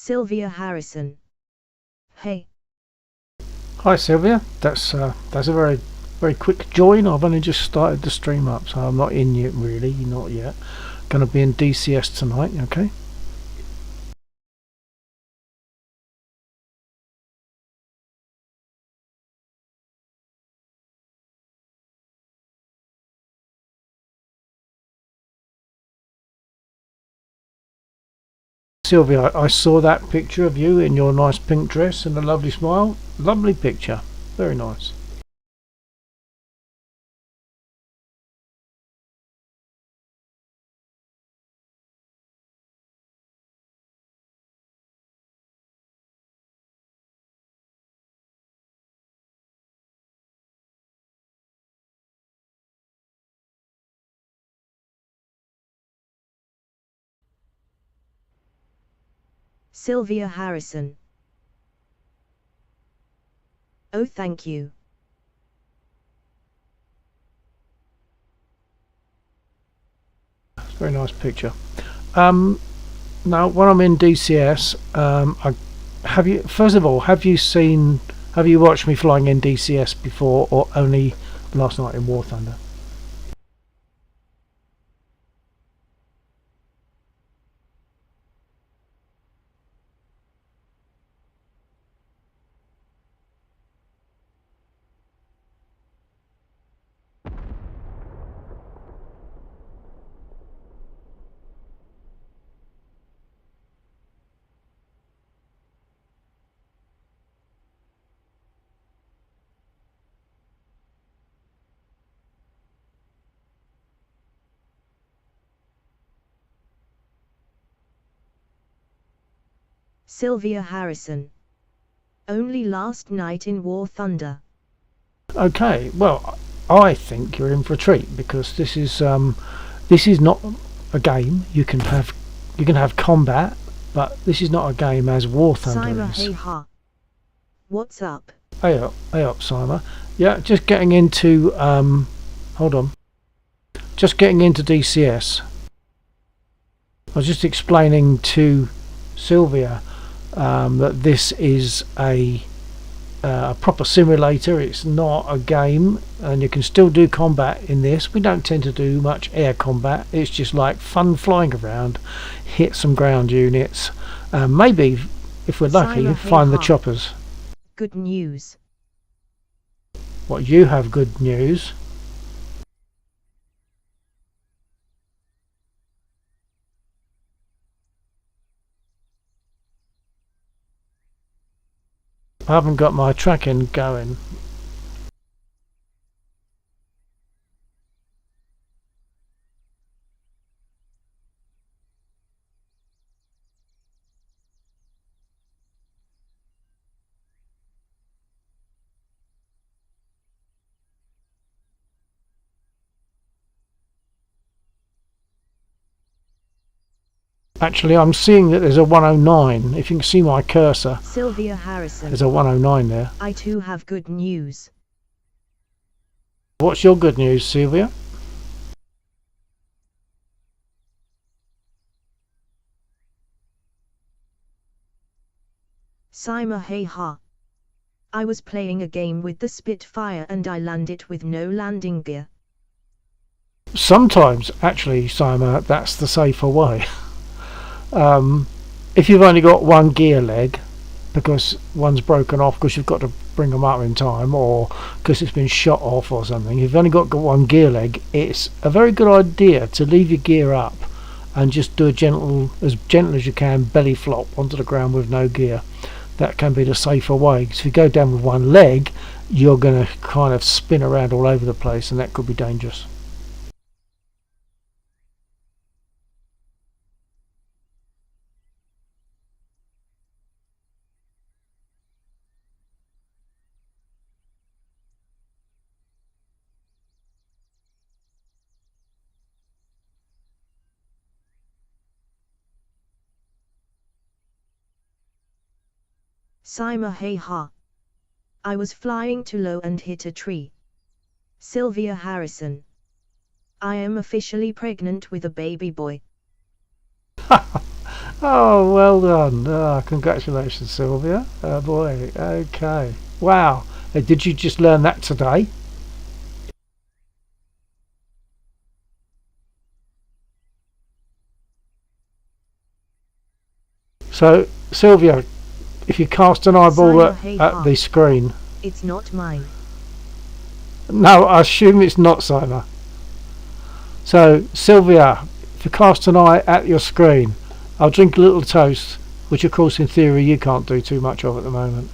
Sylvia Harrison. Hey. Hi Sylvia, that's a very quick join. I've only just started the stream up, so I'm not in yet really, not yet. Going to be in DCS tonight, okay? Sylvia, I saw that picture of you in your nice pink dress and a lovely smile. Lovely picture, very nice. Sylvia Harrison. Oh, thank you. Very nice picture. Now when I'm in DCS, first of all, have you watched me flying in DCS before, or only last night in War Thunder? Sylvia Harrison. Only last night in War Thunder. Okay, well, I think you're in for a treat because this is not a game. You can have combat, but this is not a game as War Thunder Sima, is. hey ha. What's up? Hey up, Sima. Yeah, just getting into hold on. Just getting into DCS. I was just explaining to Sylvia that this is a proper simulator. It's not a game, and you can still do combat in this. We don't tend to do much air combat. It's just like fun flying around, hit some ground units, maybe if we're lucky Sima, find hey, the choppers. Good news. What, you have good news? I haven't got my tracking going. Actually, I'm seeing that there's a 109. If you can see my cursor, Sylvia Harrison. there's a 109 there. I too have good news. What's your good news, Sylvia? Sima, hey ha. I was playing a game with the Spitfire and I landed with no landing gear. Sometimes, actually, Simon, that's the safer way. If you've only got one gear leg, because one's broken off because you've got to bring them up in time, or because it's been shot off or something, if you've only got one gear leg, it's a very good idea to leave your gear up and just do as gentle as you can, belly flop onto the ground with no gear. That can be the safer way, because if you go down with one leg, you're going to kind of spin around all over the place, and that could be dangerous. Sima, hey ha. I was flying too low and hit a tree. Sylvia Harrison. I am officially pregnant with a baby boy. Oh, well done. Congratulations, Sylvia. Oh boy. Okay. Wow. Did you just learn that today? So, Sylvia, if you cast an eyeball Simon, hey, at the screen. It's not mine. No, I assume it's not Simon. So, Sylvia, if you cast an eye at your screen, I'll drink a little toast, which of course in theory you can't do too much of at the moment.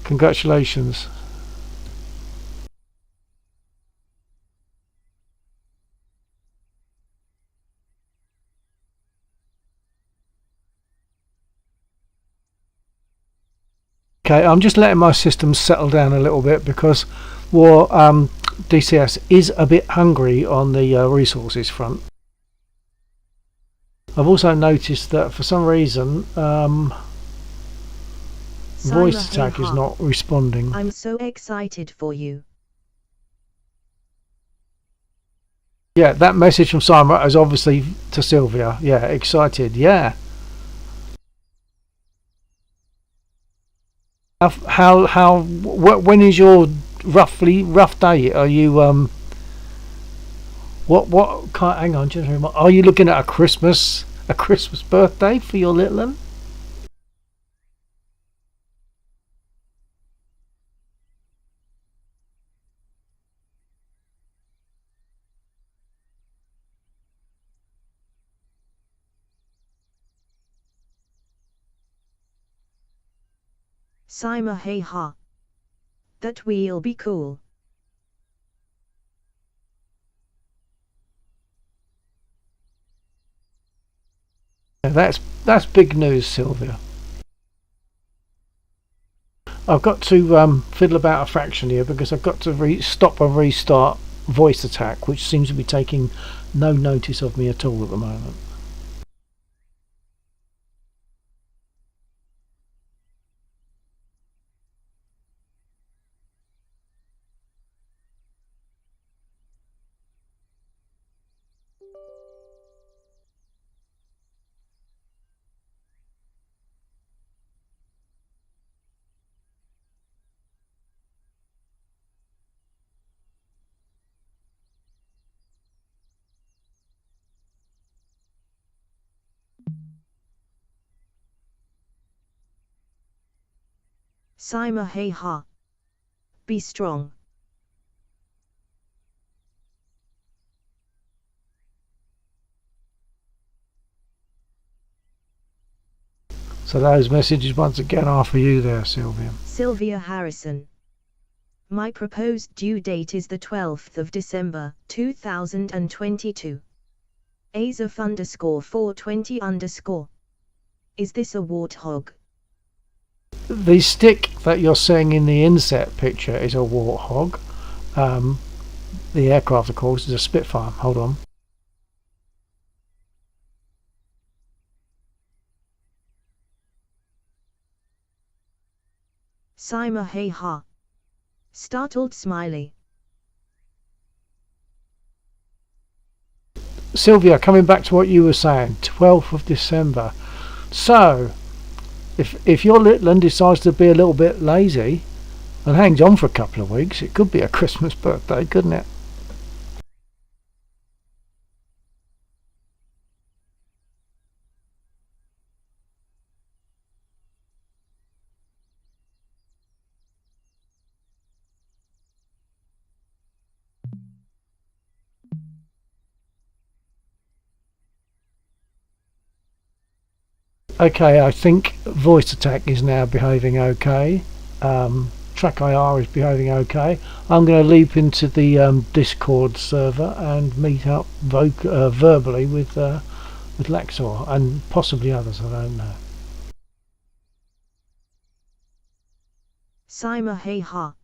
Congratulations. Okay, I'm just letting my system settle down a little bit because DCS is a bit hungry on the resources front. I've also noticed that for some reason voice attack is not responding. I'm so excited for you. Yeah, that message from Simon is obviously to Sylvia. Yeah, excited. Yeah. When is your rough date? Are you what kind? Hang on, just are you looking at a Christmas birthday for your little one? Simon, hey ha. That will be cool. That's big news, Sylvia. I've got to fiddle about a fraction here because I've got to stop and restart voice attack, which seems to be taking no notice of me at all at the moment. Simon, hey ha. Be strong. So those messages once again are for you there, Sylvia. Sylvia Harrison. My proposed due date is the 12th of December, 2022. Azaf_420_. Is this a warthog? The stick that you're seeing in the inset picture is a Warthog. The aircraft, of course, is a Spitfire. Hold on. Simon, hey ha. Startled smiley. Sylvia, coming back to what you were saying, 12th of December. So, if your little one decides to be a little bit lazy and hangs on for a couple of weeks, it could be a Christmas birthday, couldn't it? Okay, I think voice attack is now behaving okay. Track IR is behaving okay. I'm going to leap into the Discord server and meet up verbally with Lexor and possibly others. I don't know. Simon, hey ha.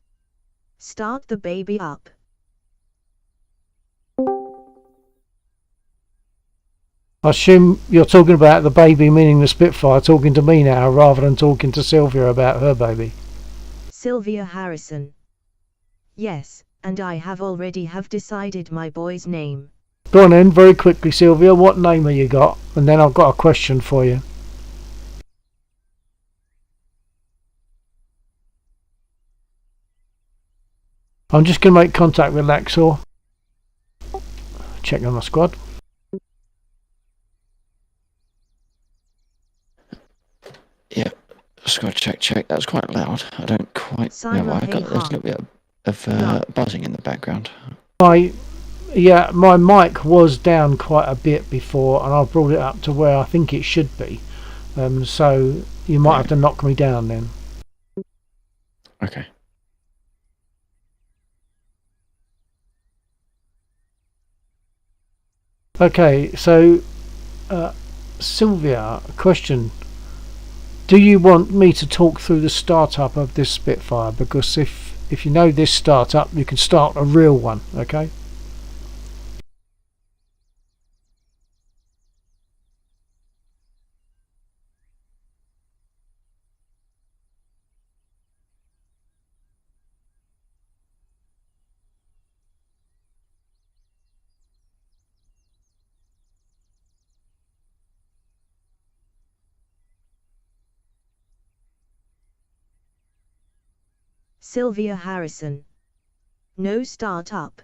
Start the baby up. I assume you're talking about the baby, meaning the Spitfire, talking to me now rather than talking to Sylvia about her baby. Sylvia Harrison. Yes, and I have already decided my boy's name. Go on in, very quickly, Sylvia. What name have you got? And then I've got a question for you. I'm just going to make contact with Laxor. Check on the squad. Yeah, squad check. That was quite loud. I don't quite know why. There's a little bit of buzzing in the background. Yeah, my mic was down quite a bit before, and I brought it up to where I think it should be. So you might have to knock me down then. Okay. Okay, so Sylvia, question. Do you want me to talk through the startup of this Spitfire? Because if you know this startup, you can start a real one, okay? Sylvia Harrison. No startup.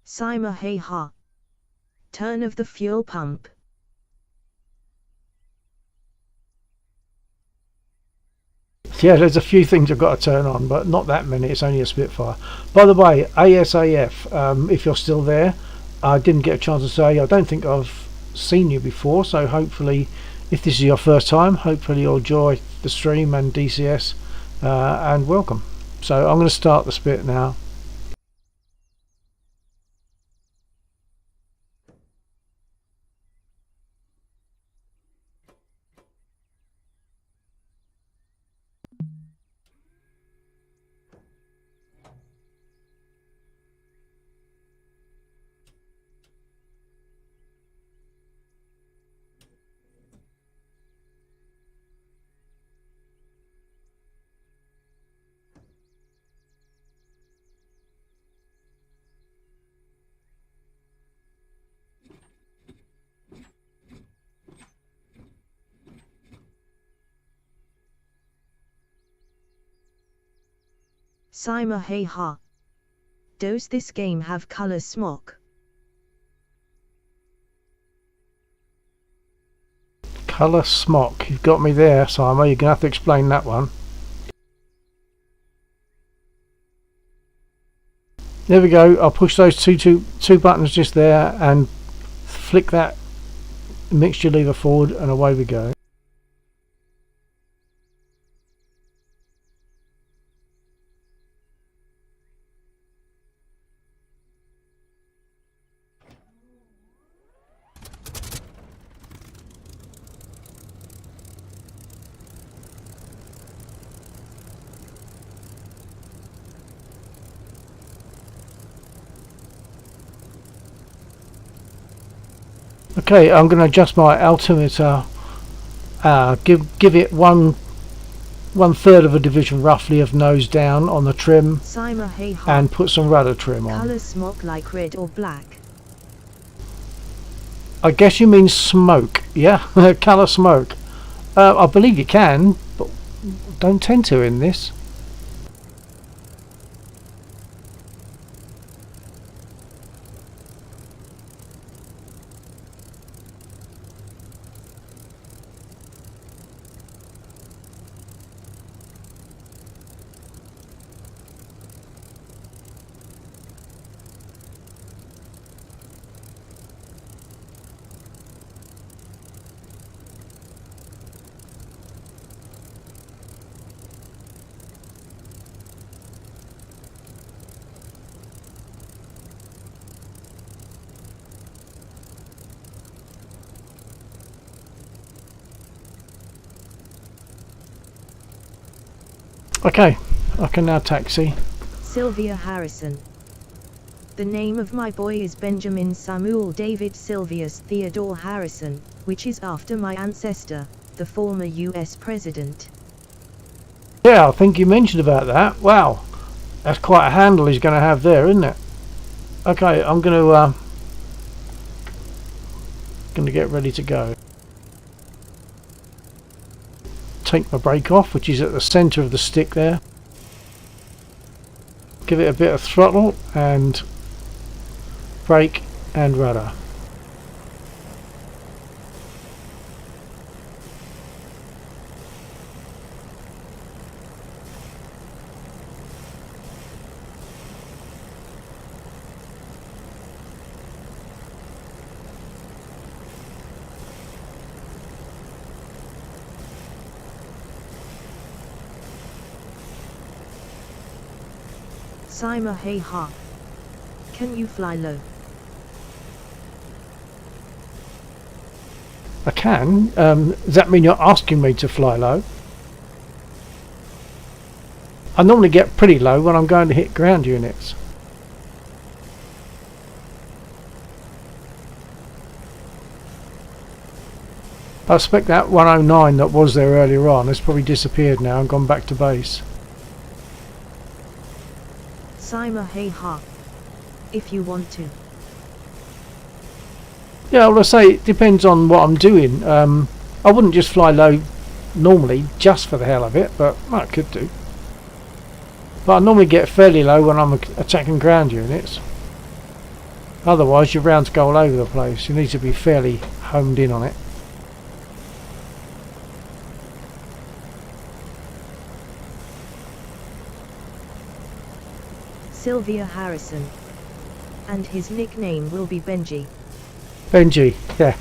Sima Hey Ha. Turn of the fuel pump. Yeah, there's a few things I've got to turn on, but not that many. It's only a Spitfire. By the way, ASAF, if you're still there, I didn't get a chance to say, I don't think I've seen you before, so hopefully, if this is your first time, hopefully you'll enjoy the stream and DCS, and welcome. So I'm going to start the Spit now. Sima Hey Ha. Does this game have color smoke? Colour smock. You've got me there, Simon. You're going to have to explain that one. There we go. I'll push those two buttons just there and flick that mixture lever forward, and away we go. Okay, I'm going to adjust my altimeter. Give it one third of a division roughly of nose down on the trim, Sima Hey Ha. and put some rudder trim on. Color smoke like red or black? I guess you mean smoke, yeah? Colour smoke. I believe you can, but don't tend to in this. Okay, I can now taxi. Sylvia Harrison. The name of my boy is Benjamin Samuel David Sylvius Theodore Harrison, which is after my ancestor, the former US President. Yeah, I think you mentioned about that. Wow, that's quite a handle he's going to have there, isn't it? Okay, I'm going to going to get ready to go. Take my brake off, which is at the centre of the stick there. Give it a bit of throttle and brake and rudder. Sima hey ha. Can you fly low? I can. Does that mean you're asking me to fly low? I normally get pretty low when I'm going to hit ground units. I expect that 109 that was there earlier on has probably disappeared now and gone back to base. Sima hey ha. If you want to. Yeah, well, I say it depends on what I'm doing. I wouldn't just fly low normally just for the hell of it, but well, I could do. But I normally get fairly low when I'm attacking ground units. Otherwise your rounds go all over the place. You need to be fairly homed in on it. Sylvia Harrison. And his nickname will be Benji. Benji, yeah.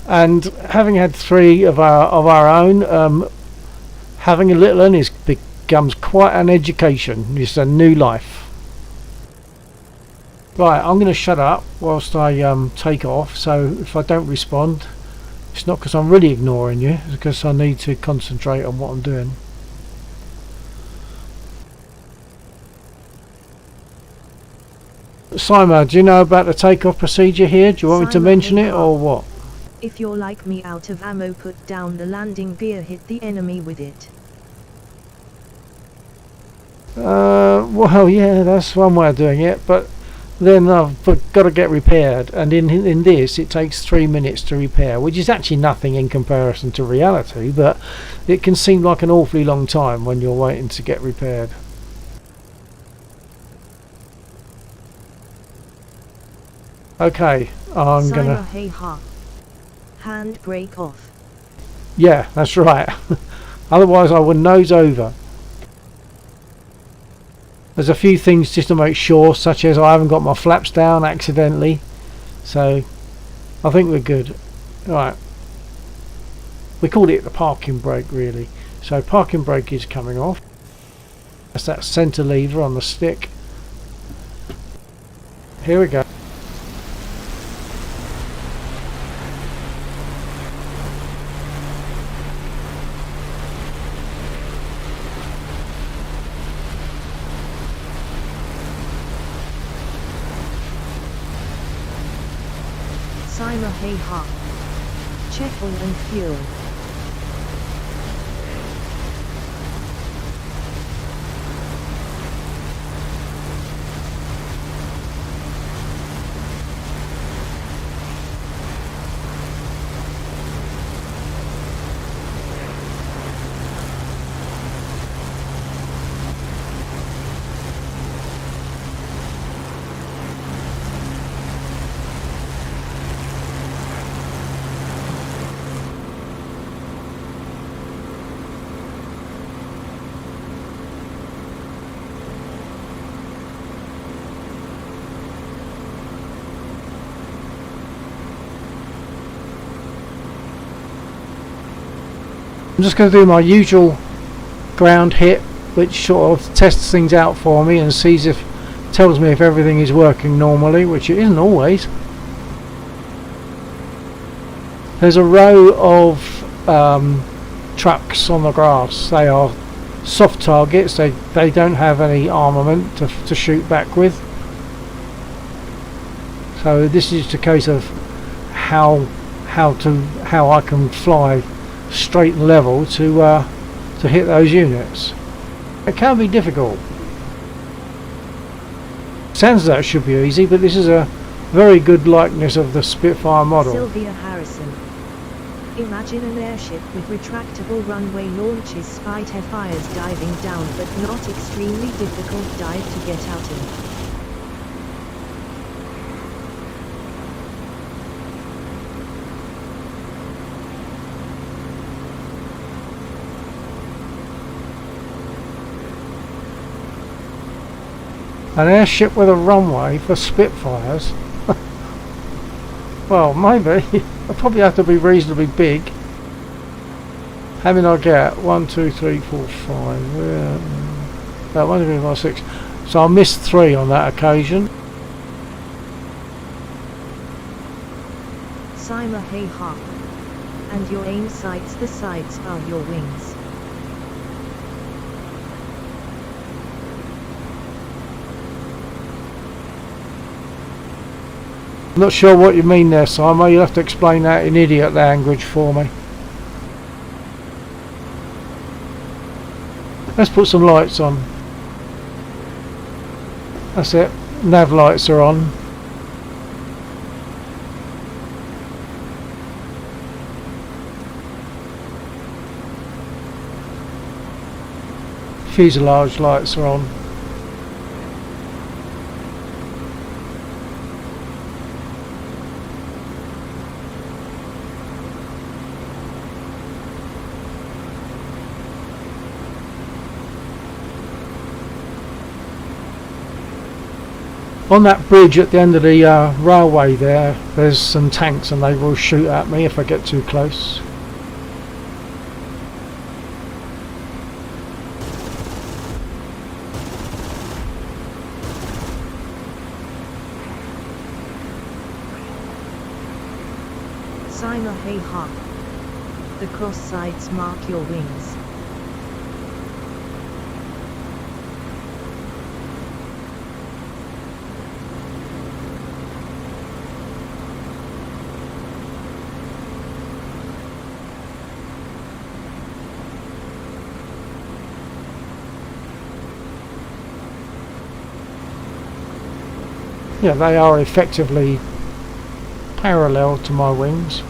And having had 3 of our own, having a little one becomes quite an education. It's a new life. Right, I'm going to shut up whilst I take off, so if I don't respond, it's not because I'm really ignoring you, it's because I need to concentrate on what I'm doing. Sima, do you know about the takeoff procedure here? Do you want me to mention it or what? If you're like me out of ammo, put down the landing gear, hit the enemy with it. Well, yeah, that's one way of doing it, but then I've got to get repaired, and in this it takes 3 minutes to repair, which is actually nothing in comparison to reality, but it can seem like an awfully long time when you're waiting to get repaired. Okay, I'm gonna... Hey ha. Hand brake off. Yeah, that's right. Otherwise I would nose over. There's a few things just to make sure, such as I haven't got my flaps down accidentally, so I think we're good. Right, we called it the parking brake really. So parking brake is coming off. That's that centre lever on the stick. Here we go. Sima hey ha. Check oil and fuel. I'm just going to do my usual ground hit, which sort of tests things out for me and tells me if everything is working normally, which it isn't always. There's a row of trucks on the grass. They are soft targets. They don't have any armament to shoot back with. So this is just a case of how I can fly straight and level to hit those units. It can be difficult. Sounds that it should be easy, but this is a very good likeness of the Spitfire model. Sylvia Harrison. Imagine an airship with retractable runway launches, spite fires diving down, but not extremely difficult dive to get out in. An airship with a runway for Spitfires? Well, maybe. I'll probably have to be reasonably big. How many I get? 1, 2, 3, 4, 5. About 1, 2, 3, 4, 6. So I missed 3 on that occasion. Sima hey ha. And your aim sights, the sights are your wings. I'm not sure what you mean there, Simon. You'll have to explain that in idiot language for me. Let's put some lights on. That's it. Nav lights are on. Fuselage lights are on. On that bridge at the end of the railway there's some tanks and they will shoot at me if I get too close. Sima hey ha. The cross sides mark your wings. Yeah, they are effectively parallel to my wings.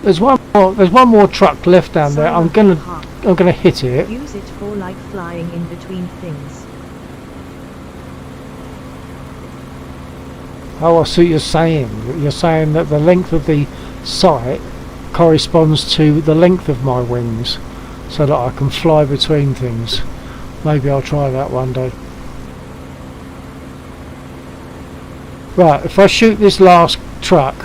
There's one more truck left down there. I'm gonna hit it. Use it for like flying in between things. Oh, I see what you're saying. You're saying that the length of the sight corresponds to the length of my wings, so that I can fly between things. Maybe I'll try that one day. Right, if I shoot this last truck,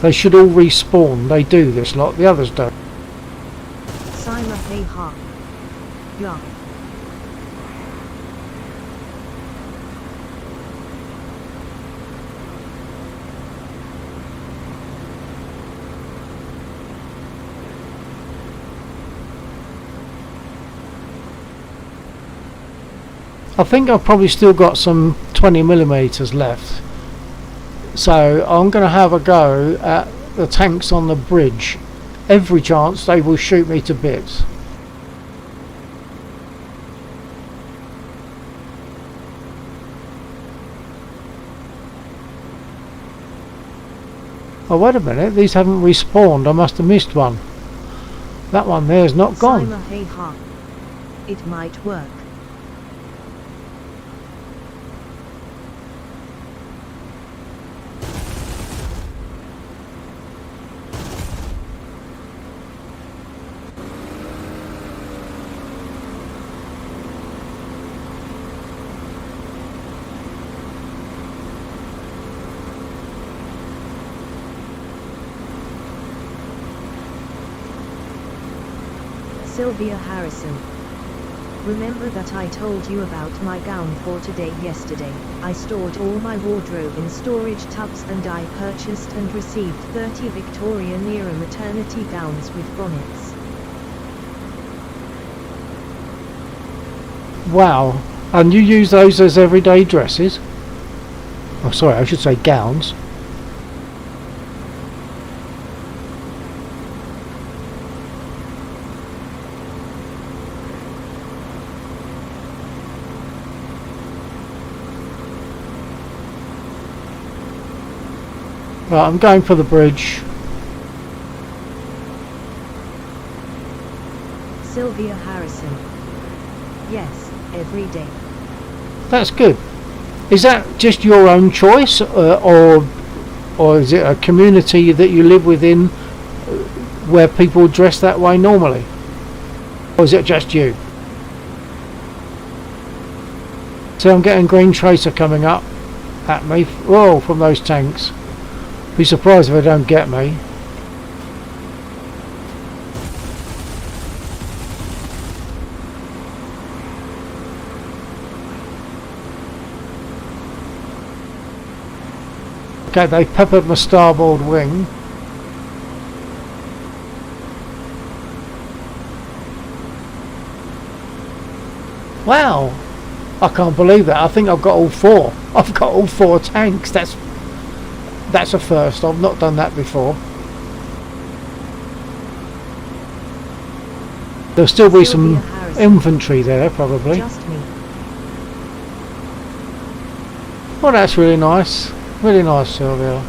they should all respawn. They do, this lot. The others don't. Sima hey ha. Yeah. I think I've probably still got some 20mm left. So I'm going to have a go at the tanks on the bridge. Every chance they will shoot me to bits. Oh, wait a minute, these haven't respawned. I must have missed one. That one there's not gone. Sima hey ha. It might work. Sylvia Harrison. Remember that I told you about my gown for today yesterday? I stored all my wardrobe in storage tubs and I purchased and received 30 Victorian era maternity gowns with bonnets. Wow. And you use those as everyday dresses? Oh, sorry, I should say gowns. Right, I'm going for the bridge. Sylvia Harrison. Yes, every day. That's good. Is that just your own choice, or is it a community that you live within where people dress that way normally? Or is it just you? So I'm getting Green Tracer coming up at me. Whoa, from those tanks. Be surprised if they don't get me. Okay, they peppered my starboard wing. Wow, I can't believe that. I think I've got all four. I've got all four tanks. That's a first. I've not done that before. There'll still be some infantry there, probably. Just me. Well, that's really nice. Really nice, Sylvia.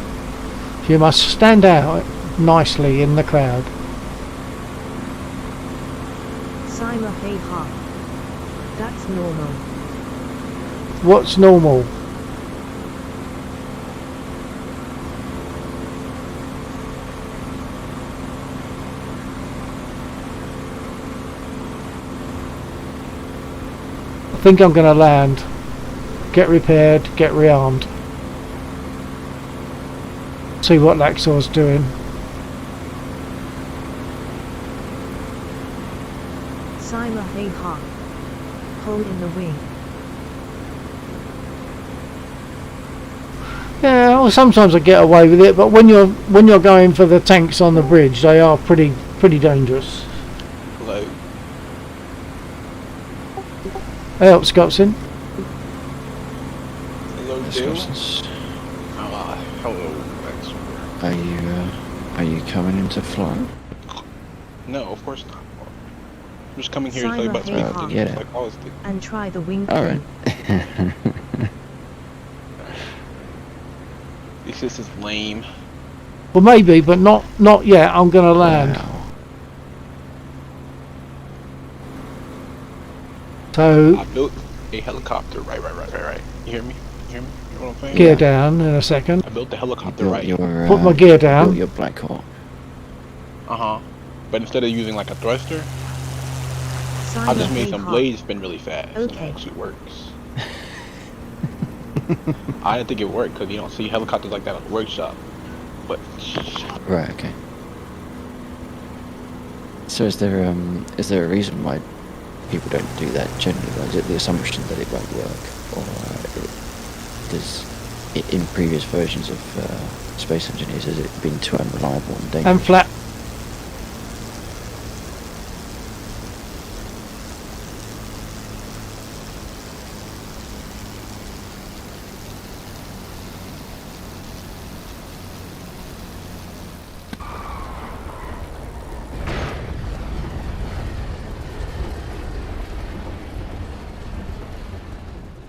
You must stand out nicely in the crowd. Sima hey ha. That's normal. What's normal? I think I'm going to land, get repaired, get rearmed. See what Laxor's doing. Sima hey ha. Hole in the wing. Yeah, well, sometimes I get away with it, but when you're going for the tanks on the bridge, they are pretty dangerous. Hello. Help, Scotson. Hello, Dale. Discussions. Hello, Max. Are you coming into flight? No, of course not. I'm just coming here to tell you about Simon, space yeah. things like always do. And try the wing Alright. thing. This is lame. Well, maybe, but not yet. I'm going to land. Wow. So I built a helicopter. Right. You hear me? You know what I'm saying? gear down in a second. I built the helicopter Built right. your, Put my gear built down. your Black Hawk. But instead of using like a thruster, I Sima just made hey some ha. blades spin really fast. And it Okay. actually works. I didn't think it worked because you don't see helicopters like that at the workshop. But Right. Okay. So is there a reason why people don't do that generally? Or is it the assumption that it won't work, or does in previous versions of Space Engineers has it been too unreliable and dangerous? And flat.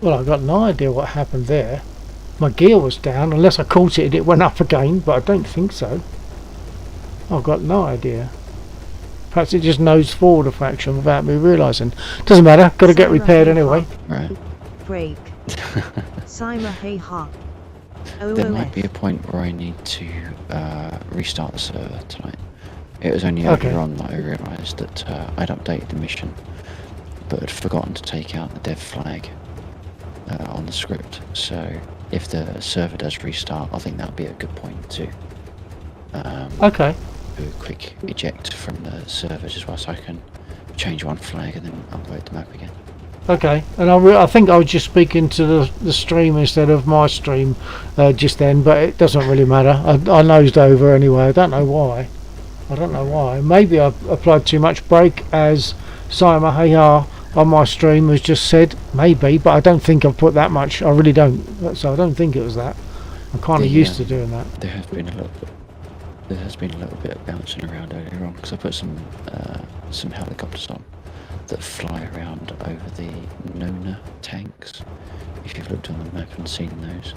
Well, I've got no idea what happened there. My gear was down, unless I caught it and it went up again, but I don't think so. I've got no idea. Perhaps it just knows forward a fraction without me realising. Doesn't matter, got to get repaired anyway. Right. Break. Sima hey ha. There might be a point where I need to restart the server tonight. It was only earlier on that I realised that I'd updated the mission, but had forgotten to take out the dev flag on the script. So if the server does restart, I think that would be a good point to do a quick eject from the server just whilst I can change one flag and then upload the map again. Okay, and I think I was just speaking to the stream instead of my stream just then, but it doesn't really matter. I nosed over anyway. I don't know why. Maybe I applied too much brake, as Simon Hayar on my stream has just said. Maybe, but I don't think I've put that much. I really don't. So I don't think it was that. I'm kind of used to doing that. There has been a little bit of bouncing around earlier on because I put some helicopters on that fly around over the Nona tanks, if you've looked on the map and seen those.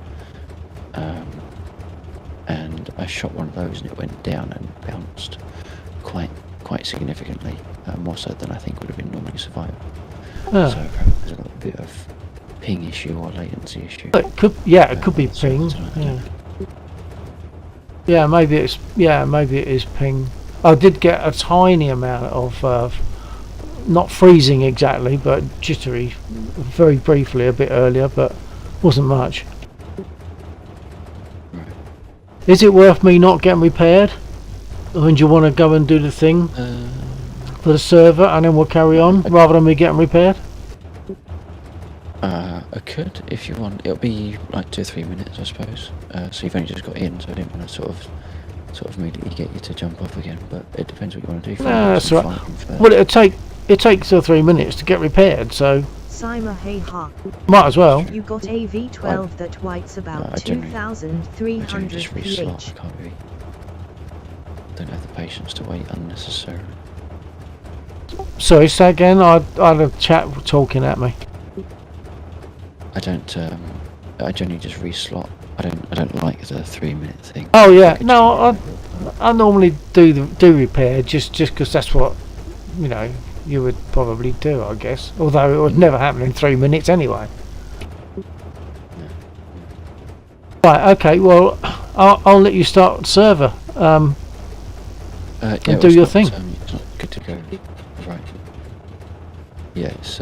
And I shot one of those and it went down and bounced quite significantly, more so than I think would have been normally survivable. Oh. So there's a little bit of ping issue or latency issue. It could be ping. Maybe it is ping. I did get a tiny amount of not freezing exactly, but jittery, very briefly a bit earlier, but wasn't much. Right. Is it worth me not getting repaired? Or do you want to go and do the thing for the server and then we'll carry on rather than me getting repaired? I could if you want. It'll be like 2 or 3 minutes, I suppose. So you've only just got in, so I didn't want to sort of immediately get you to jump off again. But it depends what you want to do. That's right. Well, it takes 2 or 3 minutes to get repaired, so Sima hey ha. might as well. You got a V12 that weighs about 2,300 just reslot. pH. I can't really. Don't have the patience to wait unnecessarily. Sorry, say again. I had a chat talking at me. I don't. I generally just reslot. I don't like the 3-minute thing. Oh yeah, no, I normally do repair just because that's what you would probably do, I guess. Although it would never happen in 3 minutes anyway. Right. Okay. Well, I'll let you start the server. And do your thing. It's not good to go. Right. Yeah, it's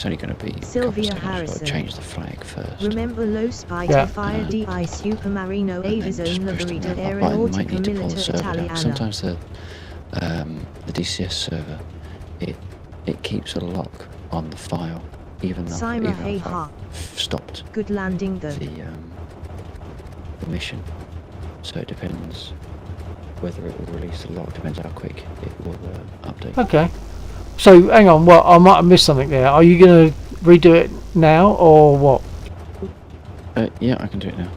only going to be Sylvia a couple of seconds. I've got to Harrison. change the flag first. Remember Lo Spite Fire di Supermarino Avizone La Verida Aeronautica Milita Italiana. Sometimes the DCS server it keeps a lock on the file, even though I've stopped Good landing though. the mission. So it depends whether it will release the lock. Depends how quick it will update. Okay. So hang on. Well, I might have missed something there. Are you going to redo it now or what? Yeah, I can do it now.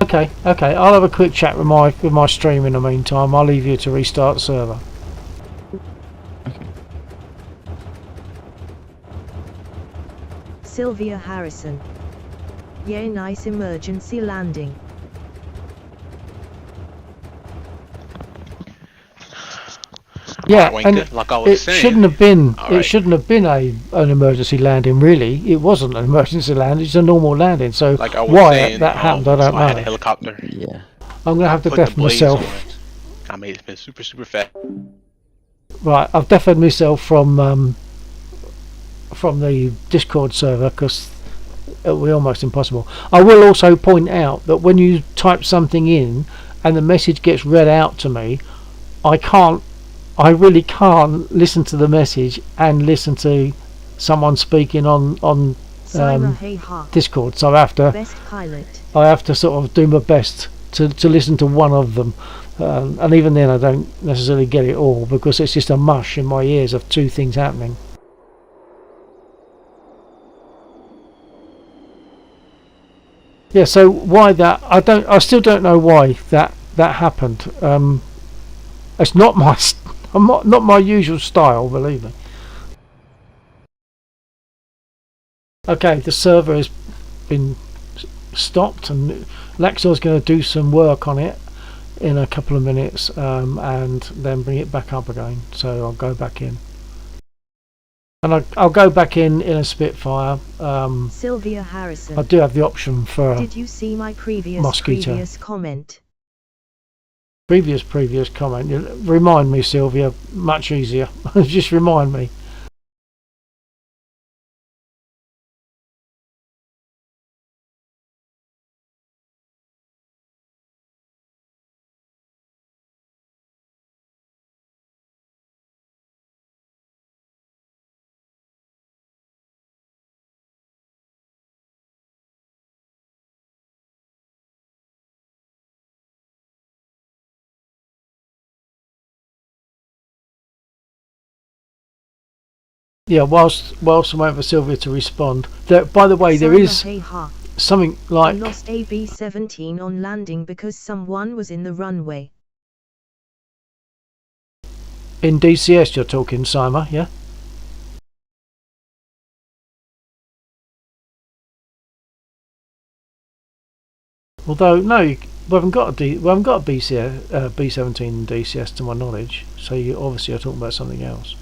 Okay. I'll have a quick chat with my stream in the meantime. I'll leave you to restart the server. Okay. Sylvia Harrison. Yeah, nice emergency landing. Yeah, Alright, and Wanker, like I was it saying. shouldn't have been. All It right. shouldn't have been an emergency landing. Really, it wasn't an emergency landing. It's a normal landing. So Like I was why saying, that happened, I don't so I had a know. helicopter. Yeah. I'm gonna have to Put the def blades myself. on it. I made it been super fast. Right, I've deafened myself from the Discord server because it will be almost impossible. I will also point out that when you type something in and the message gets read out to me, I really can't listen to the message and listen to someone speaking on Sima hey ha. Discord. So I Best pilot. have to sort of do my best to listen to one of them. And even then I don't necessarily get it all because it's just a mush in my ears of two things happening. Yeah, so why that? I still don't know why that happened. It's not my not my usual style, believe me. Okay, the server has been stopped and Lexor's going to do some work on it in a couple of minutes, and then bring it back up again. So I'll go back in, and I'll go back in a Spitfire. Sylvia Harrison. I do have the option for Did you see my previous Mosquito. comment? previous comment. Remind me, Sylvia. Much easier. Just remind me. Yeah, whilst I'm waiting for Sylvia to respond. By the way, there is something like... I lost AB-17 on landing because someone was in the runway. In DCS you're talking, Sima, yeah? Although, no, we haven't got a B-17 in DCS to my knowledge, so you obviously are talking about something else.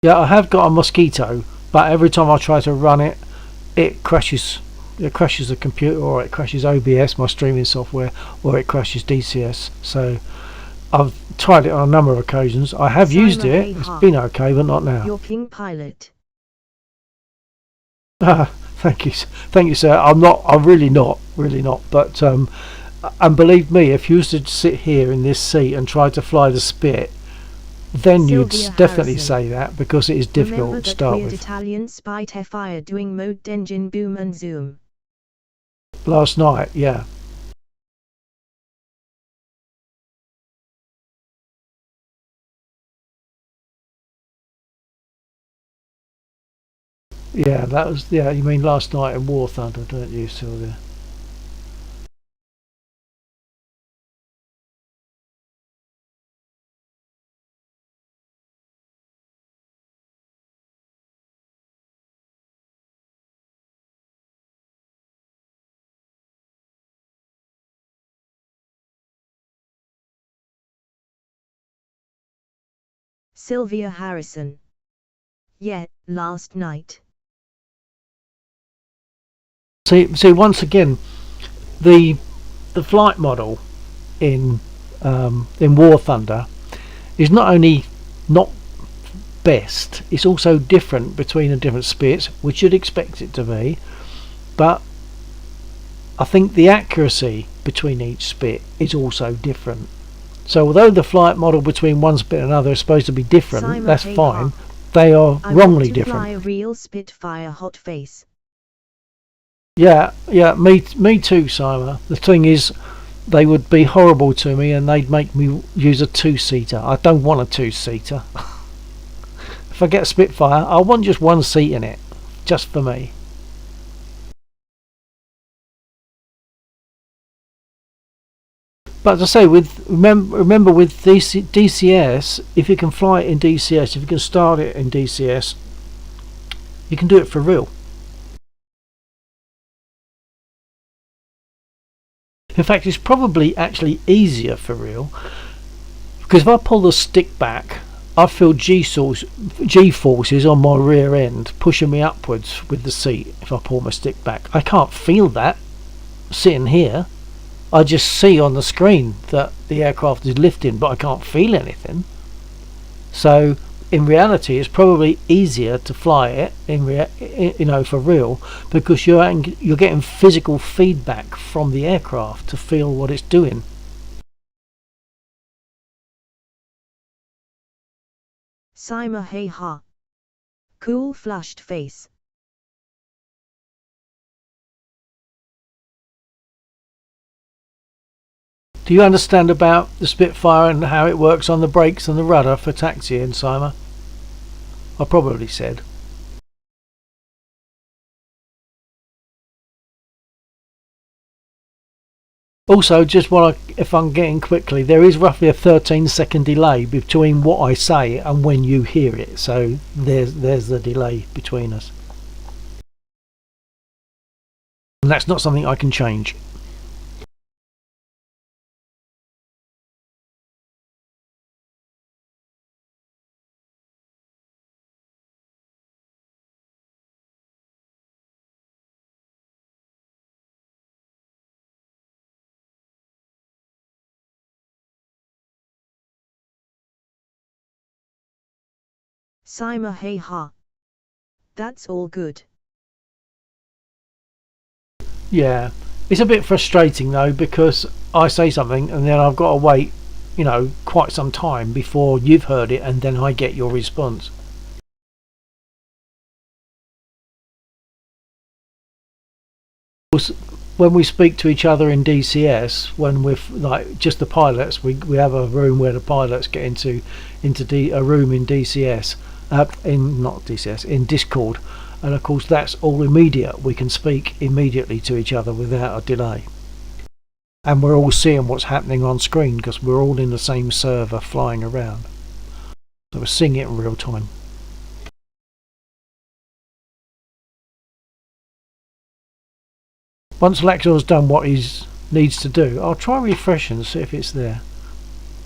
Yeah, I have got a Mosquito, but every time I try to run it, it crashes. It crashes the computer, or it crashes OBS, my streaming software, or it crashes DCS. So I've tried it on a number of occasions. I have used it. It's been okay, but not now. Your King Pilot. Thank you, sir. I'm really not. But and believe me, if you used to sit here in this seat and try to fly the Spit, then you'd definitely say that, because it is difficult to start with. Italian spy fire doing mode engine boom and zoom. Last night, yeah. Yeah, that was, yeah, you mean last night in War Thunder, don't you, Sylvia? Sylvia Harrison. Yeah, last night. See, once again, the flight model in War Thunder is not only not best, it's also different between the different Spits, which you'd expect it to be, but I think the accuracy between each Spit is also different. So although the flight model between one Spit and another is supposed to be different, that's fine. They are wrongly different. I want to fly a real Spitfire hot face. Yeah, me too, Simon. The thing is, they would be horrible to me, and they'd make me use a two-seater. I don't want a two-seater. If I get a Spitfire, I want just one seat in it, just for me. But as I say, remember with DCS, if you can fly it in DCS, if you can start it in DCS, you can do it for real. In fact, it's probably actually easier for real, because if I pull the stick back, I feel G-forces on my rear end pushing me upwards with the seat if I pull my stick back. I can't feel that sitting here. I just see on the screen that the aircraft is lifting, but I can't feel anything. So in reality, it's probably easier to fly it for real, because you're getting physical feedback from the aircraft to feel what it's doing. Sima hey ha. Cool flushed face. Do you understand about the Spitfire and how it works on the brakes and the rudder for taxiing, Sima? I probably said. Also, just if I'm getting quickly, there is roughly a 13-second delay between what I say and when you hear it. So there's the delay between us. and that's not something I can change. Sima hey ha. That's all good. Yeah, it's a bit frustrating though, because I say something and then I've got to wait, you know, quite some time before you've heard it and then I get your response. When we speak to each other in DCS, when we're like just the pilots, we have a room where the pilots get into a room in DCS, in not DCS, in Discord, and of course that's all immediate. We can speak immediately to each other without a delay, and we're all seeing what's happening on screen because we're all in the same server flying around, so we're seeing it in real time. Once Lexor's done what he needs to do, I'll try refresh and see if it's there.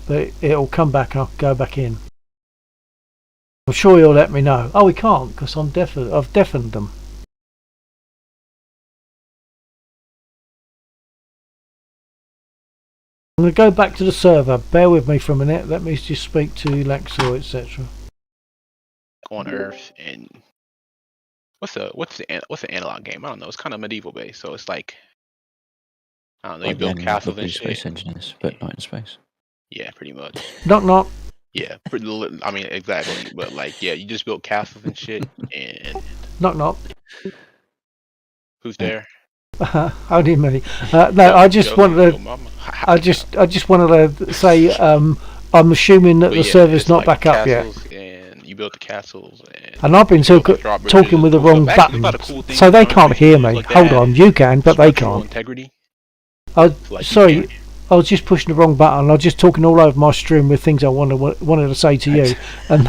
But it'll come back and I'll go back in. I'm sure he'll let me know. Oh, he can't because I've deafened them. I'm going to go back to the server. Bear with me for a minute. Let me just speak to Lexor, etc. On Earth, and what's the analog game? I don't know. It's kind of medieval based, so it's like, I don't know. You Like build then castles would and be space shit. engineers, but not in space. Yeah, pretty much. Knock knock. Yeah, I mean exactly. But like, yeah, you just build castles and shit. And Knock knock. who's there? Only me. No, I just wanted to. I just wanted to say. I'm assuming that But the yeah, server's it's not like back up yet. castles, and you build the castles, And I've been you build the drawbridges. talking with the So wrong actually, button, it's not a cool thing, so they you know, can't if hear you me. look Hold at on, you can, but they structural can't. integrity. Oh, Like, you sorry, can't- I was just pushing the wrong button. I was just talking all over my stream with things I wanted to say to you, and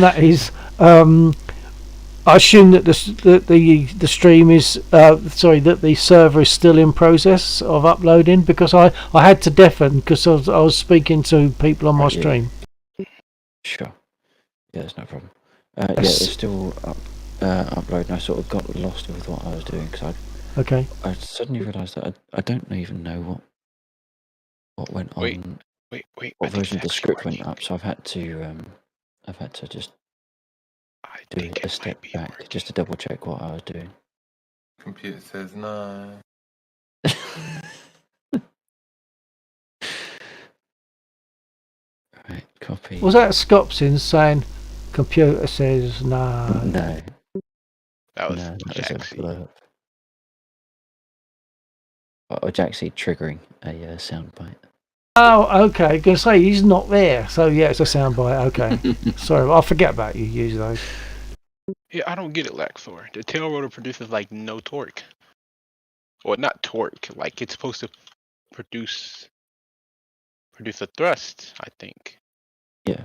that is, I assume that the stream is that the server is still in process of uploading, because I had to deafen because I was speaking to people on my stream. Sure. Yeah, there's no problem. Yeah, Yes. it's still uploading. I sort of got lost with what I was doing because Okay. I suddenly realised that I don't even know what went on. Wait. I What think version of the it's actually script working. went up? So I've had to just I do think a it step might be back working. just to double check what I was doing. Computer says no. Right, copy. Was that Scopsin saying computer says no? No, That was that was a Jaxie. blurb. Or Jaxie triggering a soundbite. Oh, okay. Gonna say he's not there, so yeah, it's a soundbite. Okay, sorry, I'll forget about you. Use those. Yeah, I don't get it, Laxor. The tail rotor produces like no torque. Well, not torque. Like it's supposed to produce a thrust, I think. Yeah.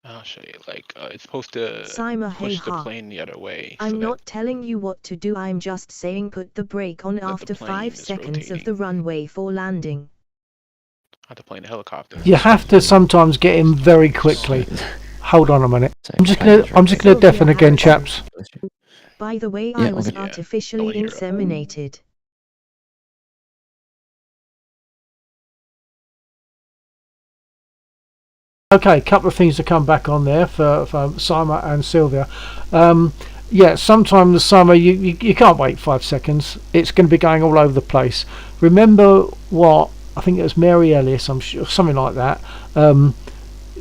I'll show you. Like it's supposed to Sima hey push the ha. plane the other way. I'm so not telling you what to do, I'm just saying put the brake on the after plane 5 is seconds of rotating. the runway for landing. Not the plane, a helicopter. You have to sometimes get in very quickly. Hold on a minute. So I'm just plane is gonna rotating. deafen again, chaps. By the way, Yeah, I was okay. Yeah, artificially I wanna hear it. inseminated. Okay, couple of things to come back on there for Sima and Sylvia. Yeah, sometimes the summer you can't wait 5 seconds. It's going to be going all over the place. Remember what I think it was Mary Ellis, I'm sure, something like that.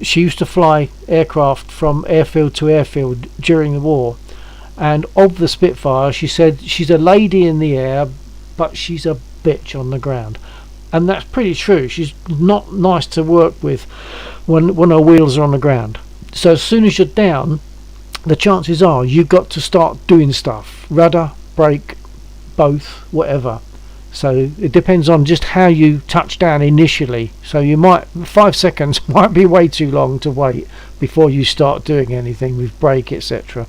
She used to fly aircraft from airfield to airfield during the war, and of the Spitfire, she said she's a lady in the air, but she's a bitch on the ground. And that's pretty true. She's not nice to work with when her wheels are on the ground. So as soon as you're down, the chances are you've got to start doing stuff. Rudder, brake, both, whatever. So it depends on just how you touch down initially. So you might 5 seconds might be way too long to wait before you start doing anything with brake, etc.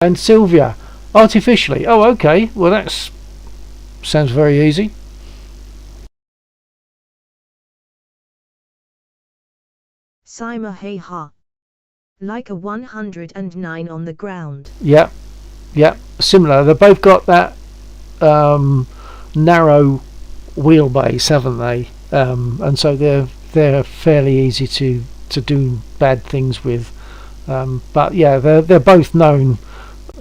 And Sylvia, artificially. Oh, okay. Well, that's sounds very easy. Sima hey ha. Like a 109 on the ground. Yeah, yeah. Similar. They've both got that narrow wheelbase, haven't they? And so they're fairly easy to do bad things with. But yeah, they're both known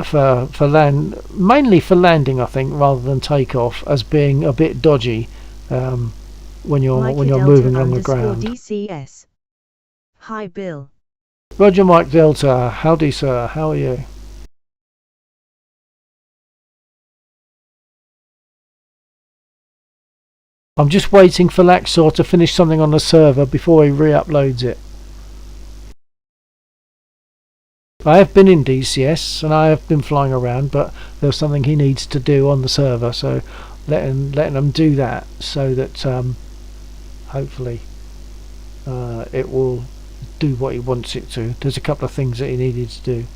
for land, mainly for landing, I think, rather than takeoff, as being a bit dodgy when you're moving along the ground. DCS. Hi Bill. Roger Mike Delta, howdy sir, how are you? I'm just waiting for Laxor to finish something on the server before he re-uploads it. I have been in DCS and I have been flying around, but there's something he needs to do on the server, so letting him do that so that hopefully it will do what he wants it to. There's a couple of things that he needed to do.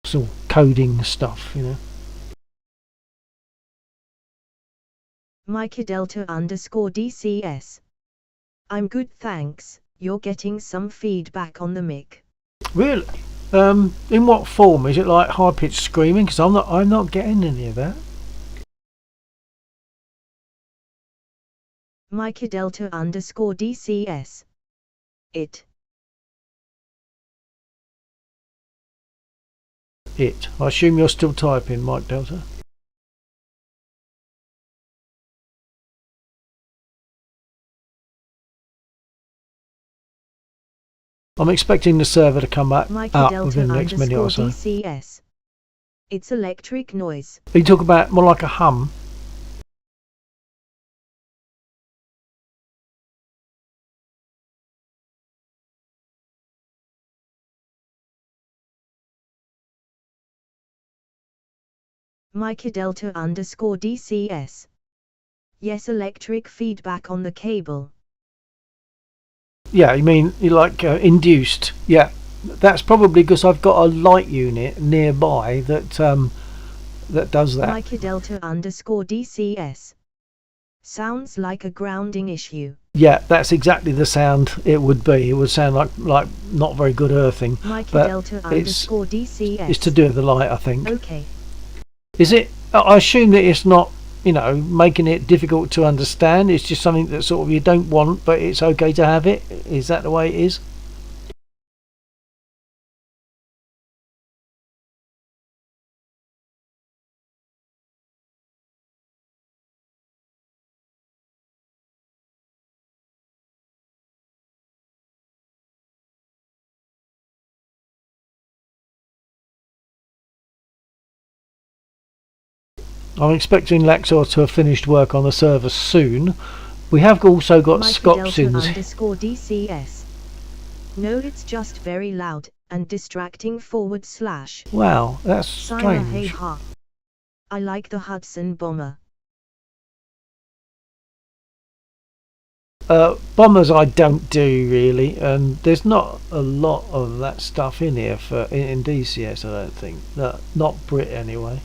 Some coding stuff, you know. Micah Delta _DCS. I'm good, thanks. You're getting some feedback on the mic. Really? In what form? Is it like high pitched screaming? Because I'm not getting any of that. Micah Delta _DCS. It. I assume you're still typing, Mike Delta. I'm expecting the server to come back up within the next minute or so. DCS. It's electric noise. You talk about more like a hum. Micah Delta _DCS. Yes, electric feedback on the cable. Yeah, you mean you like induced? Yeah, that's probably because I've got a light unit nearby that that does that. Micah Delta _DCS. Sounds like a grounding issue. Yeah, that's exactly the sound it would be. It would sound like not very good earthing. Micah But Delta it's _DCS. It's to do with the light, I think. Okay. Is it? I assume that it's not, you know, making it difficult to understand. It's just something that sort of you don't want, but it's okay to have it. Is that the way it is? I'm expecting Laxor to have finished work on the server soon. We have also got Scopsins. _DCS. No, it's just very loud and distracting /. Wow, that's Sima hey strange. ha. I like the Hudson bomber. Bombers I don't do really, and there's not a lot of that stuff in here for in DCS. I don't think. Not Brit anyway.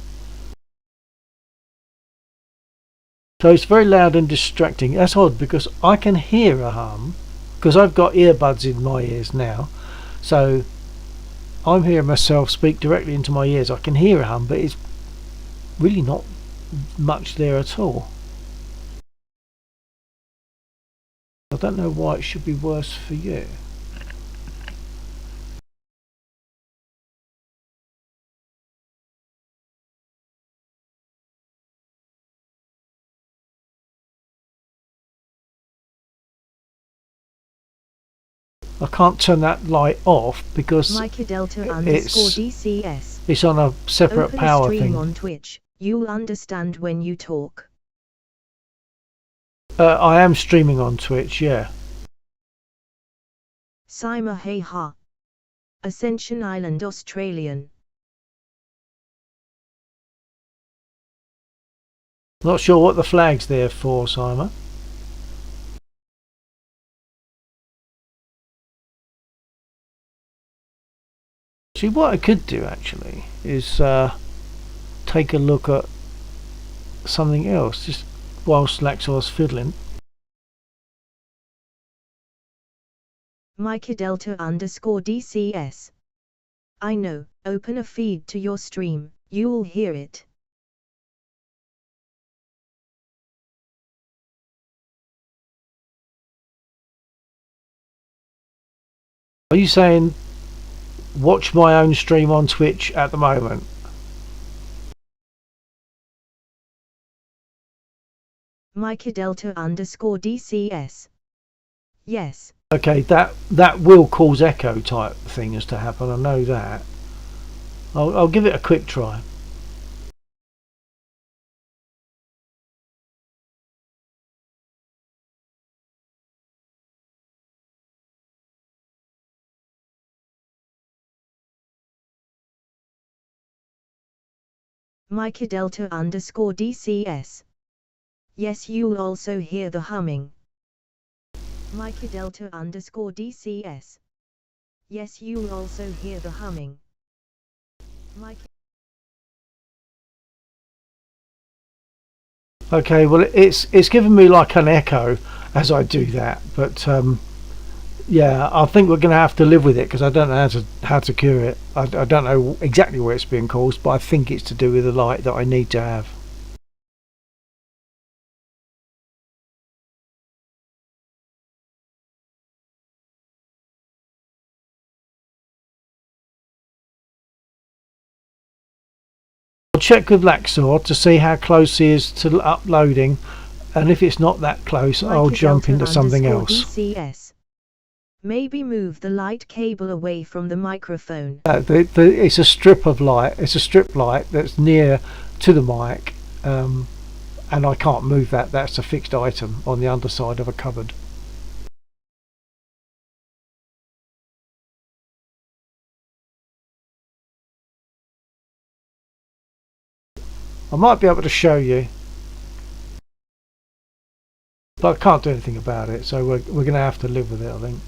So it's very loud and distracting. That's odd because I can hear a hum because I've got earbuds in my ears now, so I'm hearing myself speak directly into my ears. I can hear a hum, but it's really not much there at all. I don't know why it should be worse for you. I can't turn that light off because Micah Delta it's _DCS. it's on a separate Open power stream thing. on Twitch. You'll understand when you talk. I am streaming on Twitch, yeah. Sima hey ha. Ascension Island, Australian. Not sure what the flag's there for, Simon. See, what I could do actually is take a look at something else, just whilst Laxor's fiddling. Micah Delta _DCS. I know, open a feed to your stream, you'll hear it. Are you saying watch my own stream on Twitch at the moment? Micah Delta _DCS. Yes. Okay, that will cause echo type things to happen. I know that. I'll give it a quick try. Micah Delta _DCS. Yes, you'll also hear the humming. Micah Delta _DCS. Yes, you'll also hear the humming. Micah. Okay, well it's giving me like an echo as I do that, but yeah, I think we're going to have to live with it because I don't know how to cure it. I don't know exactly where it's being caused, but I think it's to do with the light that I need to have. I'll check with Laxor to see how close he is to uploading, and if it's not that close, I'll Micah jump Delta into something else. DCS. Maybe move the light cable away from the microphone. It's a strip of light. It's a strip light that's near to the mic, and I can't move that. That's a fixed item on the underside of a cupboard. I might be able to show you, but I can't do anything about it, so we're going to have to live with it, I think.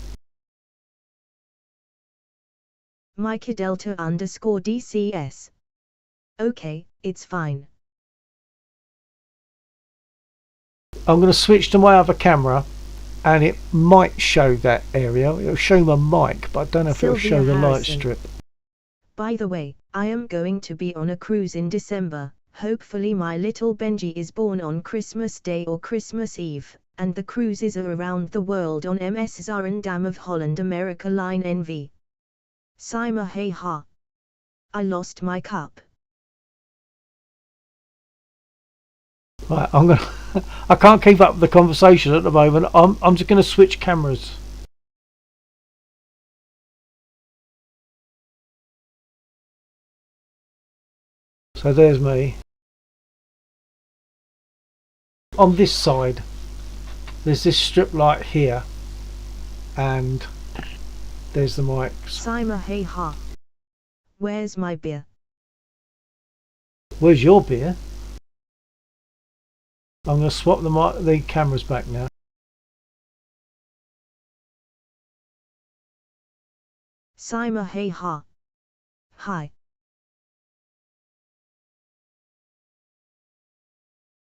Micah Delta _DCS. Okay, it's fine. I'm going to switch to my other camera, and it might show that area. It'll show my mic, but I don't know if it'll show the light strip. By the way, I am going to be on a cruise in December. Hopefully my little Benji is born on Christmas Day or Christmas Eve, and the cruises are around the world on MS Zarendam of Holland America Line NV. Sima hey ha. I lost my cup. Right, I can't keep up with the conversation at the moment. I'm just going to switch cameras. So there's me. On this side, there's this strip light here, and there's the mics. Sima hey ha. Where's my beer? Where's your beer? I'm going to swap the cameras back now. Sima hey ha. Hi.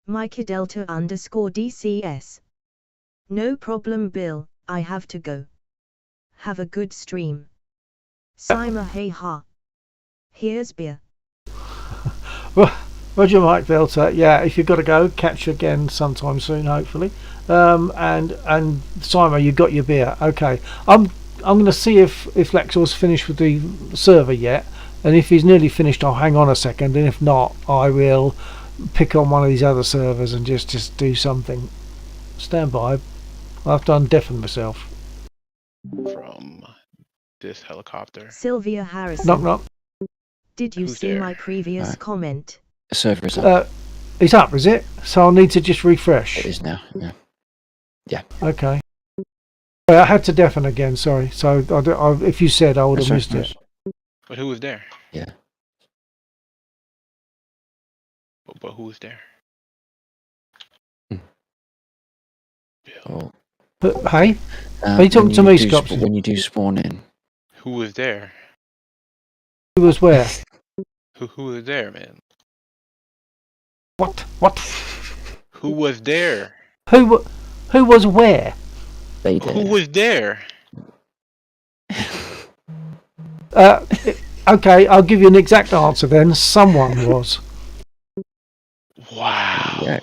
Micah Delta _DCS. No problem, Bill, I have to go. Have a good stream. Sima hey ha. Here's beer. Roger, Mike Delta. Yeah, if you've got to go, catch you again sometime soon, hopefully. And Simon, you got your beer. Okay, I'm going to see if Laxor's finished with the server yet, and if he's nearly finished, I'll hang on a second, and if not, I will pick on one of these other servers and just do something. Stand by. I have to undeafen myself. From this helicopter. Sylvia Harrison. Knock knock. Did you Who's see there? my previous comment? The server is up. It's up, is it? So I'll need to just refresh. It is now. Yeah. Okay. I had to deafen again. Sorry. So if you said, I would have That's missed right. it. But who was there? Yeah. But who was there? Hmm. Bill. Oh. But hey, are you talking to me, Scott? When you do spawn in, Who was there? Who was where? Who was there, man? What? What? Who was there? Who was where? They Who did. was there? Okay, I'll give you an exact answer then. Someone was. Wow. Yeah.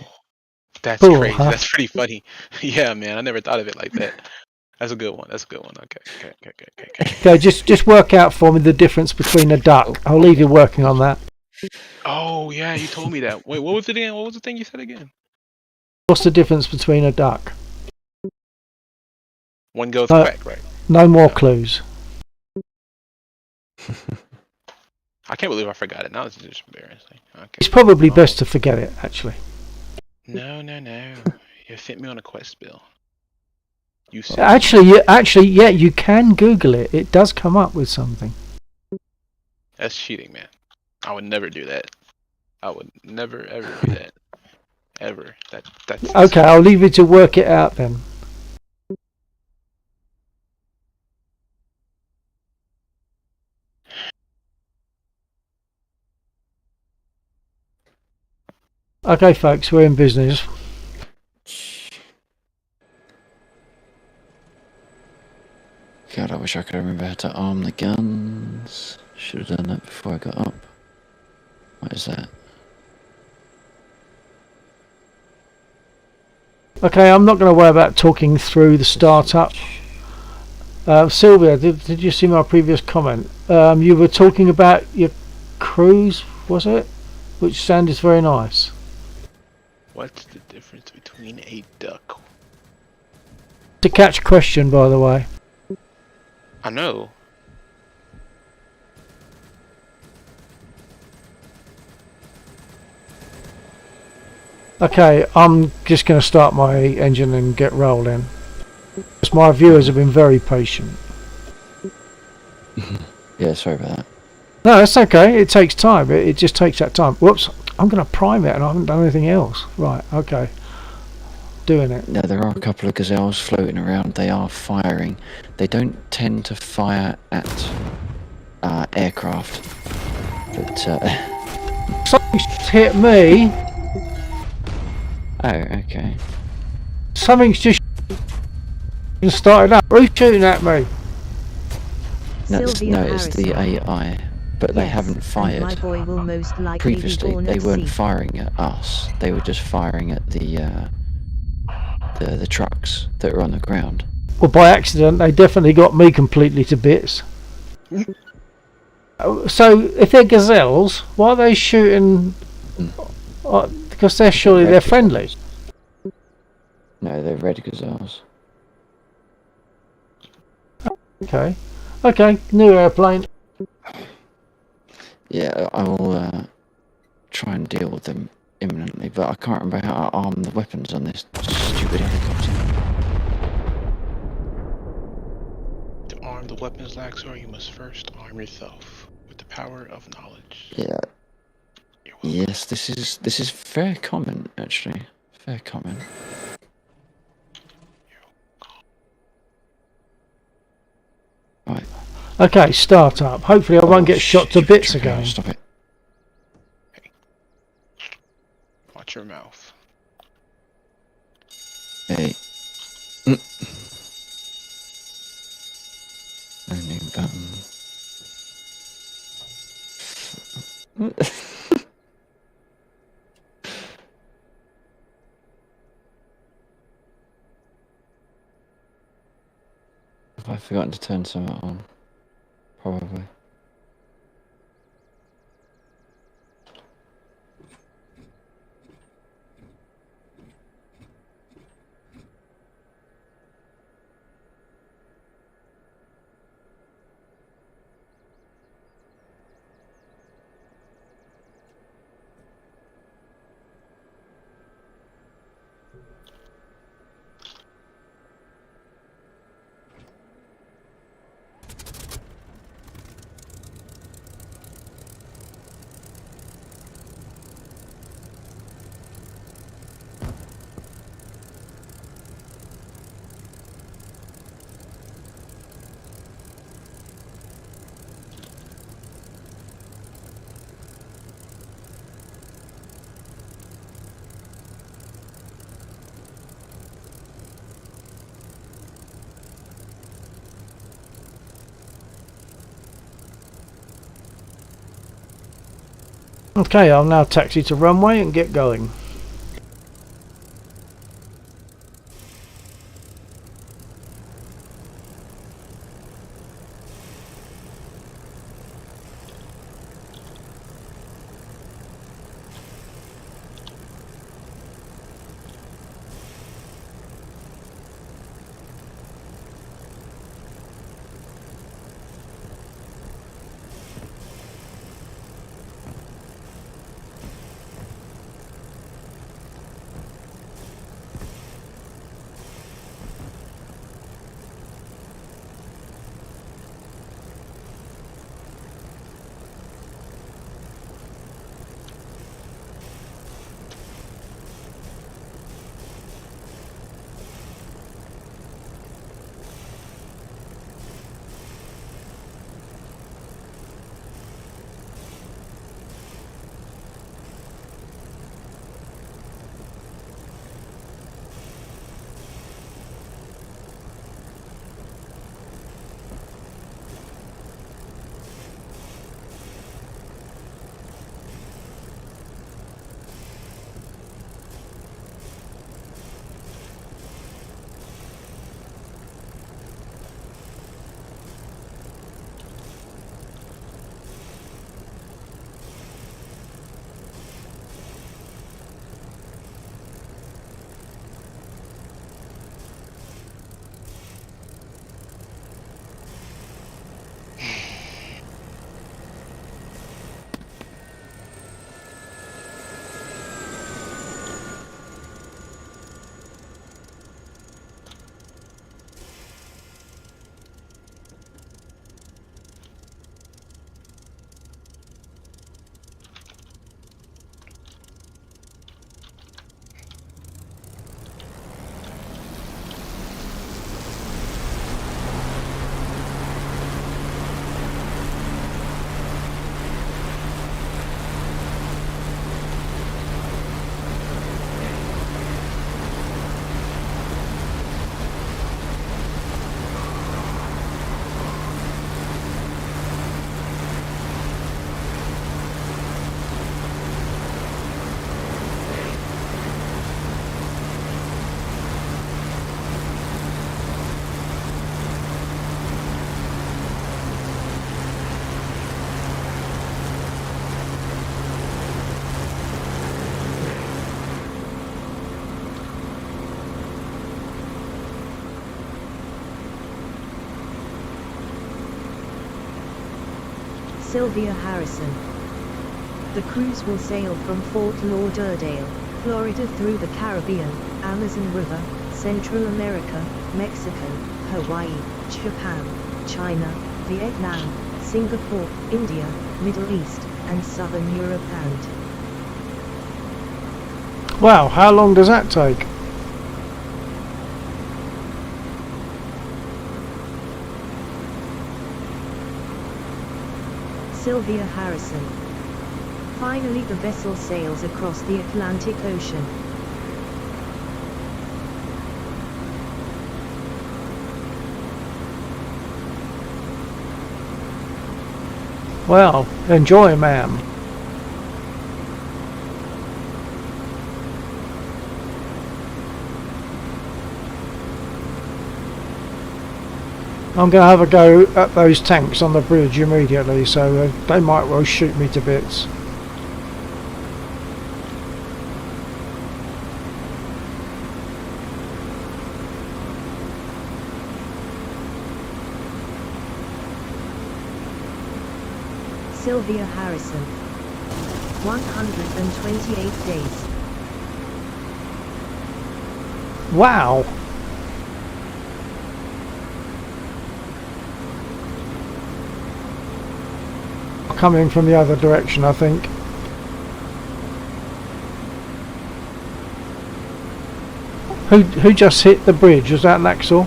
That's Cool, crazy. huh? That's pretty funny. Yeah, man. I never thought of it like that. That's a good one. That's a good one. Okay. Okay, just work out for me the difference between a duck. I'll leave you working on that. Oh, yeah, you told me that. Wait, what was it again? What was the thing you said again? What's the difference between a duck? One goes quack, right? No more clues. I can't believe I forgot it. Now this is just embarrassing. Okay. It's probably best to forget it, actually. No. You sent me on a quest, Bill. You said Actually, yeah, you can Google it. It does come up with something. that's cheating, man. I would never do that. I would never ever do that. Ever. That's Okay, I'll leave you to work it out then. Okay, folks, we're in business. God, I wish I could remember how to arm the guns. Should have done that before I got up. What is that? Okay, I'm not going to worry about talking through the startup. Sylvia, did you see my previous comment? You were talking about your cruise, was it? Which sounded very nice. What's the difference between a duck? To catch question, by the way. I know. Okay, I'm just going to start my engine and get rolling. Because my viewers have been very patient. Yeah, sorry about that. No, it's okay. It takes time. It just takes that time. Whoops. I'm going to prime it and I haven't done anything else. Right, okay. Doing it. Now, there are a couple of gazelles floating around. They are firing. They don't tend to fire at aircraft. But, Something's hit me. oh, okay. Something's just started up. Who's shooting at me? No, Sylvia it's the Harrison. AI. But they Yes, haven't and fired. my boy will most likely be Previously, born they at weren't sea. firing at us. They were just firing at the trucks that were on the ground. Well, by accident, they definitely got me completely to bits. So, if they're gazelles, why are they shooting? Because they're friendly. No, they're red gazelles. Okay. Okay, new airplane. Yeah, I will try and deal with them imminently, but I can't remember how to arm the weapons on this stupid helicopter. To arm the weapons, Laxor, you must first arm yourself with the power of knowledge. Yeah. You're welcome. Yes, this is fair comment, actually. Fair comment. Right. Okay, start up. Hopefully I won't get shot to bits again. Stop it. Watch your mouth. Hey. Landing button. Have I forgotten to turn something on? Probably. Okay, I'll now taxi to runway and get going. Sylvia Harrison. The cruise will sail from Fort Lauderdale, Florida through the Caribbean, Amazon River, Central America, Mexico, Hawaii, Japan, China, Vietnam, Singapore, India, Middle East, and Southern Europe and... Wow, how long does that take? Sylvia Harrison. Finally the vessel sails across the Atlantic Ocean. Well, enjoy, ma'am. I'm going to have a go at those tanks on the bridge immediately, so they might well shoot me to bits. Sylvia Harrison. 128 days. Wow! Coming from the other direction, I think. Who just hit the bridge? Was that Laxor?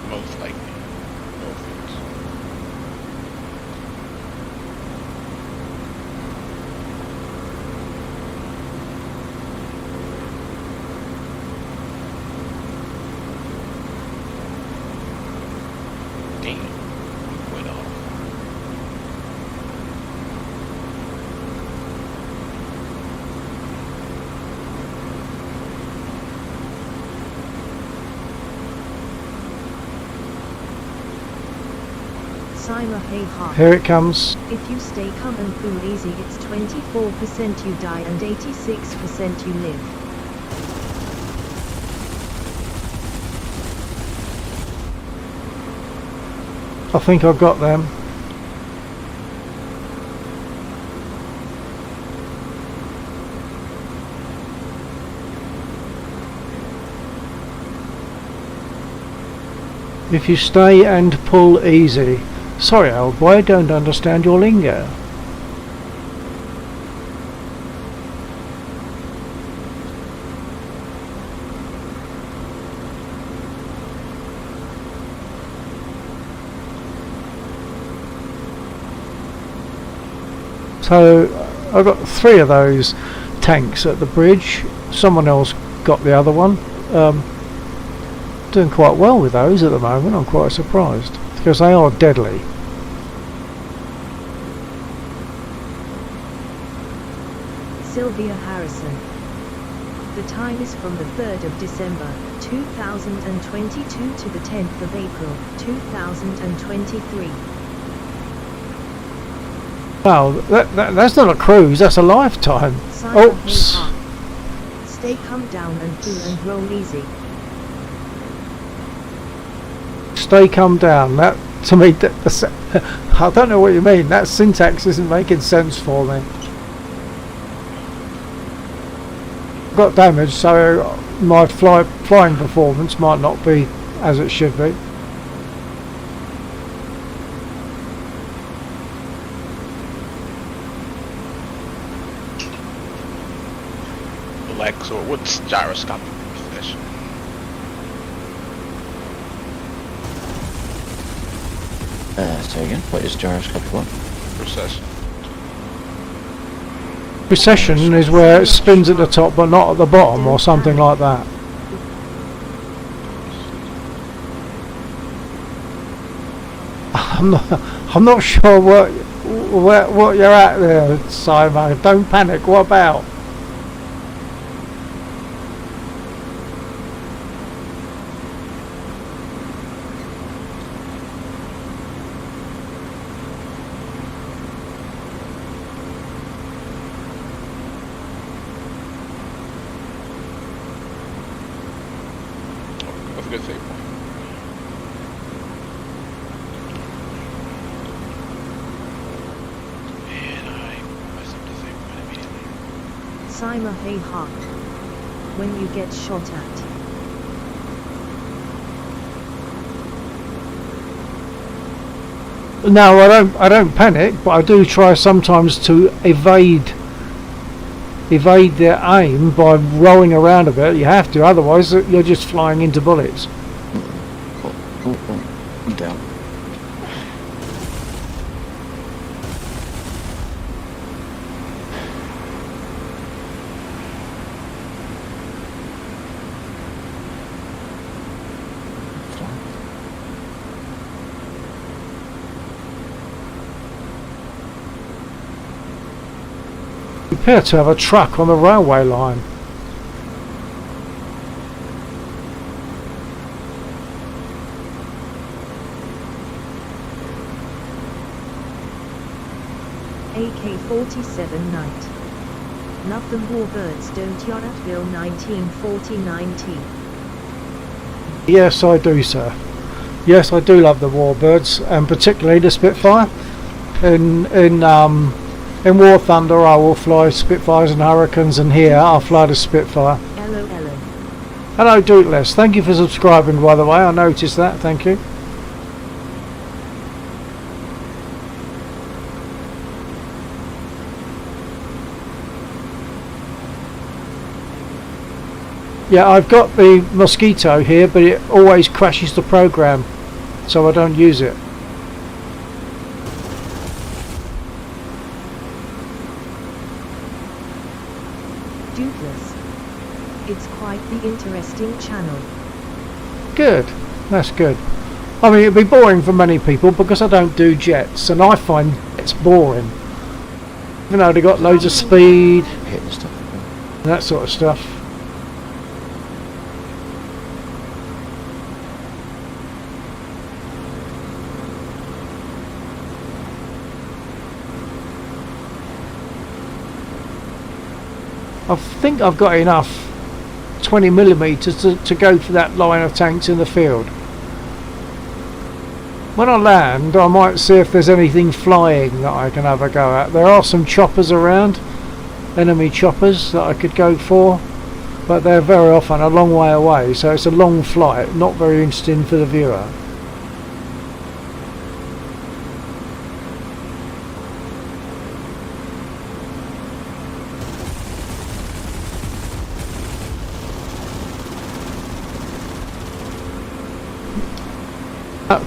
Most likely. No offense. Damn. Went off. Sima hey ha. Here it comes. If you stay calm and cool easy, it's 24% you die and 86% you live. I think I've got them. If you stay and pull easy. Sorry, old boy, I don't understand your lingo. So I've got 3 of those tanks at the bridge. Someone else got the other one. Doing quite well with those at the moment. I'm quite surprised because they are deadly. Sylvia Harrison. The time is from the 3rd of December, 2022 to the 10th of April, 2023. Wow, that's not a cruise, that's a lifetime. Sima Oops. hey ha. Stay calm down and cool and roll easy. Stay calm down. That, to me, I don't know what you mean. That syntax isn't making sense for me. Got damaged, so my flying performance might not be as it should be. Lex, or what's gyroscopic precession? Say again, what is gyroscopic what? Precession. Precession is where it spins at the top but not at the bottom or something like that. I'm not sure what you're at there, Simon. Don't panic. What about? That's a good save point. And I messed up the save point immediately. Sima hey ha. When you get shot at. No, I don't panic, but I do try sometimes to evade their aim by rolling around a bit. You have to, otherwise you're just flying into bullets. Oh, I'm down. You appear to have a truck on the railway line. AK-47 Night. Love them warbirds, don't you? At Bill 1949 T. Yes, I do, sir. Yes, I do love the warbirds, and particularly the Spitfire. In War Thunder, I will fly Spitfires and Hurricanes, and here I'll fly the Spitfire. Hello, Ellen. Hello, Dootless. Thank you for subscribing, by the way. I noticed that. Thank you. Yeah, I've got the Mosquito here, but it always crashes the program, so I don't use it. Dootless. It's quite the interesting channel. Good. That's good. I mean, it'd be boring for many people because I don't do jets, and I find jets boring. You know, they got loads of speed Hitting stuff. and that sort of stuff. I think I've got enough 20mm to go for that line of tanks in the field. When I land, I might see if there's anything flying that I can have a go at. There are some choppers around, enemy choppers that I could go for, but they're very often a long way away, so it's a long flight, not very interesting for the viewer.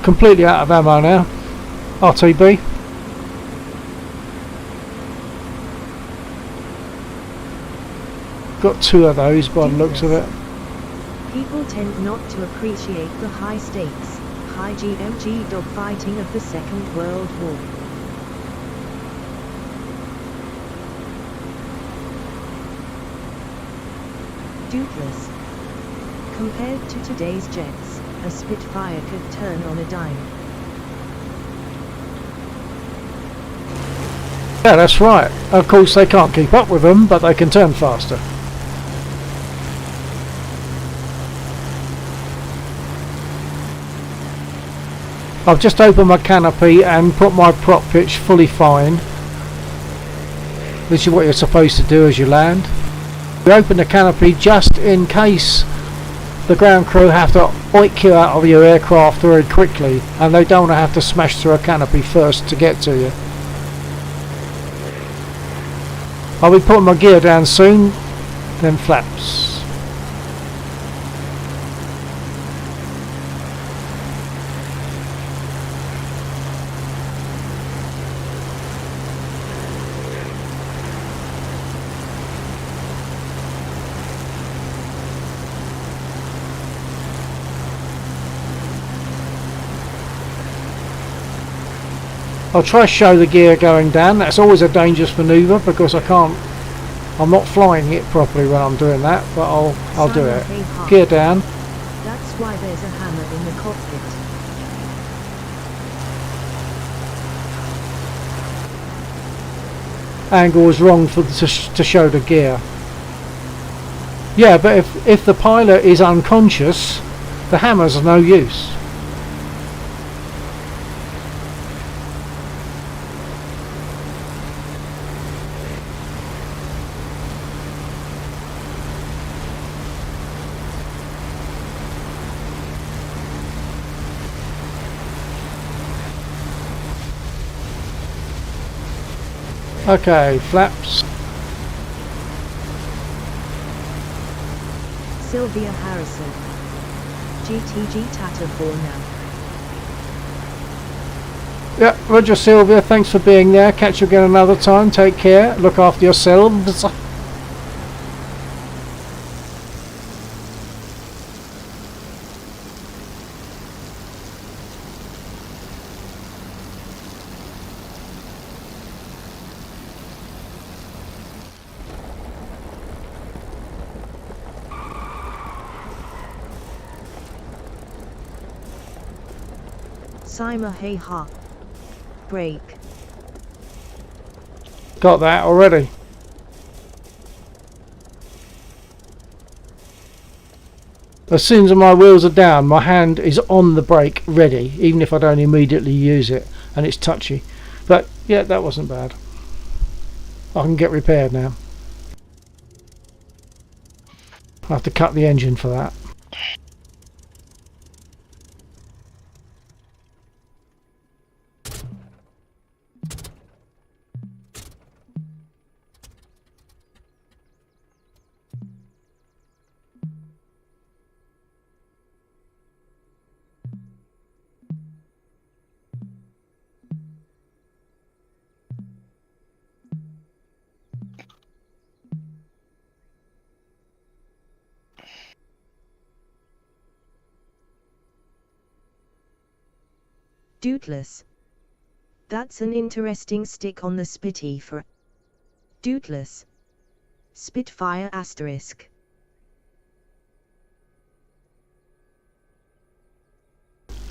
Completely out of ammo now. RTB. Got 2 of those by the looks of it. People tend not to appreciate the high stakes, high GMG dogfighting of the Second World War. Doubtless. Compared to today's jets, a Spitfire could turn on a dime. Yeah, that's right. Of course they can't keep up with them, but they can turn faster. I've just opened my canopy and put my prop pitch fully fine. This is what you're supposed to do as you land. You open the canopy just in case the ground crew have to oink you out of your aircraft very quickly, and they don't want to have to smash through a canopy first to get to you. I'll be putting my gear down soon, then flaps. I'll try to show the gear going down. That's always a dangerous manoeuvre because I'm not flying it properly when I'm doing that, but I'll do it. Gear down. That's why there's a hammer in the cockpit. Angle was wrong to show the gear. Yeah, but if the pilot is unconscious, the hammer's of no use. Okay, flaps. Sylvia Harrison. GTG Tata for now. Yeah, Roger Sylvia, thanks for being there. Catch you again another time. Take care. Look after yourselves. Sima hey ha. Break. Got that already. As soon as my wheels are down, my hand is on the brake ready, even if I don't immediately use it, and it's touchy. But yeah, that wasn't bad. I can get repaired now. I have to cut the engine for that. Doubtless. That's an interesting stick on the Spitfire. Doubtless. Spitfire asterisk.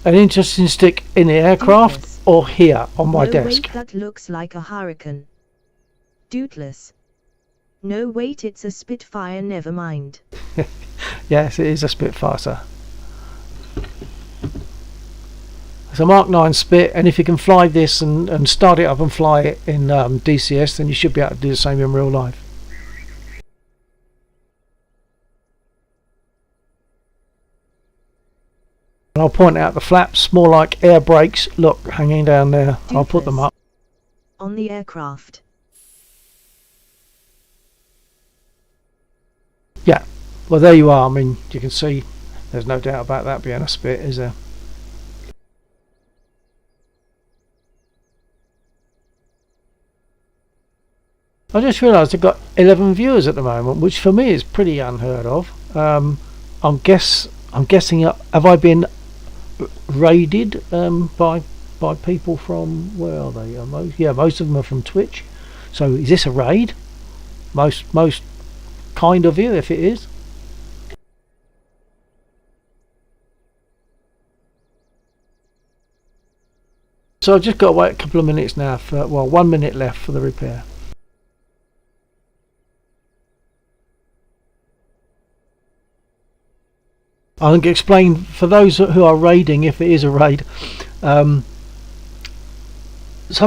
An interesting stick in the aircraft Doubtless. or here on my No, desk? wait, that looks like a Hurricane. Doubtless. No wait, it's a Spitfire, never mind. Yes, it is a Spitfire, sir. It's a Mark 9 Spit, and if you can fly this and start it up and fly it in DCS, then you should be able to do the same in real life. And I'll point out the flaps, more like air brakes. Look, hanging down there. I'll put them up. On the aircraft. Yeah, well there you are. I mean, you can see there's no doubt about that being a Spit, is there? I just realised I've got 11 viewers at the moment, which for me is pretty unheard of. I'm guessing, have I been raided by people from, where are they? Most of them are from Twitch. So is this a raid? Most kind of you, if it is. So I've just got to wait a couple of minutes now for, well, 1 minute left for the repair. I think explain for those who are raiding, if it is a raid. Some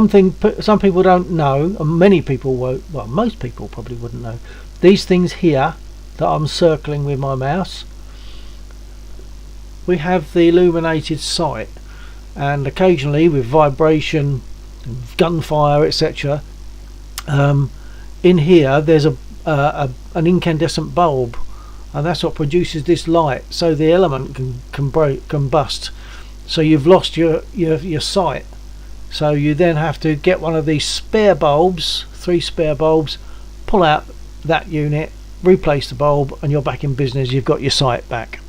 people don't know, and many people won't. Well, most people probably wouldn't know. These things here that I'm circling with my mouse, we have the illuminated sight, and occasionally with vibration, gunfire, etc. In here, there's an incandescent bulb. And that's what produces this light, so the element can combust. So you've lost your sight. So you then have to get one of these spare bulbs, 3 spare bulbs, pull out that unit, replace the bulb, and you're back in business. You've got your sight back.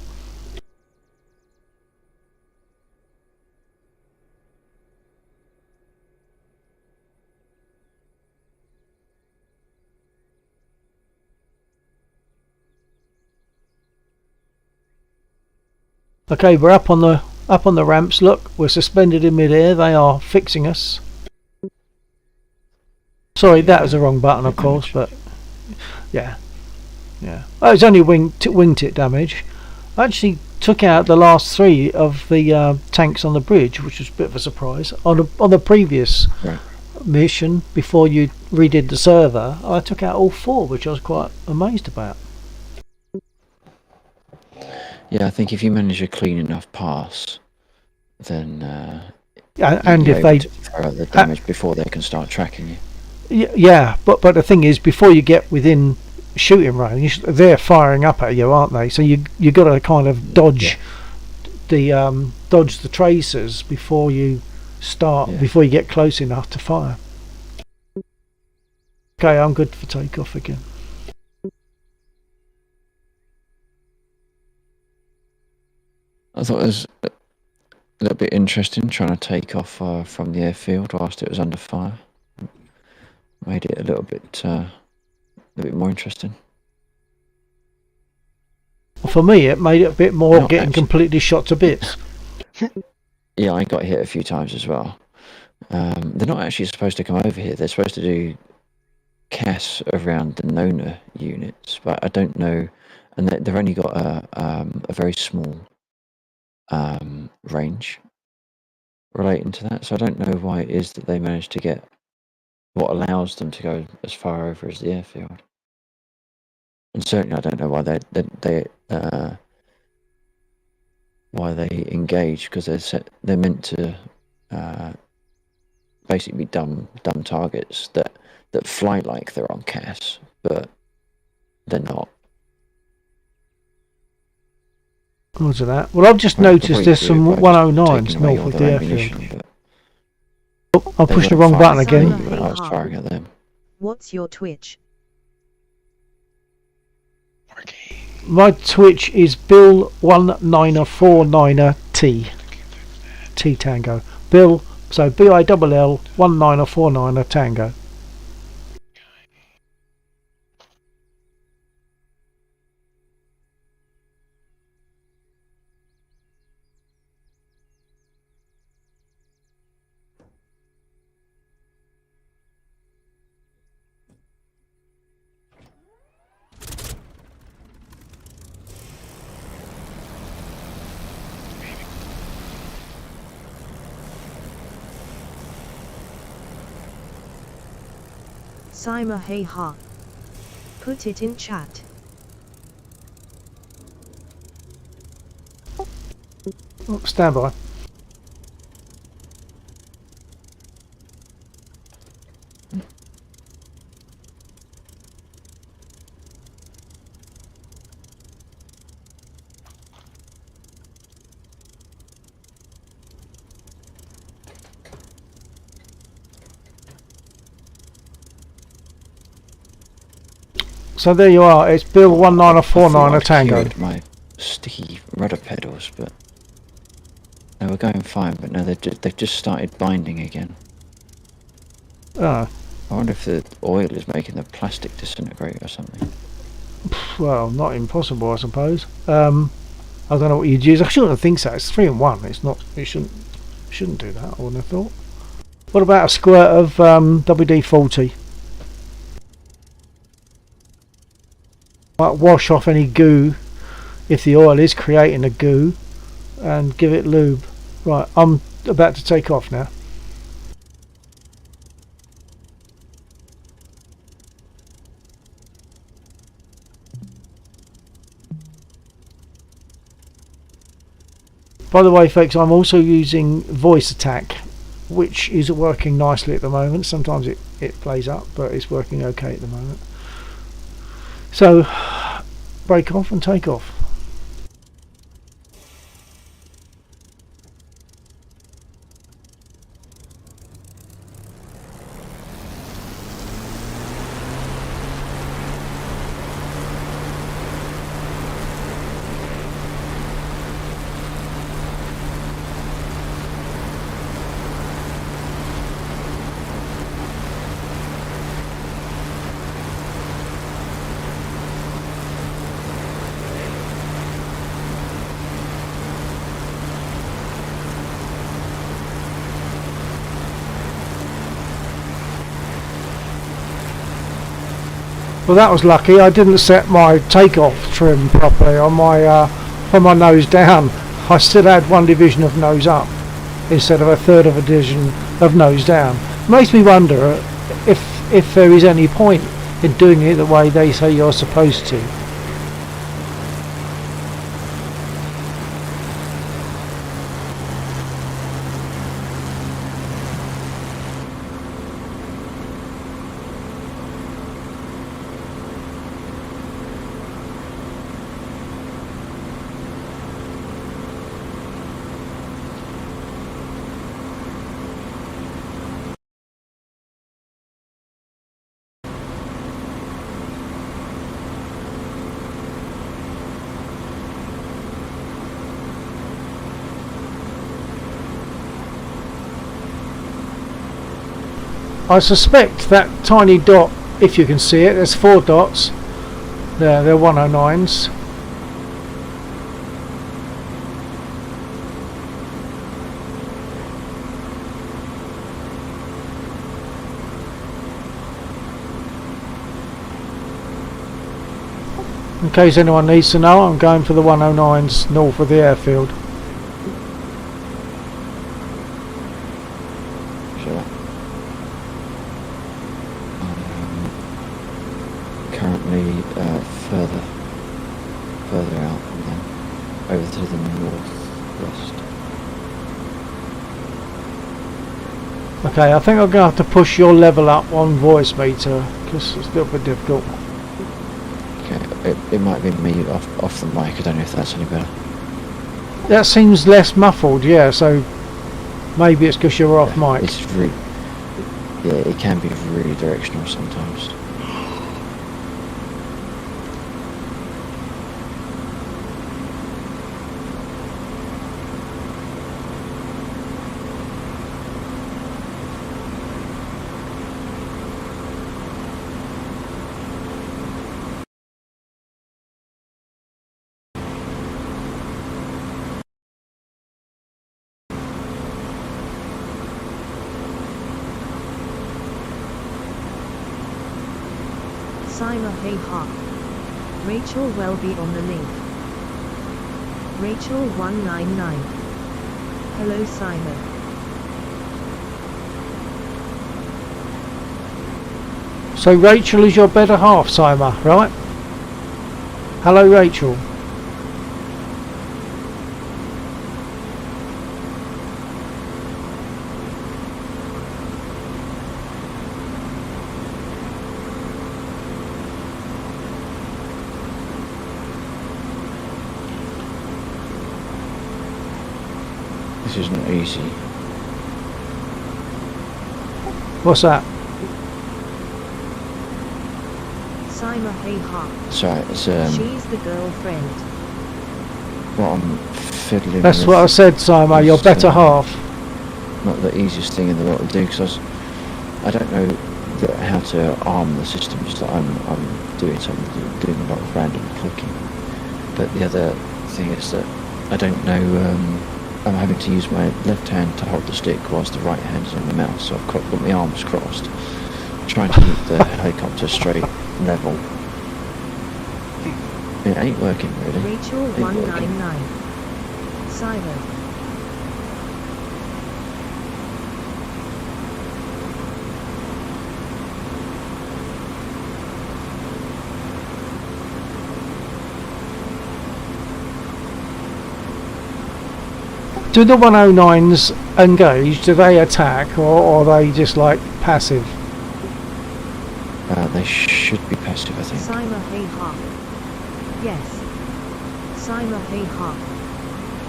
Okay, we're up on the ramps. Look, we're suspended in mid-air. They are fixing us. Sorry, that was the wrong button, of course, but yeah. Oh, it's only wingtip damage. I actually took out the last 3 of the tanks on the bridge, which was a bit of a surprise. On the previous mission, before you redid the server, I took out all 4, which I was quite amazed about. Yeah, I think if you manage a clean enough pass, then and if they throw out the damage before they can start tracking you. Yeah, but the thing is, before you get within shooting range, they're firing up at you, aren't they? So you got to kind of dodge the tracers before you start, before you get close enough to fire. Okay, I'm good for takeoff again. I thought it was a little bit interesting trying to take off from the airfield whilst it was under fire. Made it a little bit more interesting. Well, for me, it made it a bit more getting actually completely shot to bits. Yeah, I got hit a few times as well. They're not actually supposed to come over here. They're supposed to do CAS around the Nona units, but I don't know. And they've only got a very small range relating to that, so I don't know why it is that they managed to get what allows them to go as far over as the airfield. And certainly I don't know why they engage, because they're meant to basically be dumb targets that fly like they're on CAS, but they're not. Roger that. Well, I've just noticed there's some 109s north of the airfield. Oh, I'm pushing the wrong button again. When I was firing at them. What's your Twitch? My Twitch is Bill1949T. T Tango. Bill, so BILL 1949 Tango. Sima hey ha. Put it in chat. Oh, stand by. So there you are. It's Bill 1949 a Tango. Cured my sticky rudder pedals, but they were going fine. But now they've just started binding again. Oh, I wonder if the oil is making the plastic disintegrate or something. well, not impossible, I suppose. I don't know what you'd use. I shouldn't think so. It's 3-in-1. It's not. It shouldn't do that. I wouldn't have thought. What about a squirt of WD-40? Might wash off any goo if the oil is creating a goo, and give it lube. Right, I'm about to take off now. By the way, folks, I'm also using Voice Attack, which is working nicely at the moment. Sometimes it plays up, but it's working okay at the moment. So, break off and take off. Well, that was lucky. I didn't set my takeoff trim properly on my nose down. I still had one division of nose up instead of a third of a division of nose down. Makes me wonder if there is any point in doing it the way they say you're supposed to. I suspect that tiny dot, if you can see it, there's 4 dots. There, they're 109s. In case anyone needs to know, I'm going for the 109s north of the airfield. Sure. Currently further out from them, over to the northwest. Okay, I think I'm going to have to push your level up on voice meter because it's a little bit difficult. Okay, it might be me off the mic. I don't know if that's any better. That seems less muffled, yeah, so maybe it's because you're off mic. It's really, yeah, it can be really directional sometimes. Sima hey ha. Rachel Welby on the link. Rachel 199. Hello Simon. So Rachel is your better half, Sima, right? Hello, Rachel. This isn't easy. What's that? Sima hey ha. Sorry, it's She's the girlfriend. what I'm fiddling That's with. what I said, Sima, your better half. Not the easiest thing in the world to do because I don't know how to arm the system. Just that I'm doing doing a lot of random clicking. But the other thing is that I don't know. I'm having to use my left hand to hold the stick whilst the right hand is on the mouse. So I've got my arms crossed, trying to keep the helicopter straight, level. It ain't working really. Rachel Ain't working. 199. Sima. Do the 109s engage? Do they attack, or are they just like passive? They should be passive, I think. Sima hey ha. Yes. Sima hey ha.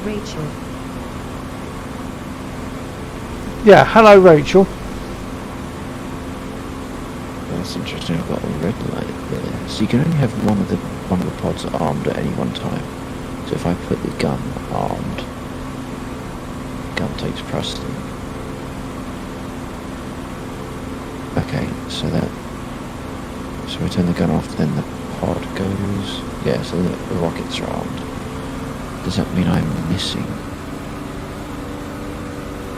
Rachel. Yeah, hello, Rachel. That's interesting. I've got a red light there. So you can only have one of the pods armed at any one time. So if I put the gun armed, gun takes precedent. Okay, so we turn the gun off, then the pod goes. Yeah, so the rockets are armed. Does that mean I'm missing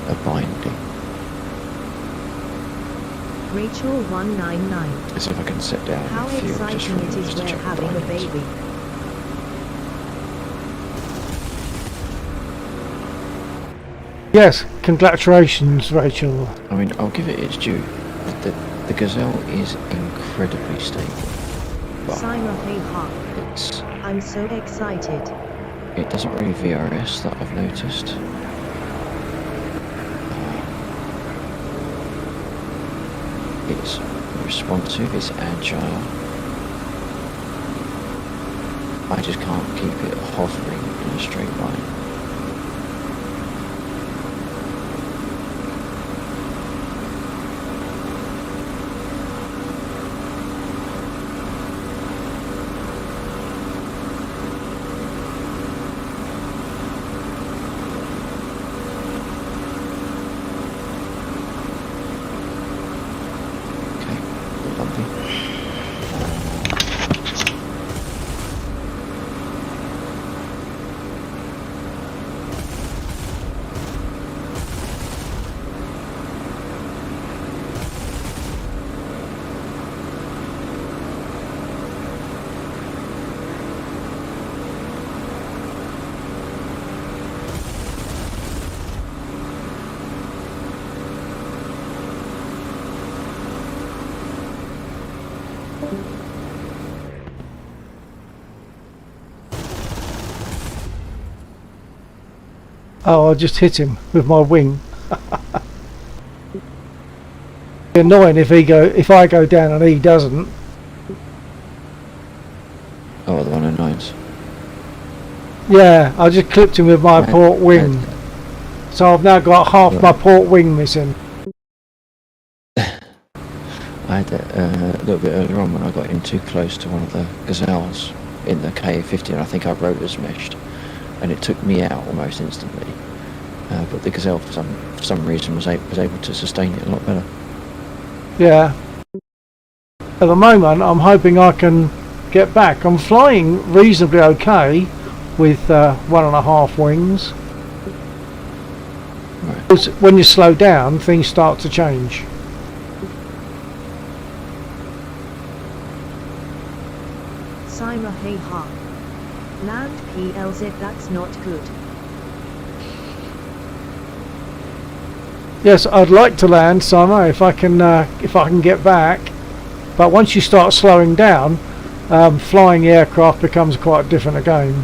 a binding? Rachel 199. Let's see if I can sit down How in the field just exciting for a it minute is just to we're check the having a bindings. baby. Yes, congratulations, Rachel. I mean, I'll give it its due. The Gazelle is incredibly stable. But Sima hey ha. it's I'm so excited. it doesn't really VRS that I've noticed. It's responsive, it's agile. I just can't keep it hovering in a straight line. Okay, bumpy. Oh, I just hit him with my wing. Annoying if I go down and he doesn't. Oh, the 109s. Yeah, I just clipped him with my Right. port wing. So I've now got half my port wing missing. I had that a little bit earlier on when I got in too close to one of the Gazelles in the KA-50, and I think our rotors meshed, and it took me out almost instantly. But the Gazelle, for some reason, was able to sustain it a lot better. Yeah. At the moment, I'm hoping I can get back. I'm flying reasonably okay with 1.5 wings. Right. 'Cause when you slow down, things start to change. Sima hey ha. Land PLZ, that's not good. Yes, I'd like to land, Simo, if I can get back. But once you start slowing down, flying the aircraft becomes quite different again.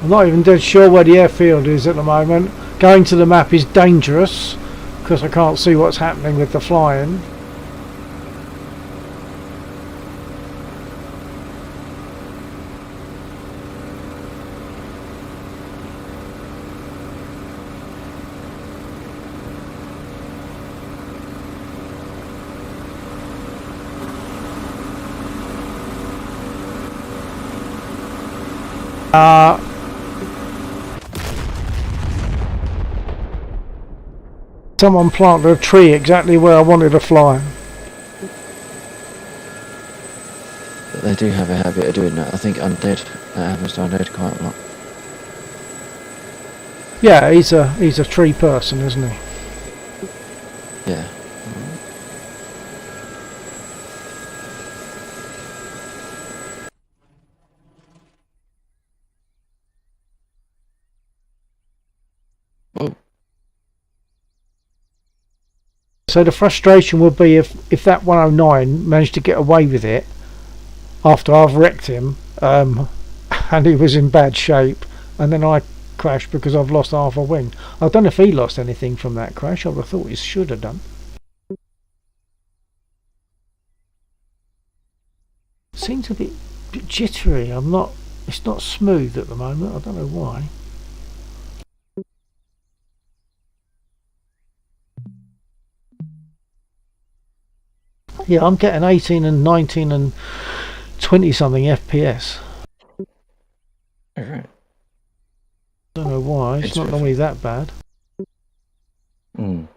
I'm not even dead sure where the airfield is at the moment. Going to the map is dangerous because I can't see what's happening with the flying. Someone planted a tree exactly where I wanted to fly. But they do have a habit of doing that. I think Undead, that happens to Undead quite a lot. Yeah, he's a tree person, isn't he? Yeah. Whoa. So the frustration would be if that 109 managed to get away with it after I've wrecked him, and he was in bad shape, and then I crashed because I've lost half a wing. I don't know if he lost anything from that crash. I would have thought he should have done. Seems a bit jittery. It's not smooth at the moment. I don't know why. Yeah, I'm getting 18 and 19 and 20 something FPS. Alright. Don't know why. It's not normally that bad. Although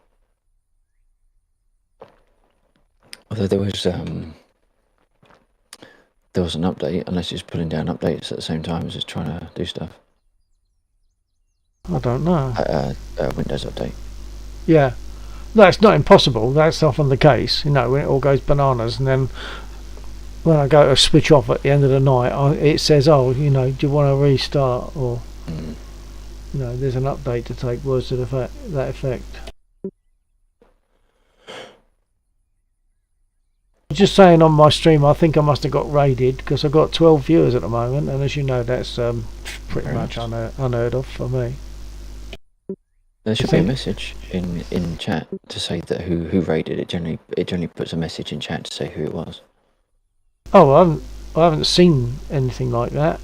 there was an update, unless it's pulling down updates at the same time as it's trying to do stuff. I don't know. Windows update. Yeah. No, it's not impossible. That's often the case. You know, when it all goes bananas, and then when I go to switch off at the end of the night, it says, "Oh, you know, do you want to restart?" Or you know, there's an update to take. Words to that effect. Just saying on my stream, I think I must have got raided because I've got 12 viewers at the moment, and as you know, that's pretty much unheard of for me. There should be a message in chat to say that who raided it. It generally puts a message in chat to say who it was. Oh, I haven't seen anything like that.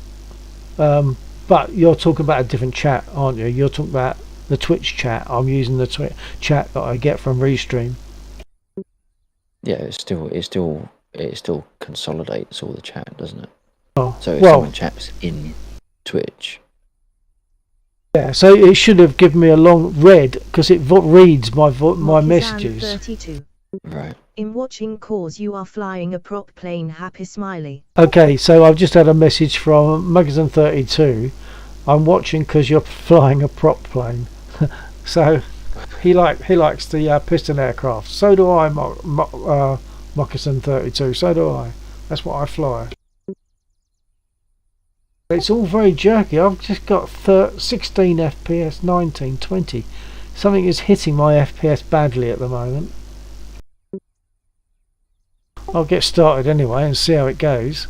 But you're talking about a different chat, aren't you? You're talking about the Twitch chat. I'm using the chat that I get from Restream. Yeah, it still consolidates all the chat, doesn't it? Oh, so if someone chats in Twitch. Yeah, so it should have given me a long red because it reads my messages. 32. Right. In watching cause you are flying a prop plane. Happy smiley. Okay, so I've just had a message from Magazine 32. I'm watching because you're flying a prop plane. So he likes the piston aircraft. So do I, Moccasin 32. So do I. That's what I fly. It's all very jerky. I've just got 16 FPS, 19, 20. Something is hitting my FPS badly at the moment. I'll get started anyway and see how it goes.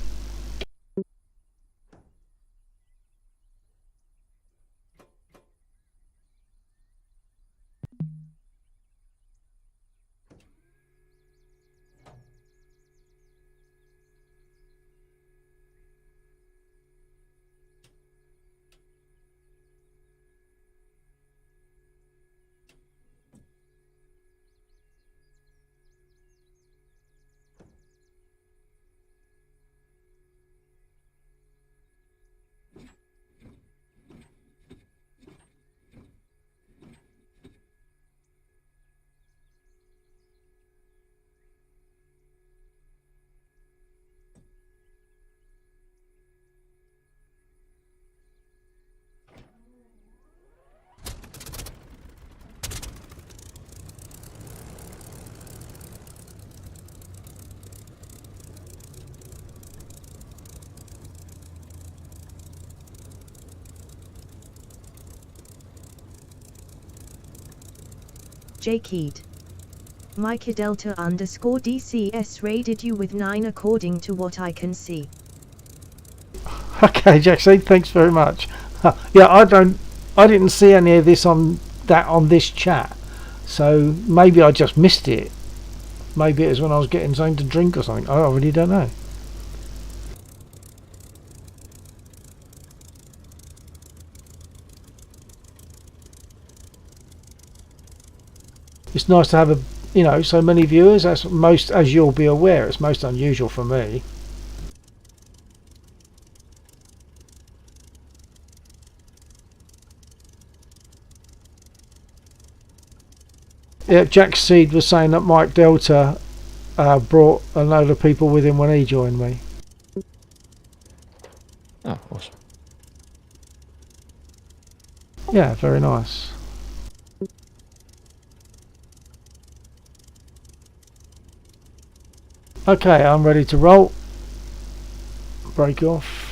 Jakeed. Micah Delta _ DCS raided you with 9 according to what I can see. Okay, Jackson, thanks very much. Yeah, I didn't see any of this on this chat, so maybe I just missed it. Maybe it was when I was getting something to drink or something. I really don't know. It's nice to have so many viewers. That's most, as you'll be aware, it's most unusual for me. Yeah, Jack Seed was saying that Mike Delta brought a load of people with him when he joined me. Oh, awesome. Yeah, very nice. Okay, I'm ready to roll. Break off.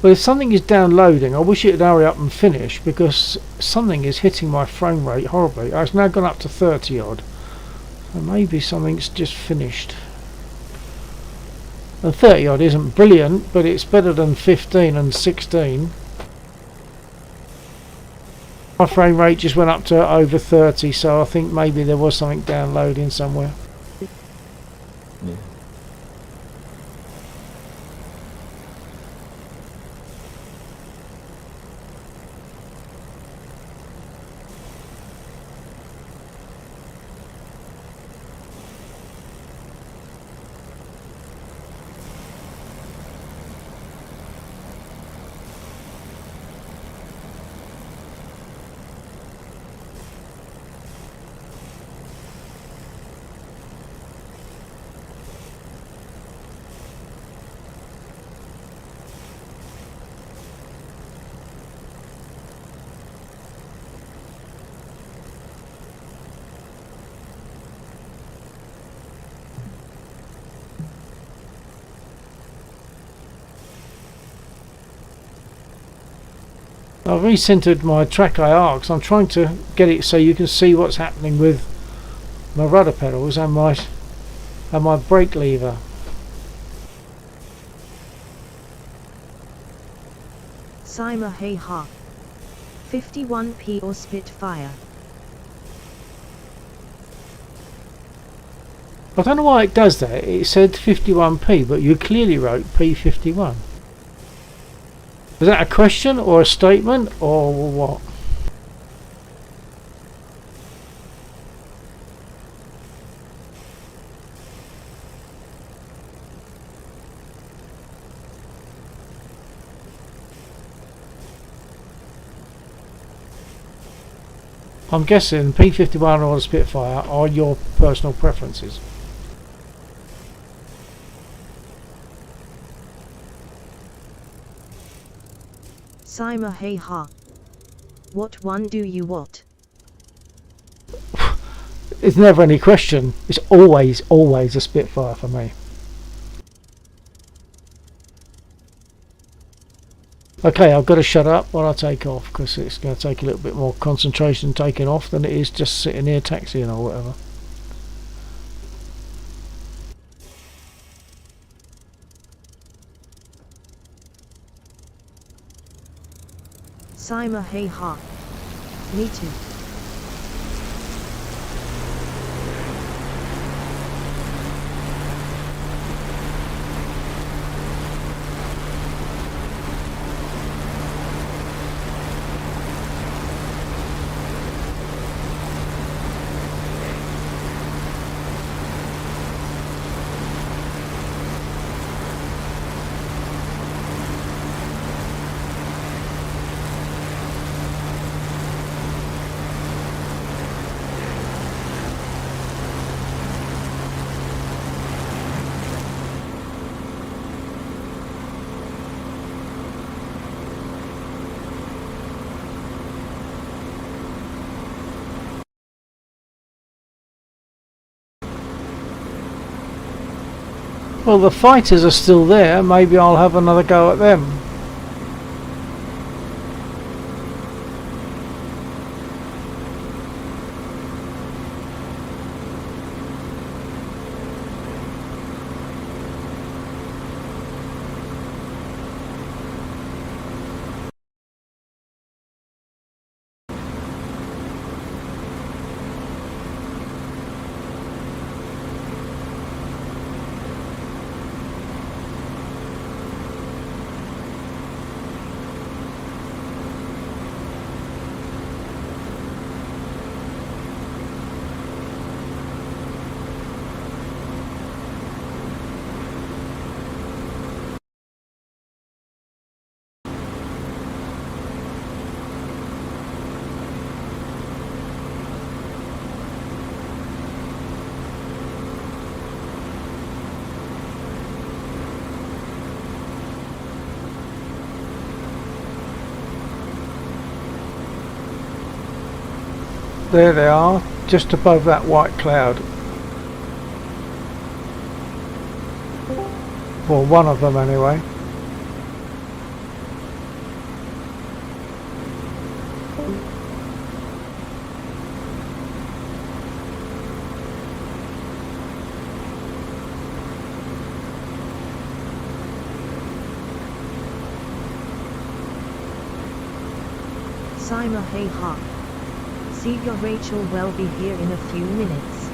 But if something is downloading, I wish it'd hurry up and finish, because something is hitting my frame rate horribly. It's now gone up to 30 odd. So maybe something's just finished. And 30 odd isn't brilliant, but it's better than 15 and 16. My frame rate just went up to over 30, so I think maybe there was something downloading somewhere. Yeah. I've recentered my track IR because I'm trying to get it so you can see what's happening with my rudder pedals and my brake lever. Sima Hey Ha. 51p or Spitfire. I don't know why it does that. It said 51p, but you clearly wrote P51. Is that a question or a statement or what? I'm guessing P51 or the Spitfire are your personal preferences. Sima Hey Ha. What one do you want? It's never any question. It's always a Spitfire for me. Okay, I've got to shut up while I take off because it's going to take a little bit more concentration taking off than it is just sitting here taxiing or whatever. Sima Hey Ha. Me too. Well, the fighters are still there. Maybe I'll have another go at them. There they are, just above that white cloud. Well, one of them anyway. Sima hey ha. See your Rachel will be here in a few minutes.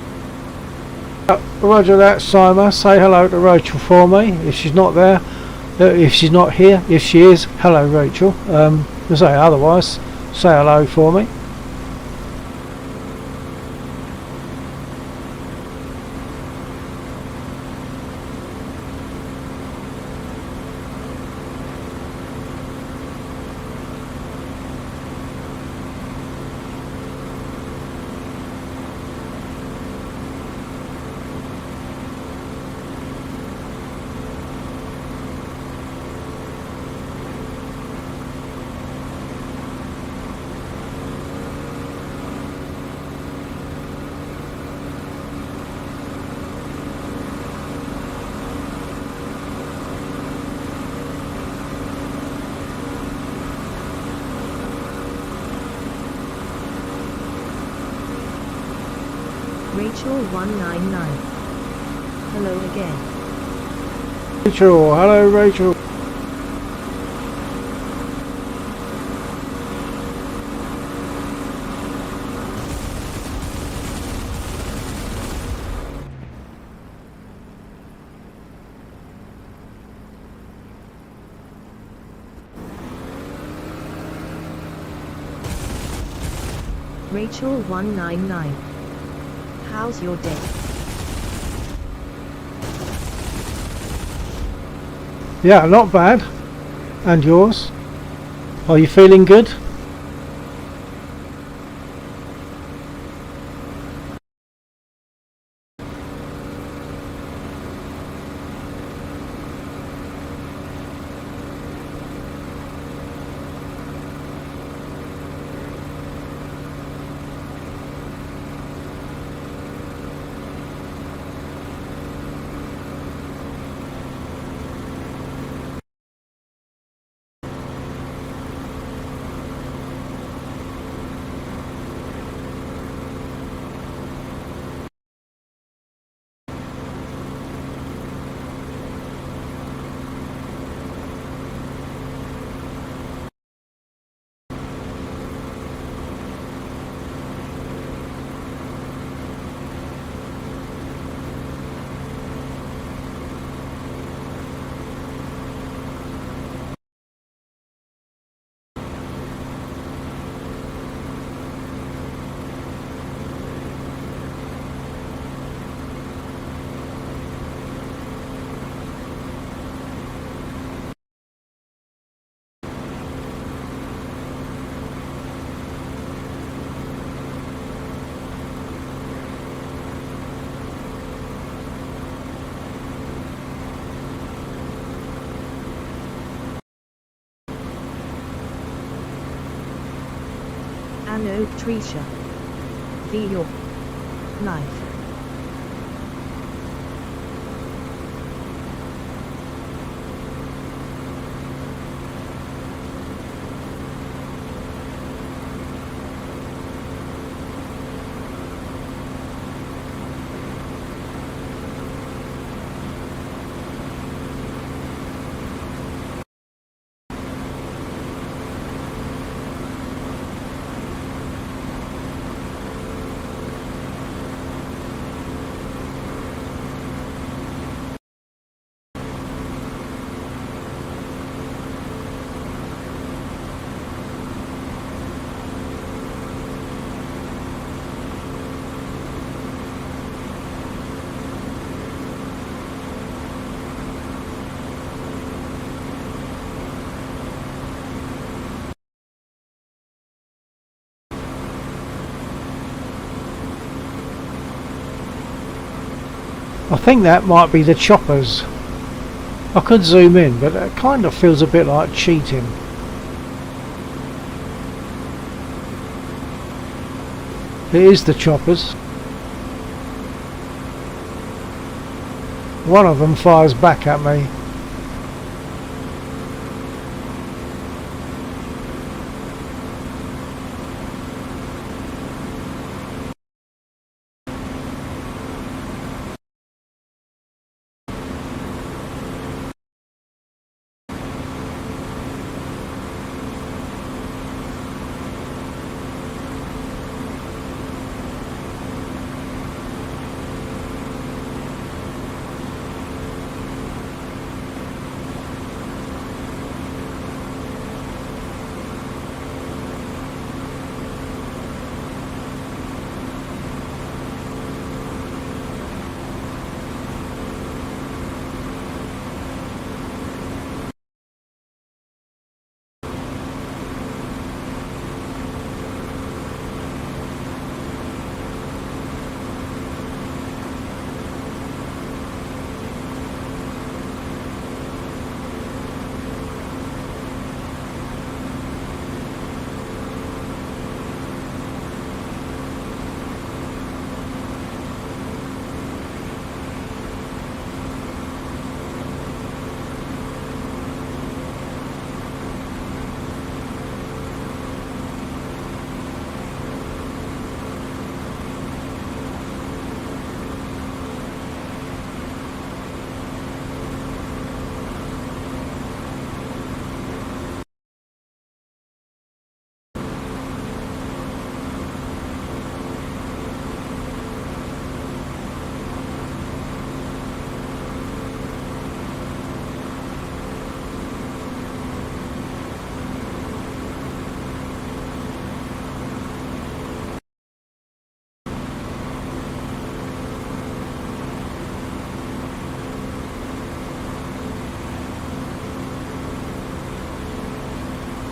Roger that, Sima. Say hello to Rachel for me if she's not there. If she's not here, if she is, hello Rachel. Say otherwise, say hello for me. Rachel 199. Hello again. Rachel, hello Rachel. Rachel 199. How's your day? Yeah, not bad. And yours? Are you feeling good? Anno Trisha. The your life. I think that might be the choppers. I could zoom in, but it kind of feels a bit like cheating. It is the choppers. One of them fires back at me.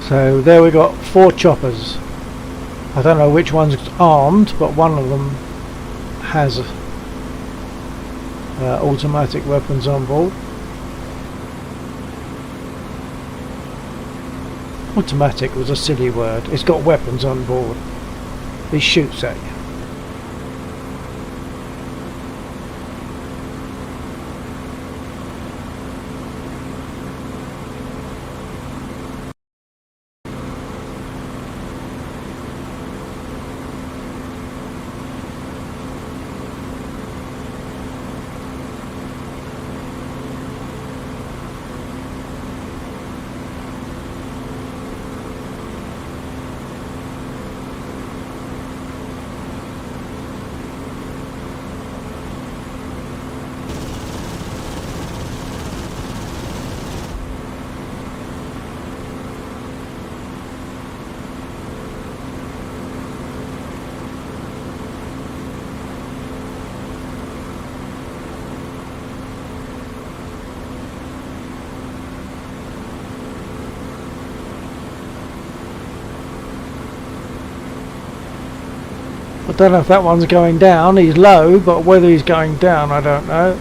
So there we got 4 choppers. I don't know which one's armed, but one of them has automatic weapons on board. Automatic was a silly word. It's got weapons on board. He shoots at you. I don't know if that one's going down. He's low, but whether he's going down, I don't know.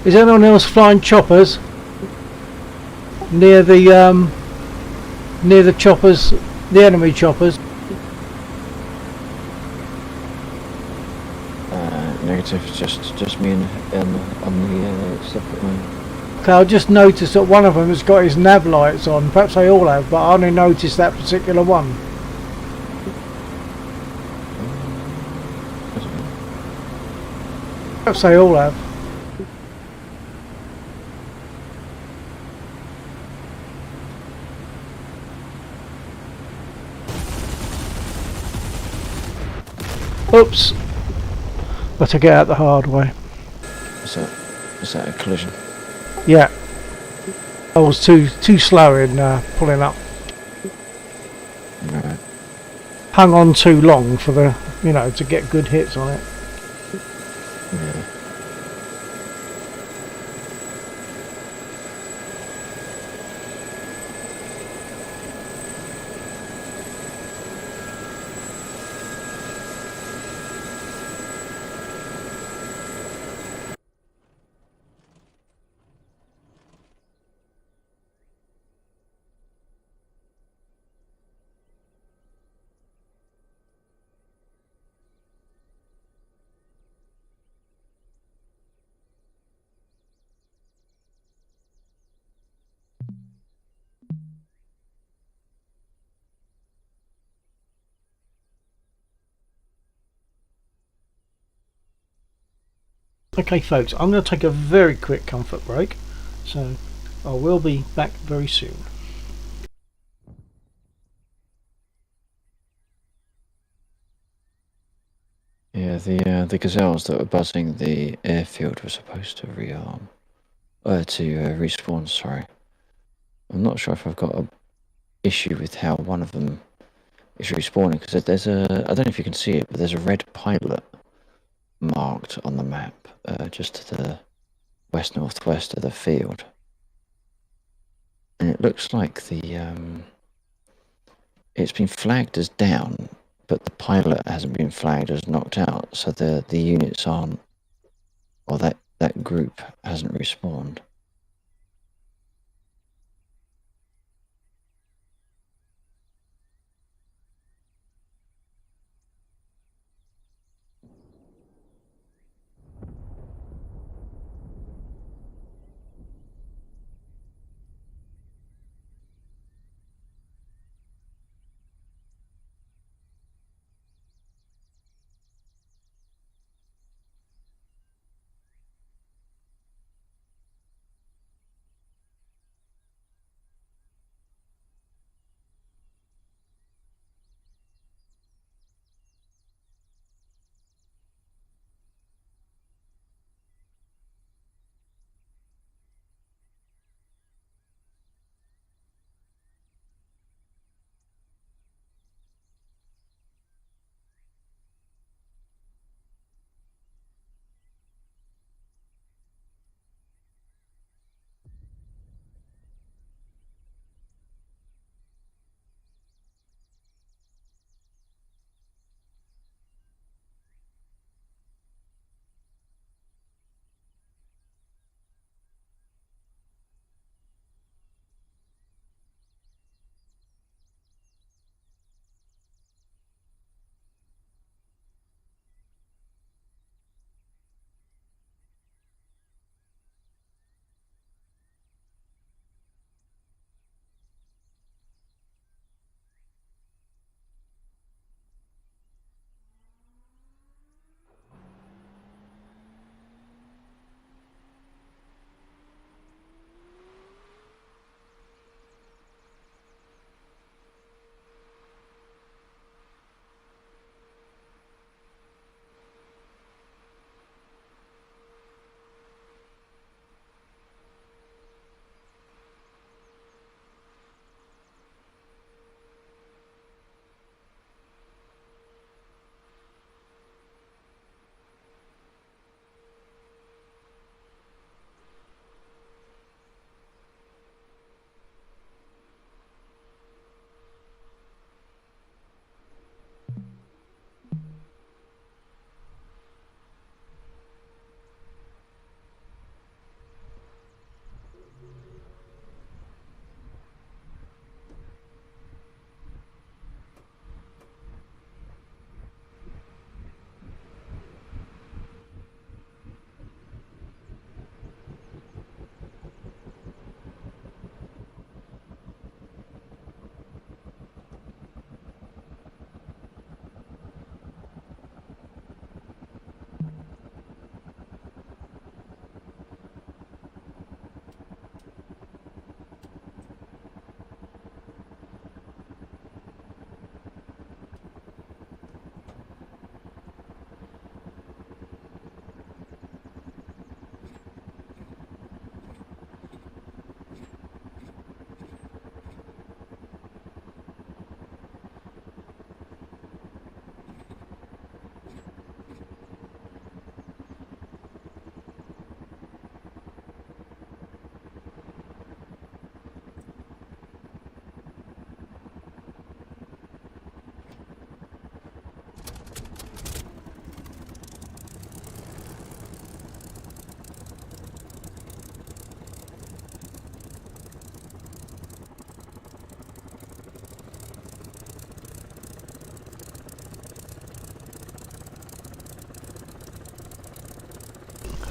Is anyone else flying choppers near the choppers, the enemy choppers? negative. Just me and on the separate line. Okay, I just noticed that one of them has got his nav lights on. Perhaps they all have, but I only noticed that particular one. I don't know. Perhaps they all have. Oops. But I get out the hard way. Is that a collision? Yeah. I was too slow in pulling up. Right. Hung on too long for the, to get good hits on it. Yeah. Okay folks, I'm going to take a very quick comfort break, so I will be back very soon. Yeah, the gazelles that were buzzing the airfield were supposed to rearm, respawn. Sorry, I'm not sure if I've got a issue with how one of them is respawning because there's I don't know if you can see it, but there's a red pilot marked on the map, just to the west northwest of the field, and it looks like it's been flagged as down, but the pilot hasn't been flagged as knocked out, so the units aren't, or that group hasn't respawned.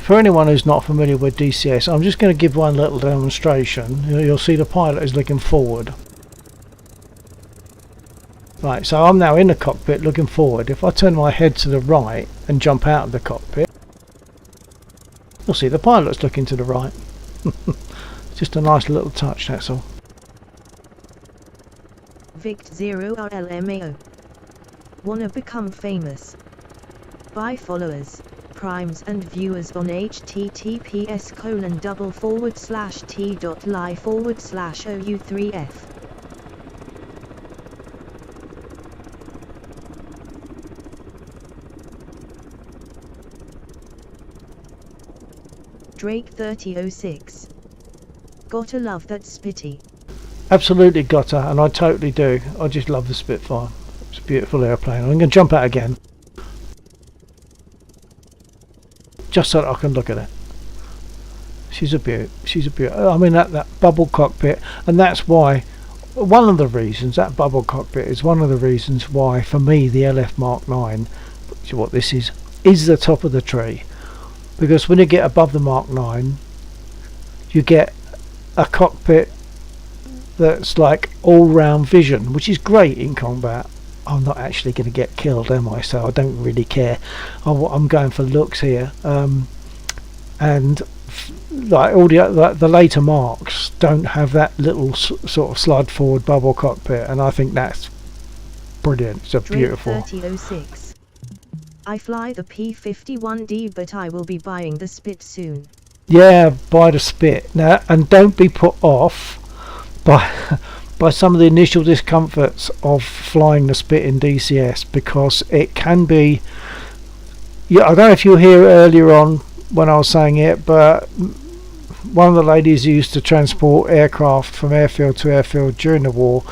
for anyone who's not familiar with DCS, I'm just going to give one little demonstration. You'll see the pilot is looking forward. Right, so I'm now in the cockpit looking forward. If I turn my head to the right and jump out of the cockpit, you'll see the pilot's looking to the right. Just a nice little touch, that's all. Vict 0 RLMAO. Wanna become famous? Buy followers, primes and viewers on https://t.ly/ou3f. Drake 3006. Gotta love that Spitty. Absolutely gotta, and I totally do. I just love the Spitfire. It's a beautiful airplane. I'm going to jump out again, just so that I can look at it. She's a beaut. She's a beaut. I mean, that bubble cockpit, and that's why, one of the reasons, that bubble cockpit is one of the reasons why, for me, the LF Mark 9, which is what this is the top of the tree. Because when you get above the Mark 9, you get a cockpit that's like all-round vision, which is great in combat. I'm not actually going to get killed, am I? So I don't really care. I'm going for looks here, and like all the later marks don't have that little sort of slide forward bubble cockpit, and I think that's brilliant. It's a beautiful. 3006. I fly the P-51D, but I will be buying the Spit soon. Yeah, buy the Spit now, and don't be put off by some of the initial discomforts of flying the Spit in DCS, because it can be. Yeah, I don't know if you were here earlier on when I was saying it, but one of the ladies who used to transport aircraft from airfield to airfield during the war,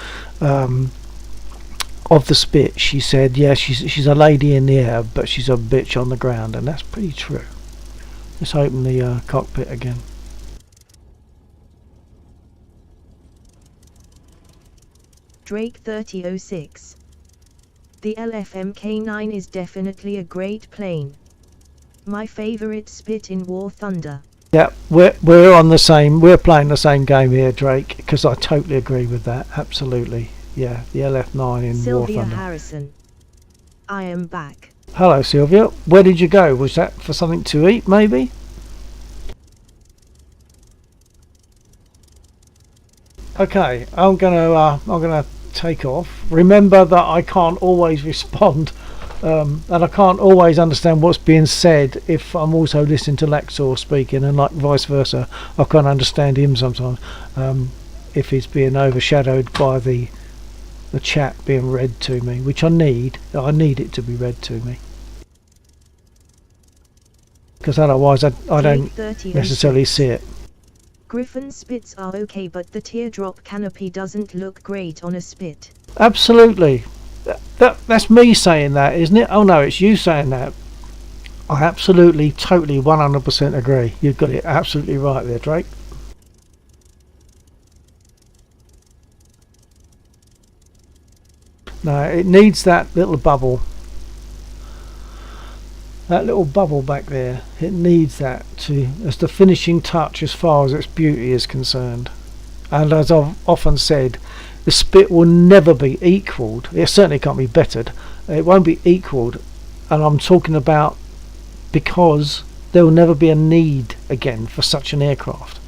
of the Spit, she said, yeah, she's a lady in the air, but she's a bitch on the ground, and that's pretty true. Let's open the cockpit again. Drake 3006. The LFMK9 is definitely a great plane. My favorite Spit in War Thunder. Yeah, we're on the same. We're playing the same game here, Drake, because I totally agree with that. Absolutely. Yeah, the LF9 in Sylvia War Thunder. Harrison. I am back. Hello, Sylvia. Where did you go? Was that for something to eat, maybe? Okay, I'm gonna take off. Remember that I can't always respond, and I can't always understand what's being said if I'm also listening to Lexor speaking, and like vice versa. I can't understand him sometimes if he's being overshadowed by the chat being read to me, which I need it to be read to me, because otherwise I don't necessarily see it. Griffon Spits are okay, but the teardrop canopy doesn't look great on a Spit. Absolutely. That's me saying that, isn't it? Oh no, it's you saying that. I absolutely, totally, 100% agree. You've got it absolutely right there, Drake. No, it needs that little bubble. That little bubble back there. It needs that as the finishing touch as far as its beauty is concerned. And as I've often said, the Spit will never be equalled. It certainly can't be bettered. It won't be equalled. And I'm talking about because there will never be a need again for such an aircraft.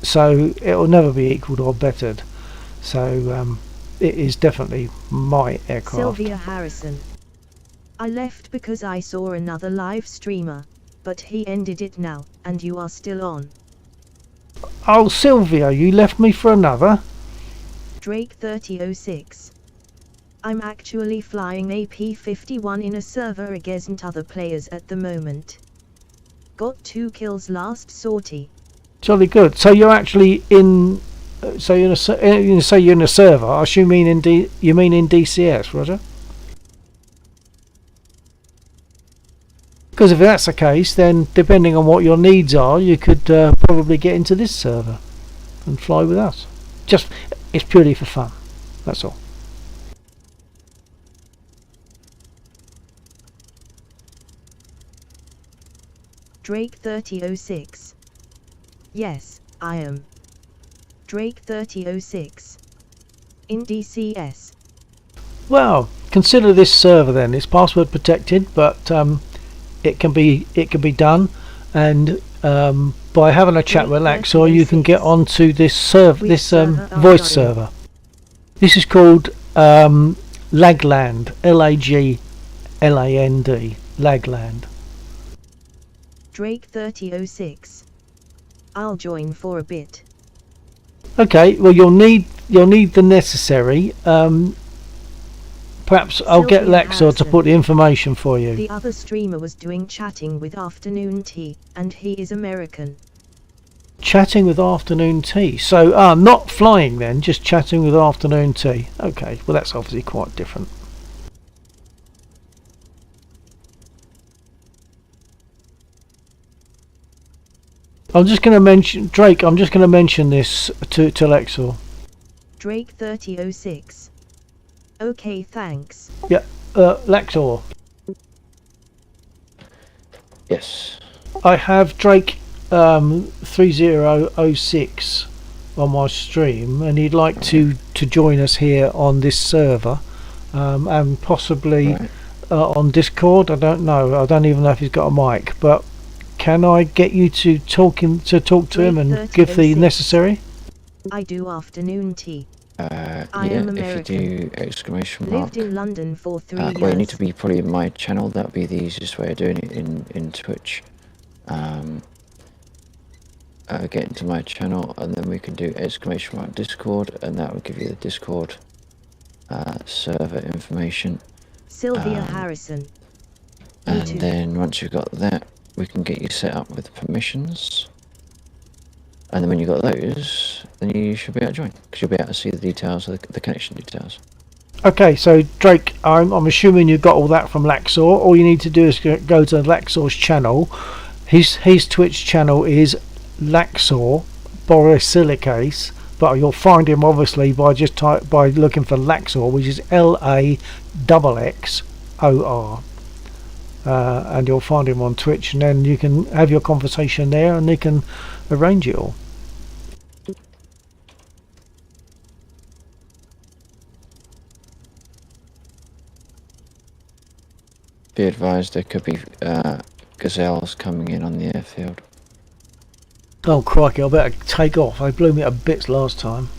So it will never be equalled or bettered. So it is definitely my aircraft. Sylvia Harrison. I left because I saw another live streamer, but he ended it now, and you are still on. Oh, Sylvia, you left me for another? Drake 3006. I'm actually flying a P-51 in a server against other players at the moment. Got 2 kills last sortie. Jolly good. So you're actually in. So you're in a server. I assume you mean in DCS, Roger? Because if that's the case, then depending on what your needs are, you could probably get into this server and fly with us. It's purely for fun. That's all. Drake 3006. Yes, I am. Drake 3006. In DCS. Well, consider this server then. It's password protected, but it can be done, and by having a chat with Laxor, you can get onto this voice server. This is called Lagland, Lagland, Lagland. Drake 3006. I'll join for a bit. Okay, well you'll need the necessary. Perhaps I'll get Sylvia Laxor to Harrison. put the information for you. The other streamer was doing chatting with Afternoon Tea, and he is American. Chatting with Afternoon Tea. So, not flying then, just chatting with Afternoon Tea. Okay, well that's obviously quite different. I'm just going to mention, Drake, I'm just going to mention this to Laxor. Drake 3006. Okay, thanks. Yeah, Laxor. Yes. I have Drake 3006 on my stream, and he'd like to join us here on this server, and possibly Right. on Discord. I don't know. I don't even know if he's got a mic. But can I get you to talk to him and give the 3006. necessary? I do Afternoon Tea. I Yeah, am if you American. do exclamation mark. Lived in London for 3 years. Well, you need to be probably in my channel. That would be the easiest way of doing it in Twitch. Get into my channel, and then we can do exclamation mark Discord, and that will give you the Discord server information. Sylvia Harrison. And YouTube. then once you've got that, we can get you set up with permissions. And then when you've got those, then you should be able to join, because you'll be able to see the details of the connection details. Okay, so Drake, I'm assuming you got all that from Laxor. All you need to do is go to Laxor's channel. His Twitch channel is Laxor Borosilicase, but you'll find him obviously by looking for Laxor, which is LAXXOR, and you'll find him on Twitch, and then you can have your conversation there, and they can arrange it all. Be advised, there could be gazelles coming in on the airfield. Oh crikey, I better take off. They blew me to bits last time.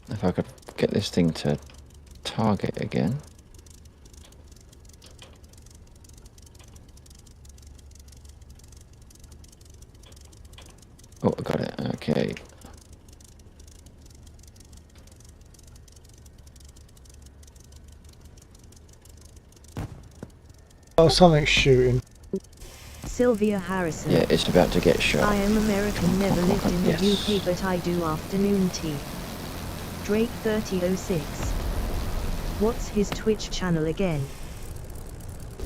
If I could get this thing to target again. Oh, I got it. Okay. Oh, something's shooting. Sylvia Harrison. Yeah, it's about to get shot. I am American, never lived in the Yes. UK, but I do Afternoon Tea. Drake 3006. What's his Twitch channel again?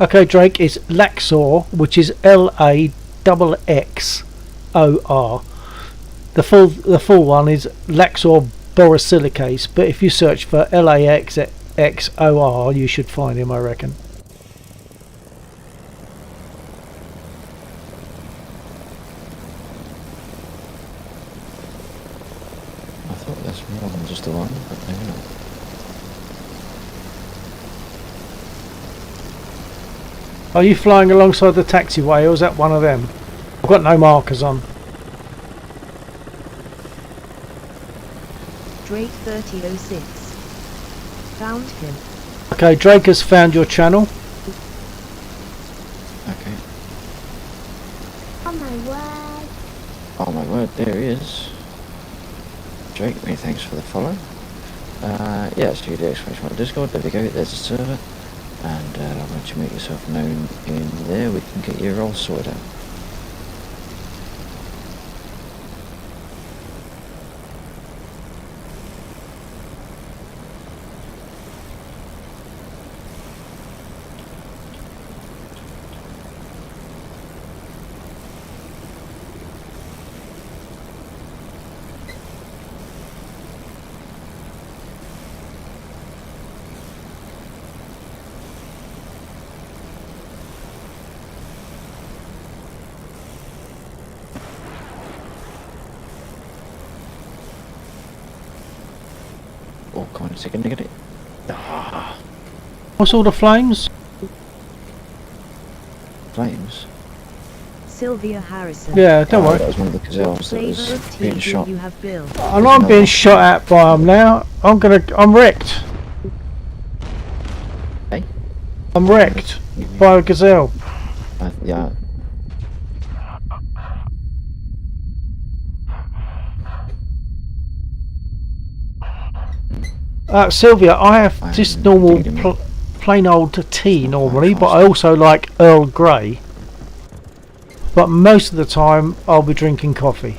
Okay, Drake, it's Laxor, which is LAXXOR. The full one is Laxor Borosilicase, but if you search for LAXXOR, you should find him, I reckon. I thought there's more than just the one, but maybe not. Are you flying alongside the taxiway, or is that one of them? I've got no markers on. Drake 3006. Found him. Okay, Drake has found your channel. Okay. Oh my word. Oh my word, there he is. Drake, many thanks for the follow. Yeah, so you do exclamation mark Discord, there we go, there's the server. And once you make yourself known in there, we can get your role sorted out. Is it gonna get it? Ah, What's all the flames? flames. Sylvia Harrison. Yeah, don't Oh, worry. that was one of the What gazelles that flavor was of tea being do shot. you have, Bill? And I'm being shot at by them now. I'm wrecked. Hey? I'm wrecked by a gazelle. Yeah. Sylvia, I have just I'm normal dealing with- plain old tea It's not normally, very but fast. I also like Earl Grey. But most of the time, I'll be drinking coffee.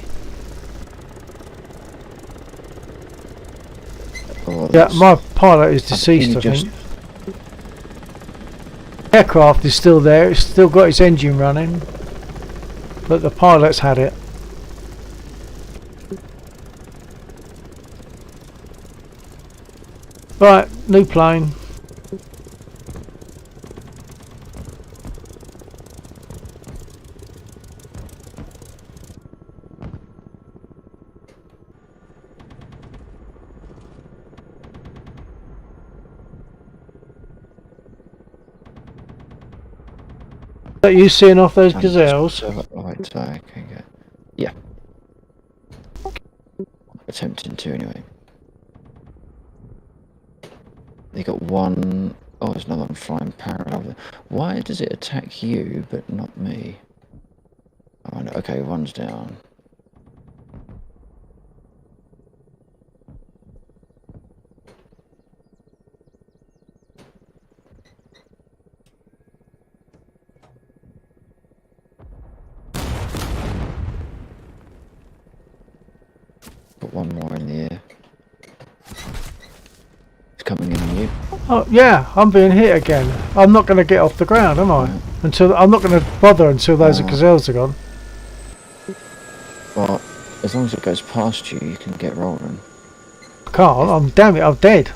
Oh, Yeah, that's- my pilot is I've deceased, I only just- think. Aircraft is still there, it's still got its engine running, but the pilot's had it. Right, new plane. Are you seeing off those I'm gazelles? just right, so I can get. Yeah. Attempting to anyway. They got one. Oh, there's another one flying parallel. Why does it attack you but not me? Oh, no. Okay, one's down. Got one more in the air. It's coming in on you. Oh yeah, I'm being hit again. I'm not going to get off the ground, am I? Until I'm not going to bother until those Oh. gazelles are gone. Well, as long as it goes past you, you can get rolling. I can't. I'm damn it. I'm dead.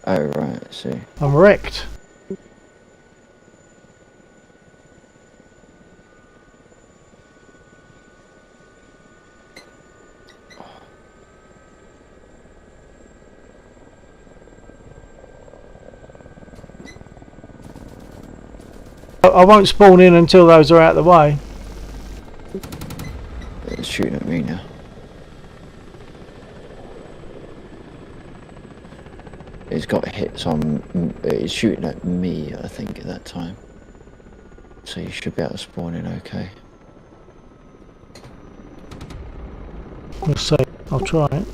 Oh, right, I see. I'm wrecked. I won't spawn in until those are out of the way. It's shooting at me now. It's got hits on. It's shooting at me, I think, at that time. So you should be able to spawn in okay. We'll see. I'll try it.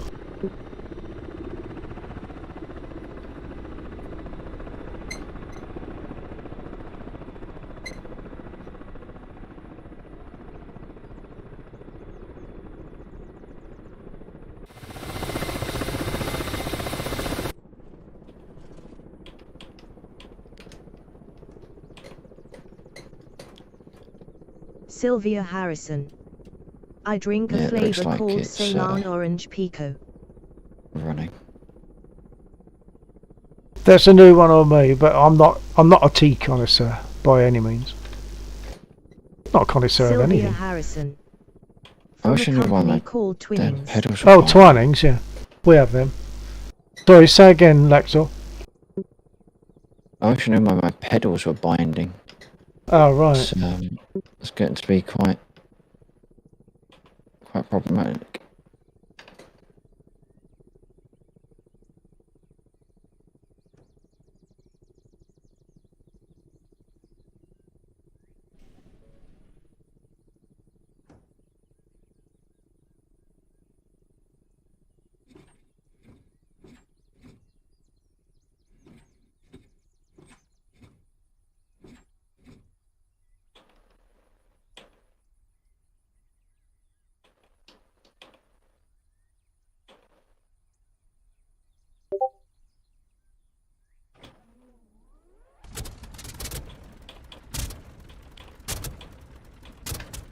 Sylvia Harrison. I drink Yeah, a it looks flavor like called it's, Ceylon Orange Pico. Running. That's a new one on me, but I'm not a tea connoisseur by any means. Not a connoisseur of Sylvia anything. Harrison. I From wish a I knew one company that called damn Twinnings. pedals were Oh, behind. Twinings, yeah. We have them. Sorry, say again, Lexel. I wish I knew my pedals were binding. Oh, right. It's getting to be quite problematic.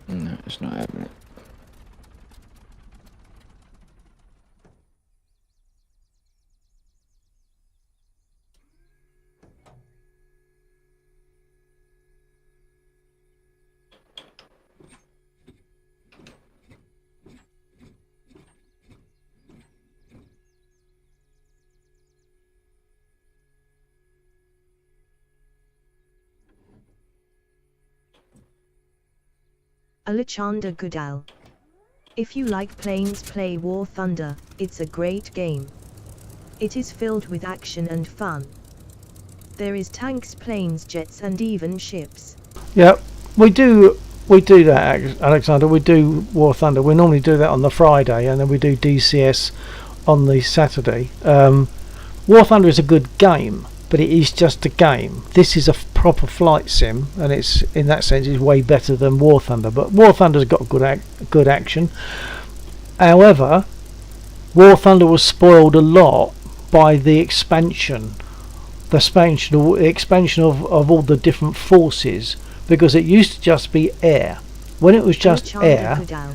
No, it's not happening. Alexander Goodall. If you like planes, play War Thunder. It's a great game. It is filled with action and fun. There is tanks, planes, jets and even ships. Yeah, we do that, Alexander. We do War Thunder. We normally do that on the Friday, and then we do DCS on the Saturday. War Thunder is a good game, but it is just a game. This is a proper flight sim, and it's in that sense is way better than War Thunder. But War Thunder's got good action. However, War Thunder was spoiled a lot by the expansion. The expansion of all the different forces, because it used to just be air. When it was just Alexander air, Goodall.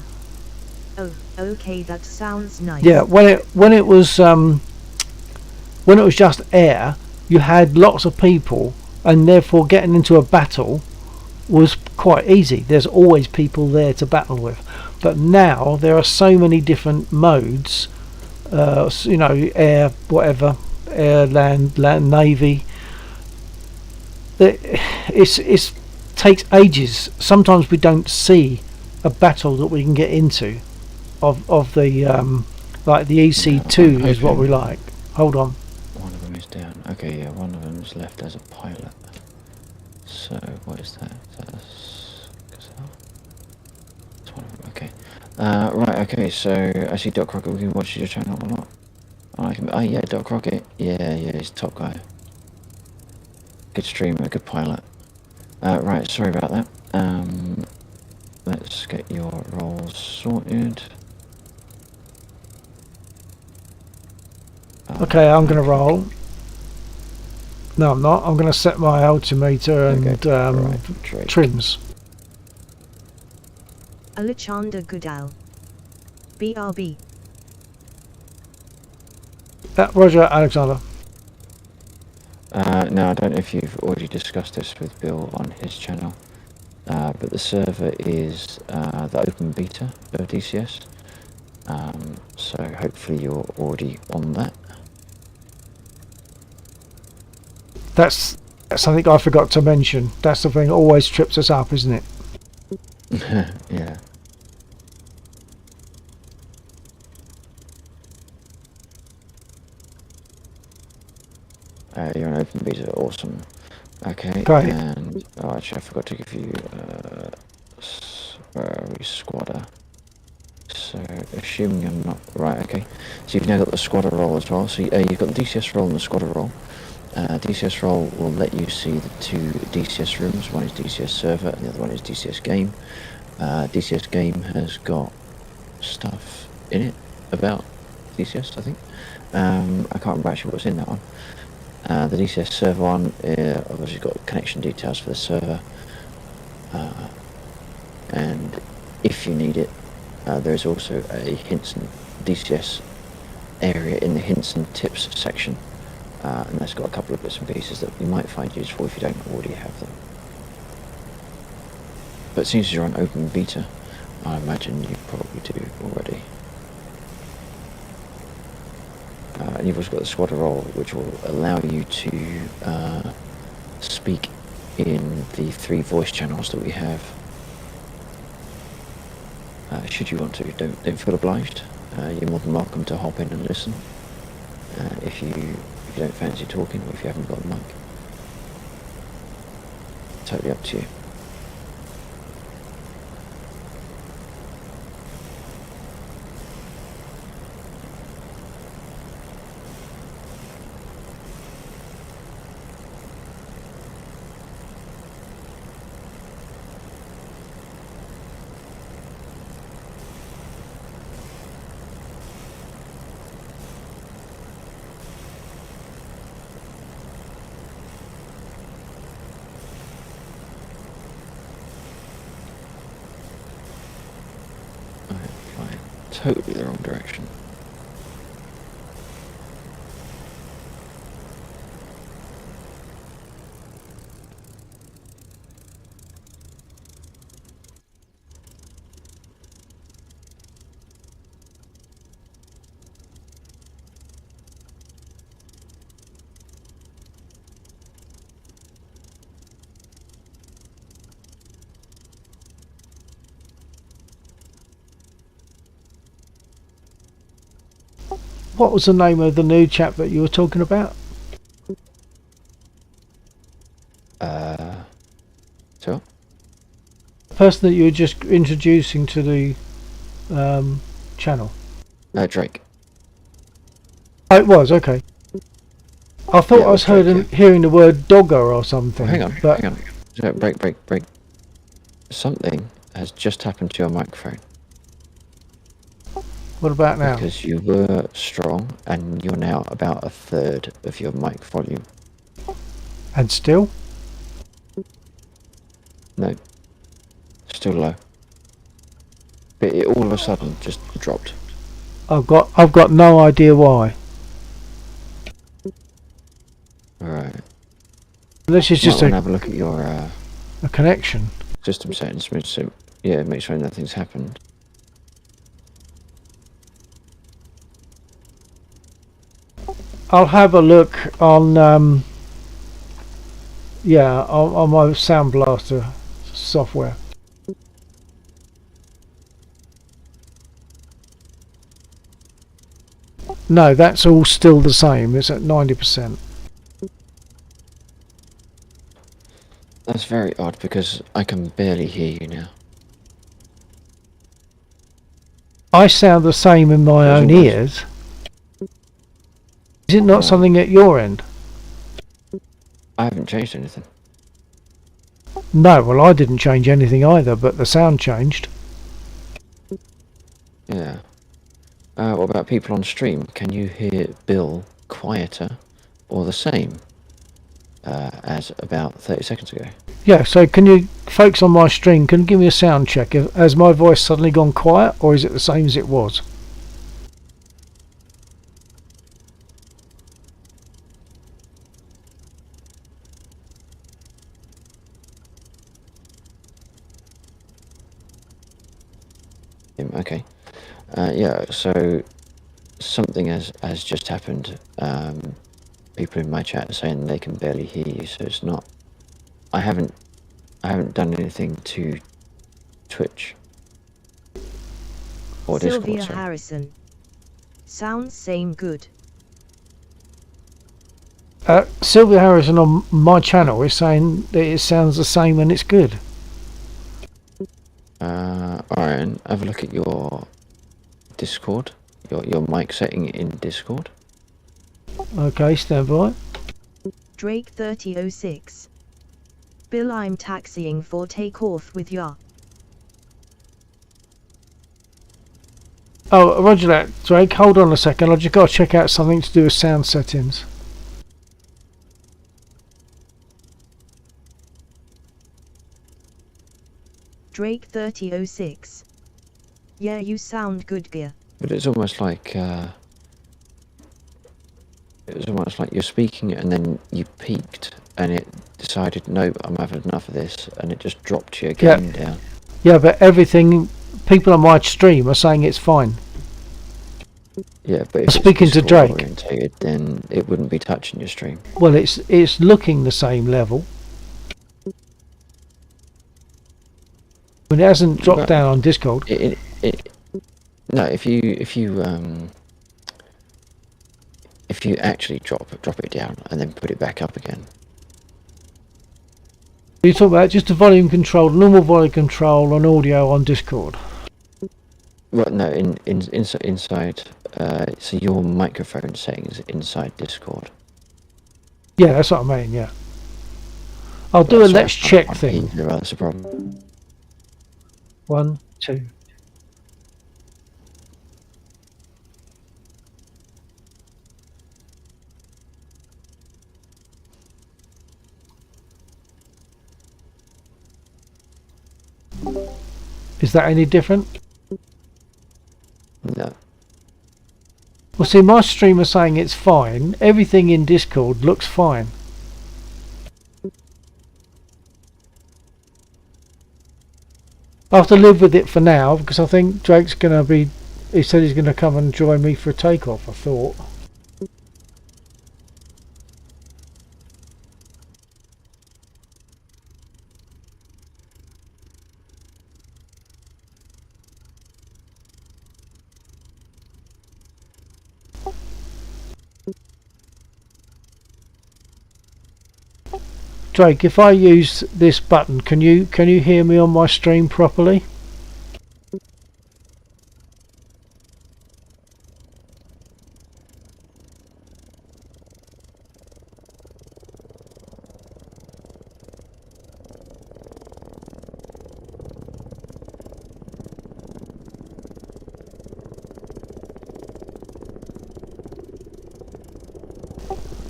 Oh, okay, that sounds nice. yeah. When it was just air, you had lots of people, and therefore getting into a battle was quite easy. There's always people there to battle with. But now there are so many different modes. Air, whatever. Air, land, navy. It takes ages. Sometimes we don't see a battle that we can get into of the like the EC2 is what we like. Hold on. One of them is down. Okay, yeah, one of them is left as a pilot. So what is that? That's Gazelle. It's one of them. Okay. Right. Okay. So I see Doc Crockett. We can watch your channel or not? Yeah, Doc Crockett. Yeah, he's a top guy. Good streamer, good pilot. Right, sorry about that. Let's get your roles sorted. Okay, I'm going to roll. No, I'm not. I'm going to set my altimeter and right, Drake. trims. Alexander Goodall. BRB. Roger, Alexander. Now, I don't know if you've already discussed this with Bill on his channel, but the server is the open beta of DCS, so hopefully you're already on that. That's something I forgot to mention. That's the thing that always trips us up, isn't it? Yeah. You're an open beta, awesome. Okay, Great. and actually I forgot to give you squadder. So assuming I'm not right, okay. So you've now got the squadder role as well. So you've got the DCS role and the squadder role. DCS role will let you see the two DCS rooms. One is DCS server and the other one is DCS game. DCS game has got stuff in it about DCS, I think. I can't remember actually what's in that one. The DCS server one obviously got connection details for the server, and if you need it, there's also a Hinson DCS area in the hints and tips section, and that's got a couple of bits and pieces that you might find useful if you don't already have them. But since you're on open beta, I imagine you probably do already. And you've also got the squadder role, which will allow you to speak in the 3 voice channels that we have. Should you want to, don't feel obliged. You're more than welcome to hop in and listen. If you don't fancy talking, or if you haven't got a mic, totally up to you. Totally the wrong direction. what was the name of the new chap that you were talking about? So, The person that you were just introducing to the channel. Drake. Oh, it was, okay. I thought Yeah, I was Drake, yeah. hearing the word dogger or something. Oh, hang on, but hang on. So, break. Something has just happened to your microphone. what about now? Because you were strong, and you're now about a third of your mic volume. And still? No. Still low. But it all of a sudden just dropped. I've got no idea why. Alright. This is just Might want to have a look at your a connection. system settings. So, yeah, make sure nothing's happened. I'll have a look on on my Sound Blaster software. No, that's all still the same. It's at 90%. That's very odd because I can barely hear you now. I sound the same in my Doesn't own it? ears. Is it not Right. something at your end? I haven't changed anything. No, well I didn't change anything either, but the sound changed. Yeah. What about people on stream? Can you hear Bill quieter or the same as about 30 seconds ago? Yeah, so can you, folks on my stream, can you give me a sound check? Has my voice suddenly gone quiet, or is it the same as it was? Okay. Yeah, so something has just happened. People in my chat are saying they can barely hear you, so it's not... I haven't done anything to Twitch. Or Sylvia Discord, sorry. Harrison. Sounds same good. Sylvia Harrison on my channel is saying that it sounds the same and it's good. Alright, have a look at your Discord. Your mic setting in Discord. Okay, stand by. Drake 3006. Bill, I'm taxiing for takeoff with ya. Oh, roger that, Drake. Hold on a second. I've just got to check out something to do with sound settings. Drake 3006. Yeah, you sound good, gear. But it's almost like you're speaking and then you peaked and it decided, no, I'm having enough of this, and it just dropped you again down. Yeah, but everything, people on my stream are saying it's fine. Yeah, but if Speaking it's to Discord Drake. orientated, then it wouldn't be touching your stream. Well, it's looking the same level. But it hasn't dropped Well, down on Discord. No, if you actually drop it down and then put it back up again. You talk about just a volume control, normal volume control on audio on Discord. Well, no, inside. So your microphone settings inside Discord. Yeah, that's what I mean. Yeah, I'll do a Sorry, let's I check can't thing. hear you, that's a problem. 1, 2. Is that any different? No. Well, see, my streamer saying it's fine. Everything in Discord looks fine. I have to live with it for now because I think Drake's going to be... He said he's going to come and join me for a takeoff, I thought. Drake, if I use this button, can you hear me on my stream properly?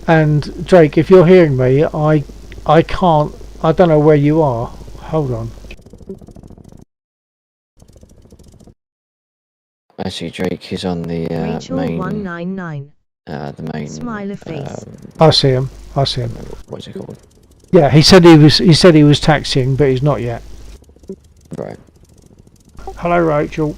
And Drake, if you're hearing me, I can't. I don't know where you are. Hold on. I see Drake. He's on the Rachel main. 199. The main. Smiley face. I see him. I see him. What's it called? Yeah, he said he was taxiing, but he's not yet. Right. Hello, Rachel.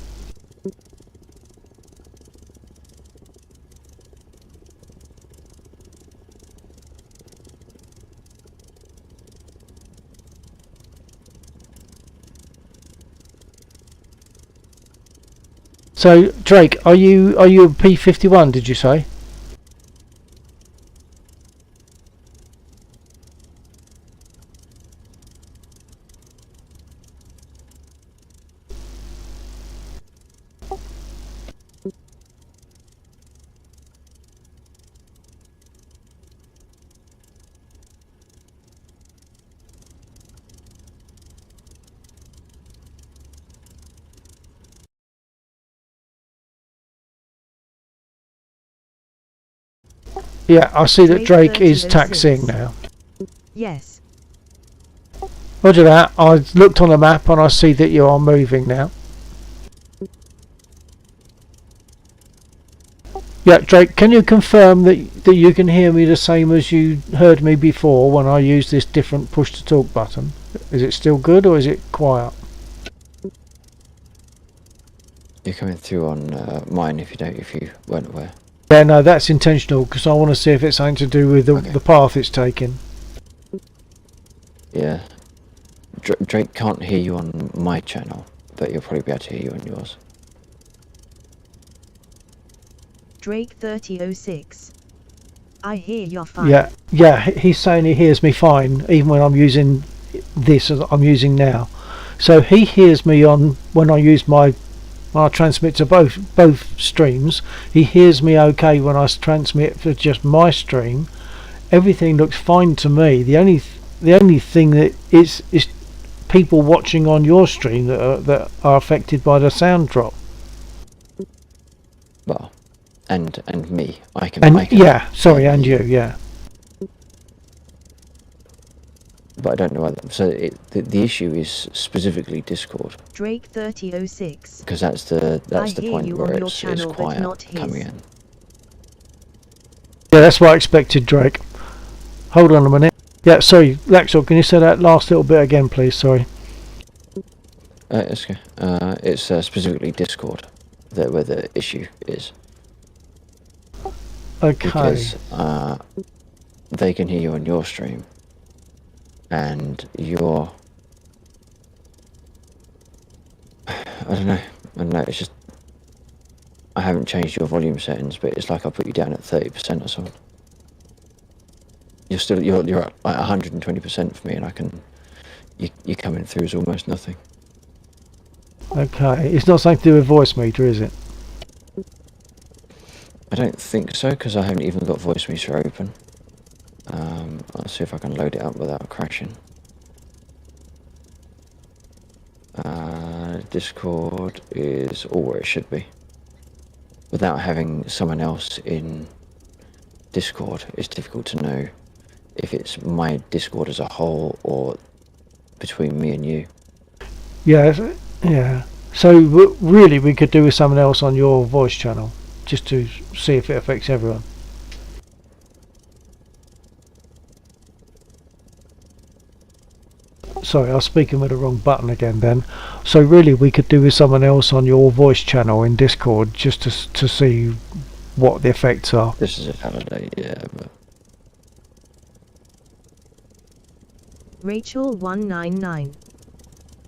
So Drake, are you a P51? Did you say? Yeah, I see that Drake is taxiing now. Yes. Roger that. I looked on the map and I see that you are moving now. Yeah, Drake, can you confirm that you can hear me the same as you heard me before when I used this different push to talk button? Is it still good or is it quiet? You're coming through on mine if you weren't aware. Yeah, no, that's intentional because I want to see if it's something to do with Okay. the path it's taking. Yeah. Drake can't hear you on my channel, but you'll probably be able to hear you on yours. Drake 3006. I hear you're fine. Yeah, he's saying he hears me fine even when I'm using this as I'm using now. So he hears me on when I transmit to both streams. He hears me okay when I transmit for just my stream. Everything looks fine to me. The only thing that is people watching on your stream that are affected by the sound drop. Well, and me. I can. Yeah, sorry, and you, yeah. But I don't know why. So the issue is specifically Discord, Drake 3006. because that's the hear point you where on your it's channel, but quiet not his. coming in. Yeah, that's what I expected, Drake. Hold on a minute. Yeah, sorry, Laxel, can you say that last little bit again, please? Sorry. It's okay. It's specifically Discord where the issue is, Okay. because they can hear you on your stream, and you're. I don't know. It's just I haven't changed your volume settings, but it's like I put you down at 30% or something. You're at like 120% for me, and you're coming through as almost nothing. Okay, it's not something to do with voice meter, is it? I don't think so, because I haven't even got voice meter open. I'll see if I can load it up without crashing. Discord is all where it should be. Without having someone else in Discord, it's difficult to know if it's my Discord as a whole or between me and you. Yeah, yeah. So really, we could do with someone else on your voice channel, just to see if it affects everyone. Sorry, I was speaking with the wrong button again then. So really, we could do with someone else on your voice channel in Discord, just to see what the effects are. This is a holiday, yeah, but Rachel 199.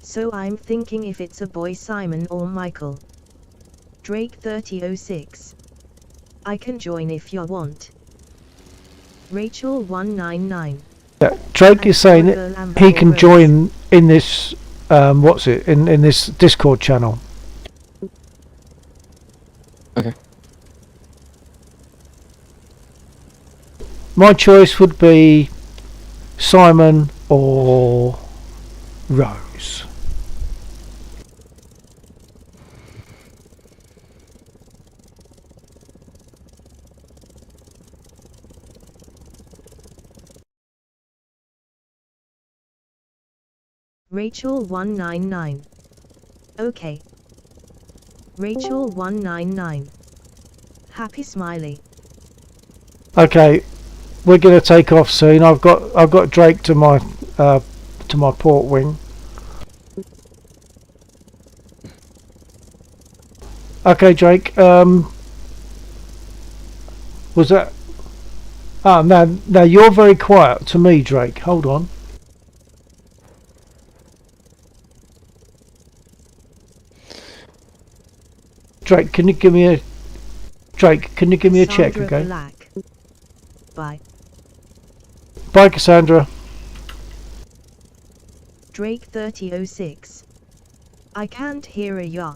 So I'm thinking if it's a boy Simon or Michael. Drake 3006. I can join if you want. Rachel 199. Yeah, Drake is saying Oliver that he can Lamborghini. join in this, what's it, in this Discord channel. Okay. My choice would be Simon or Rose. Rachel 199. Okay. Rachel 199. Happy smiley. Okay, we're going to take off soon. I've got Drake to my port wing. Okay, Drake. Was that? Ah, now you're very quiet to me, Drake. Hold on. Drake, can you give me a check, Cassandra okay? Black. Bye. Bye, Cassandra. Drake 3006. I can't hear a ya.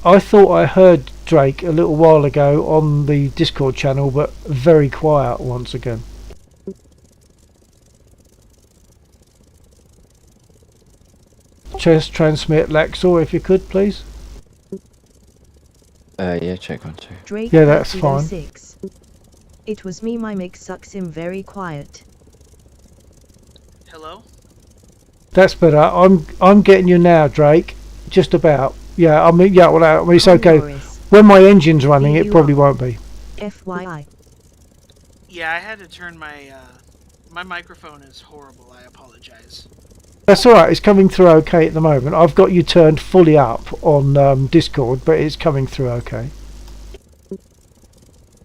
I thought I heard Drake a little while ago on the Discord channel, but very quiet once again. Just transmit Laxor if you could, please. Yeah, check 1, 2. Drake Yeah, that's fine. 3006. It was me, my mic sucks him very quiet. Hello? That's better. I'm getting you now, Drake. Just about. Yeah, I mean, yeah. Well, I mean, it's okay. Norris. When my engine's running, Here it you probably are. won't be. FYI. Yeah, I had to turn my, my microphone is horrible, I apologize. That's all right. It's coming through okay at the moment. I've got you turned fully up on Discord, but it's coming through okay.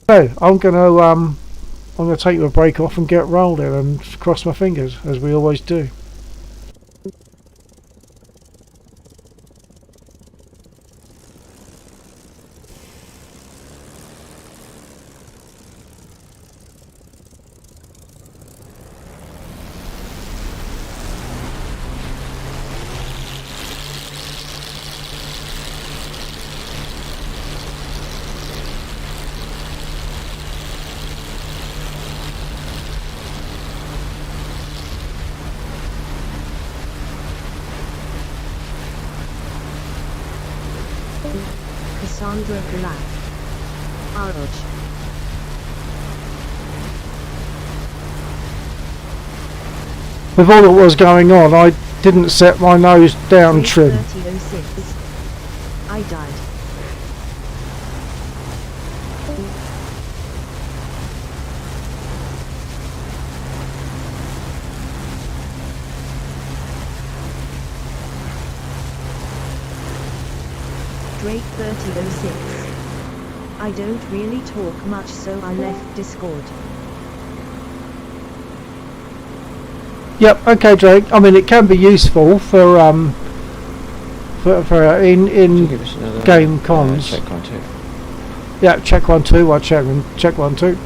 So I'm gonna take a break off and get rolling and cross my fingers as we always do. Cassandra Black. Arch. With all that was going on, I didn't set my nose down Drake trim. 3006. I died. Drake 3006. I don't really talk much, so I left Discord. Yep. Okay, Drake. I mean, it can be useful for in Can you give us another game cons. check 1, 2. Yeah, check 1 2. I'll check 1 2.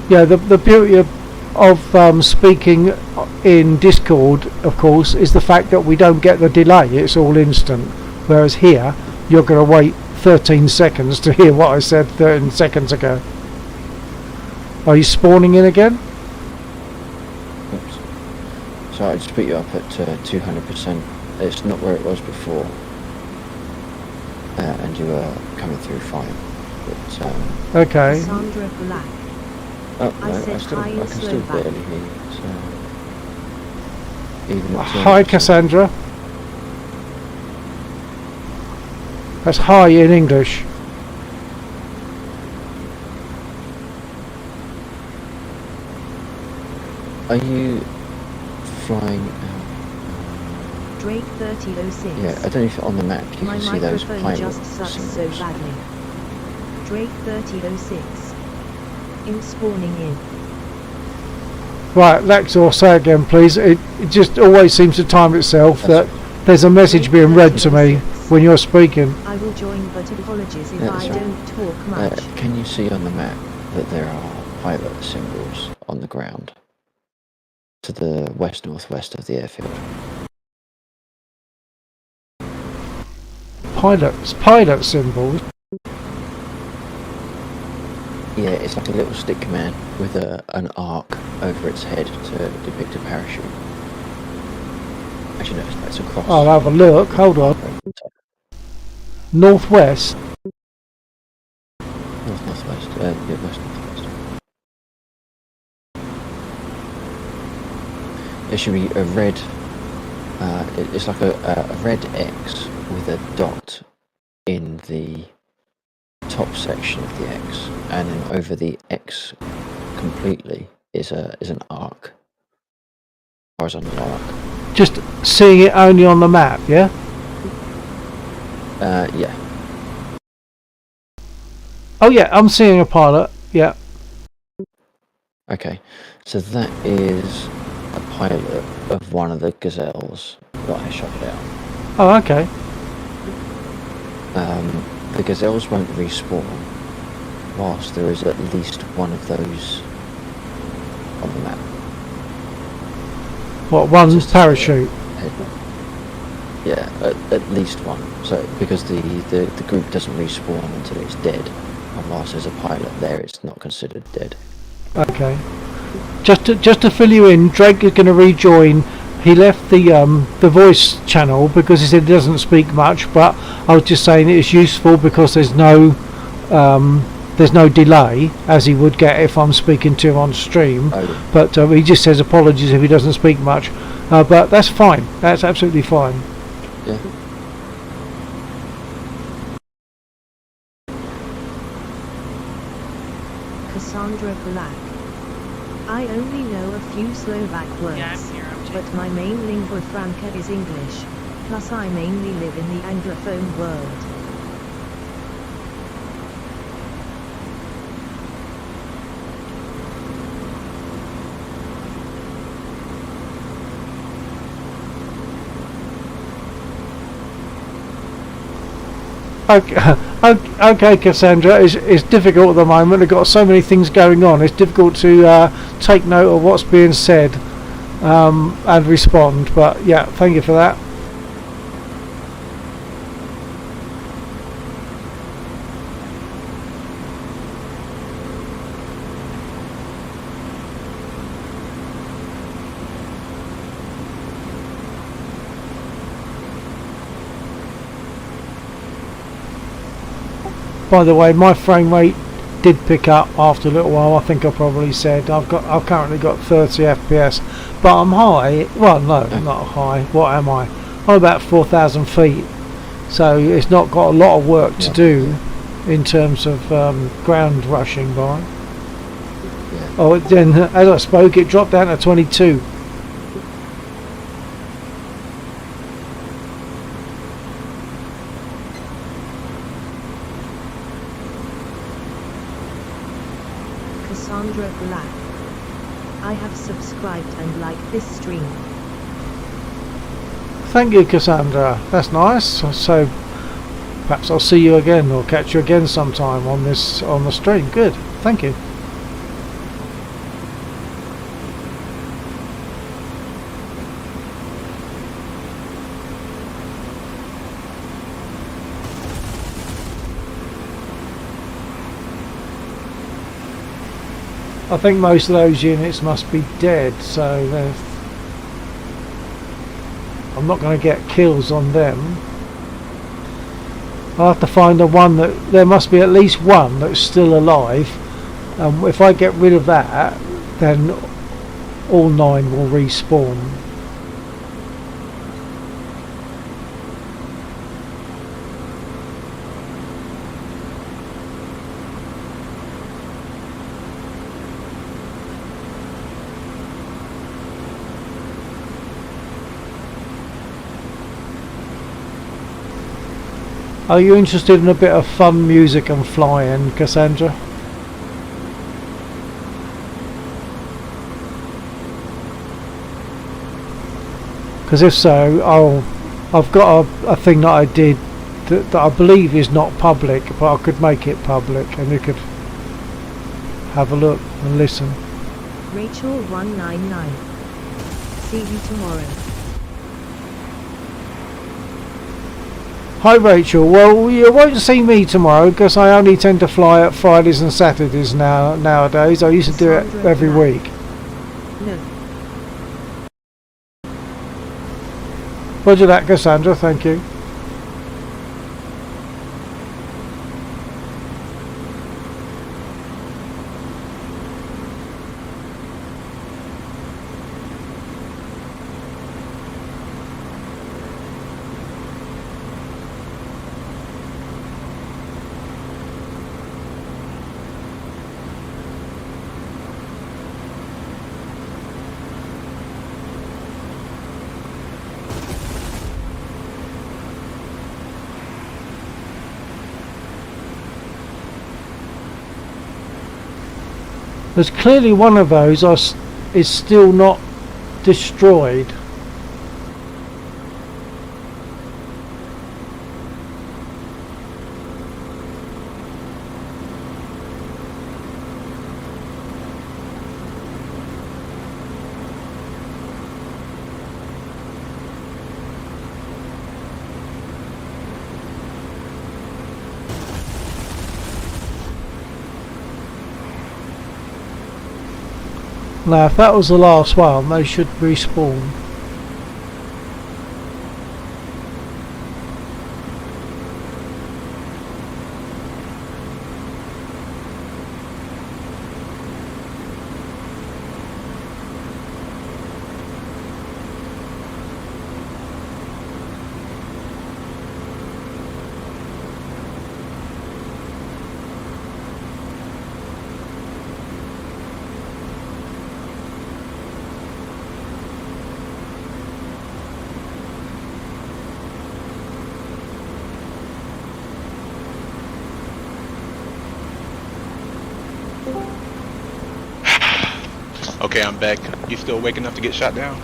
Yeah, the beauty of speaking in Discord, of course, is the fact that we don't get the delay. It's all instant. Whereas here, you're going to wait 13 seconds to hear what I said 13 seconds ago. Are you spawning in again? Oops. So I just put you up at 200%. It's not where it was before. And you were coming through fine. But, Okay. Cassandra Black. oh, I no, said I hi in can still Slovak. barely hear you. So, even at Hi, 200%. Cassandra. That's hi in English. Are you flying? Drake 3006. Yeah, I don't know if on the map you My can see those microphone pilot just sucks so symbols. badly. Drake 3006. In spawning in. Right, Lexor, say again, please. It just always seems to time itself that there's a message being read to me when you're speaking. I will join, but apologies if Yeah, I that's right. don't talk much. Can you see on the map that there are pilot symbols on the ground to the west-northwest of the airfield? Pilot symbols. Yeah, it's like a little stick man with an arc over its head to depict a parachute. Actually, no, it's a cross. I'll have a look. Hold on. Northwest. North-northwest. Yeah, west-northwest. There should be a red. It's like a red X with a dot in the top section of the X, and then over the X completely is an arc, horizontal arc. Just seeing it only on the map, yeah? Yeah. Oh yeah, I'm seeing a pilot, yeah. Okay, so that is a pilot of one of the Gazelles that I shot down. Oh, okay. The Gazelles won't respawn whilst there is at least one of those on the map. What, one's parachute? Yeah, at least one. So because the group doesn't respawn until it's dead, and whilst there's a pilot there, it's not considered dead. Okay. Just to fill you in, Drake is going to rejoin. He left the voice channel because he said he doesn't speak much, but I was just saying it's useful because there's no delay as he would get if I'm speaking to him on stream. Oh. But he just says apologies if he doesn't speak much, but that's fine. That's absolutely fine. Yeah. Cassandra Black. I only know a few Slovak words, Yeah, I'm here. I'm but my main lingua franca is English, plus I mainly live in the Anglophone world. Okay, Cassandra, it's difficult at the moment. We've got so many things going on. It's difficult to take note of what's being said and respond. But yeah, thank you for that. By the way, my frame rate did pick up after a little while. I think I probably said I've currently got 30 FPS, but I'm high. Well, no, not high. What am I? I'm about 4,000 feet, so it's not got a lot of work to do in terms of ground rushing by. Yeah. Oh, then as I spoke, it dropped down to 22. Cassandra Black. I have subscribed and liked this stream. Thank you, Cassandra. That's nice. So perhaps I'll see you again or catch you again sometime on the stream. Good. Thank you. I think most of those units must be dead, so I'm not going to get kills on them. I'll have to find the one that there must be at least one that's still alive. If I get rid of that, then all 9 will respawn. Are you interested in a bit of fun music and flying, Cassandra? Because if so, I've got a thing that I did that I believe is not public, but I could make it public and you could have a look and listen. Rachel 199. See you tomorrow. Hi Rachel, well you won't see me tomorrow because I only tend to fly at Fridays and Saturdays nowadays. I used to do it Cassandra every Black. week. No. Roger that, Cassandra, thank you. There's clearly one of those is still not destroyed. Now if that was the last one, they should respawn. Okay, I'm back. You still awake enough to get shot down?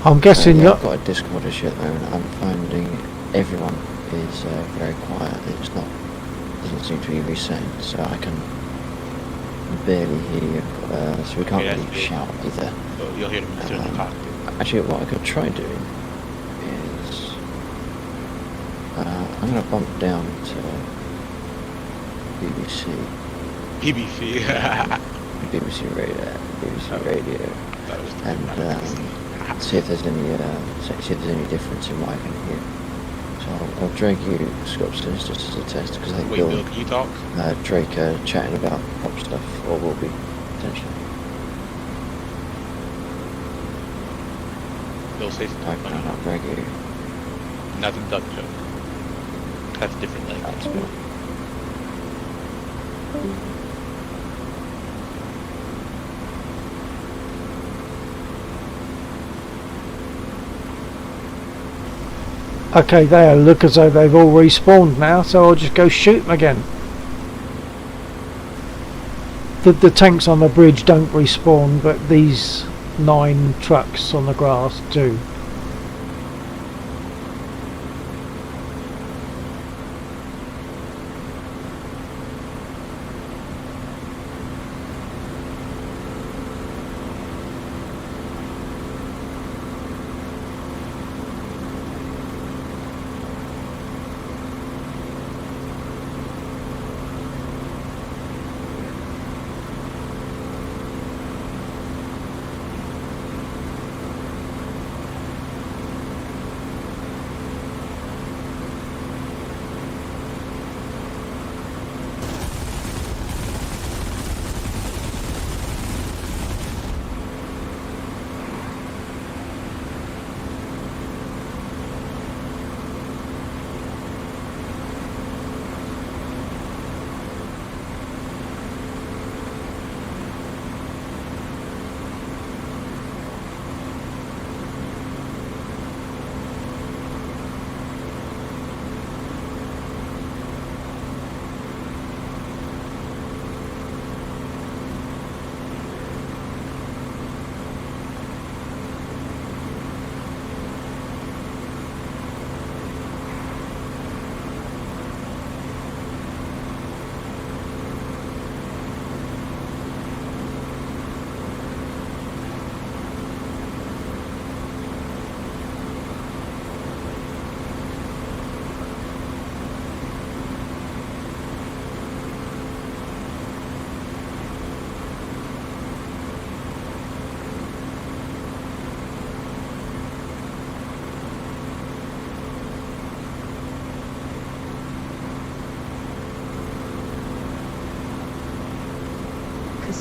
I'm guessing Yeah, you're... I've got a Discord issue at the moment. I'm finding everyone is very quiet. It's not, doesn't seem to be resetting, so I can barely hear you. So we can't Yeah, that's really good. shout either. So you'll hear them in the cockpit. Actually, what I could try doing is I'm going to bump down to BBC. BBC. BBC radio, That was and see if there's any difference in what I can hear. So I'll drag you, Scott, just as a test, because I think Wait, Bill, Bill, can you talk? Drake chatting about pop stuff, or will be potentially. Bill, say something funny. I'll drag you. Not the duck joke. That's different That's language. Bill. Okay, they look as though they've all respawned now, so I'll just go shoot them again. The tanks on the bridge don't respawn, but these 9 trucks on the grass do.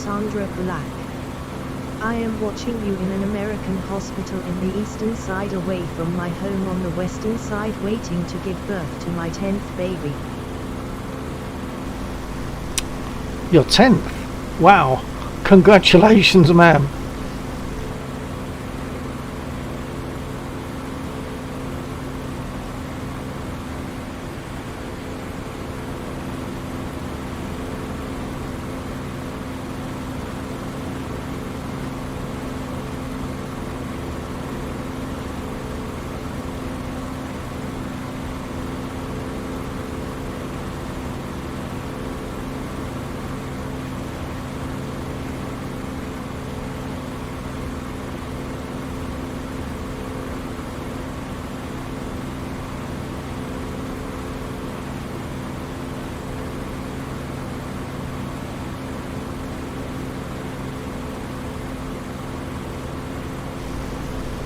Cassandra Black. I am watching you in an American hospital in the eastern side away from my home on the western side waiting to give birth to my 10th baby. Your 10th? Wow. Congratulations, ma'am.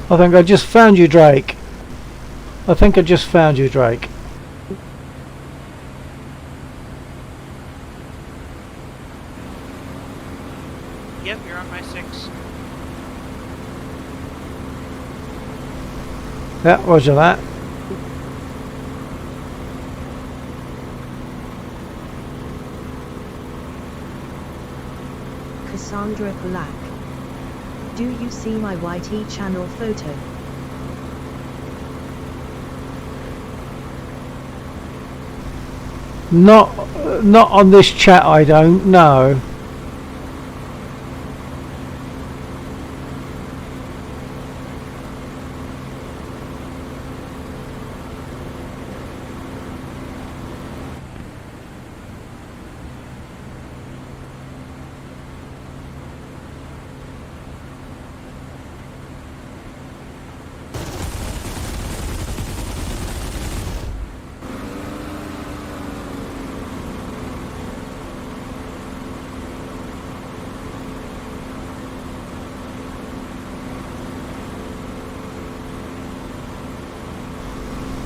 I think I just found you, Drake. I think I just found you, Drake. Yep, you're on my 6. Yeah, roger that. Cassandra Black. Do you see my YT channel photo? Not on this chat, I don't know.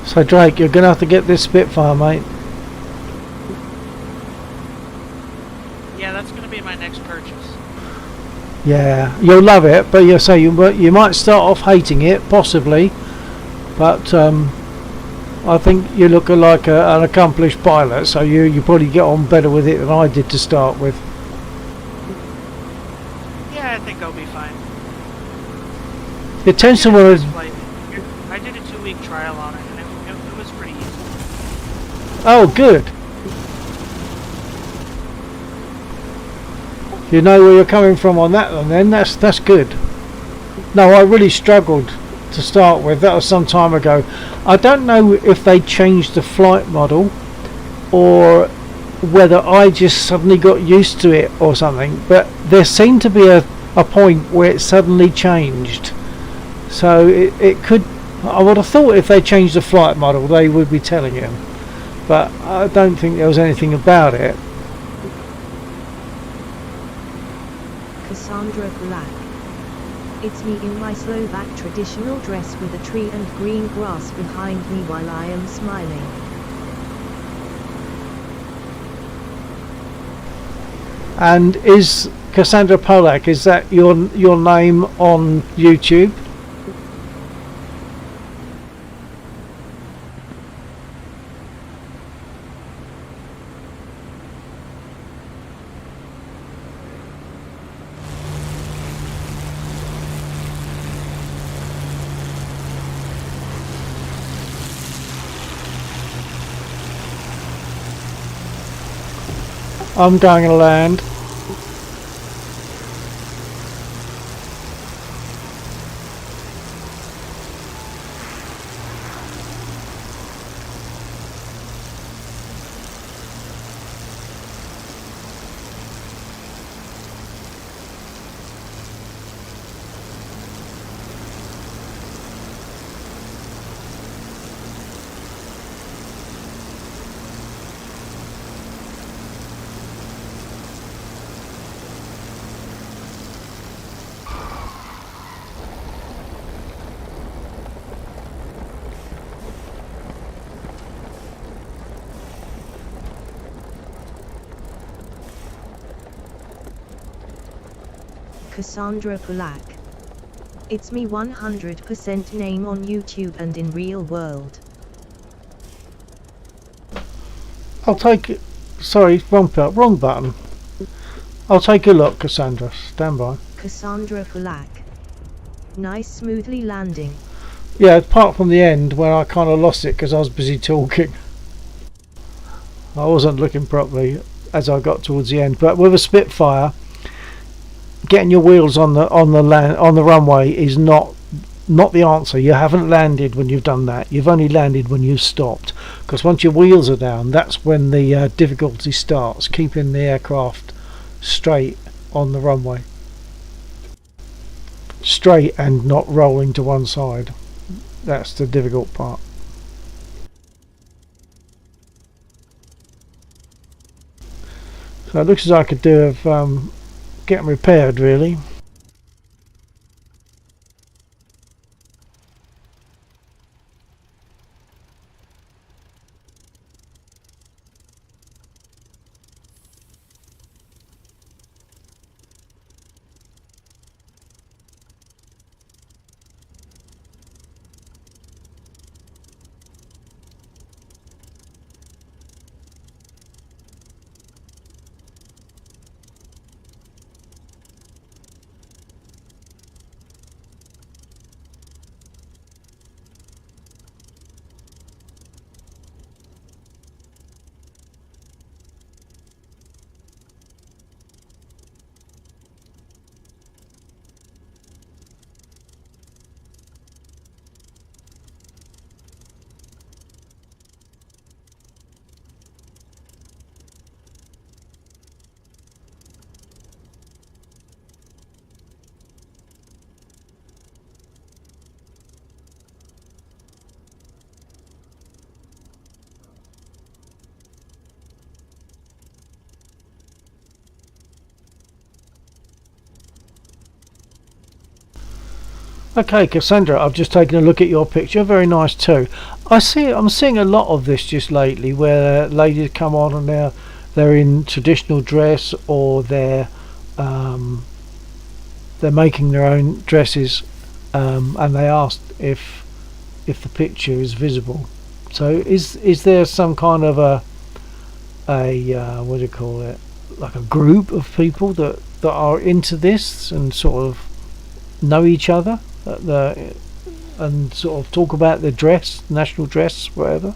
So Drake, you're gonna have to get this Spitfire, mate. Yeah, that's going to be my next purchase. Yeah, you'll love it, but you might start off hating it, possibly. But I think you look like an accomplished pilot, so you probably get on better with it than I did to start with. Yeah, I think I'll be fine. It tends to want to. I did a 2-week trial on it, and it was pretty easy. Oh, good. You know where you're coming from on that one, then that's good. No, I really struggled to start with. That was some time ago. I don't know if they changed the flight model or whether I just suddenly got used to it or something, but there seemed to be a point where it suddenly changed. So it could. I would have thought if they changed the flight model they would be telling you, but I don't think there was anything about it. Cassandra Black. It's me in my Slovak traditional dress with a tree and green grass behind me while I am smiling. And is Cassandra Polak, is that your name on YouTube? I'm going to land. Cassandra Polak. It's me 100% name on YouTube and in real world. I'll take it. Sorry, wrong button. I'll take a look, Cassandra. Stand by. Cassandra Polak. Nice smoothly landing. Yeah, apart from the end where I kind of lost it because I was busy talking. I wasn't looking properly as I got towards the end. But with a Spitfire, getting your wheels on the runway is not the answer. You haven't landed when you've done that. You've only landed when you've stopped. Because once your wheels are down, that's when the difficulty starts. Keeping the aircraft straight on the runway. Straight and not rolling to one side. That's the difficult part. So it looks as I could do of getting repaired, really. Okay, Cassandra, I've just taken a look at your picture. Very nice too. I'm seeing a lot of this just lately, where ladies come on and they're in traditional dress, or they're making their own dresses, and they asked if the picture is visible. So is there some kind of a what do you call it? Like a group of people that are into this and sort of know each other? And sort of talk about the dress, national dress, whatever.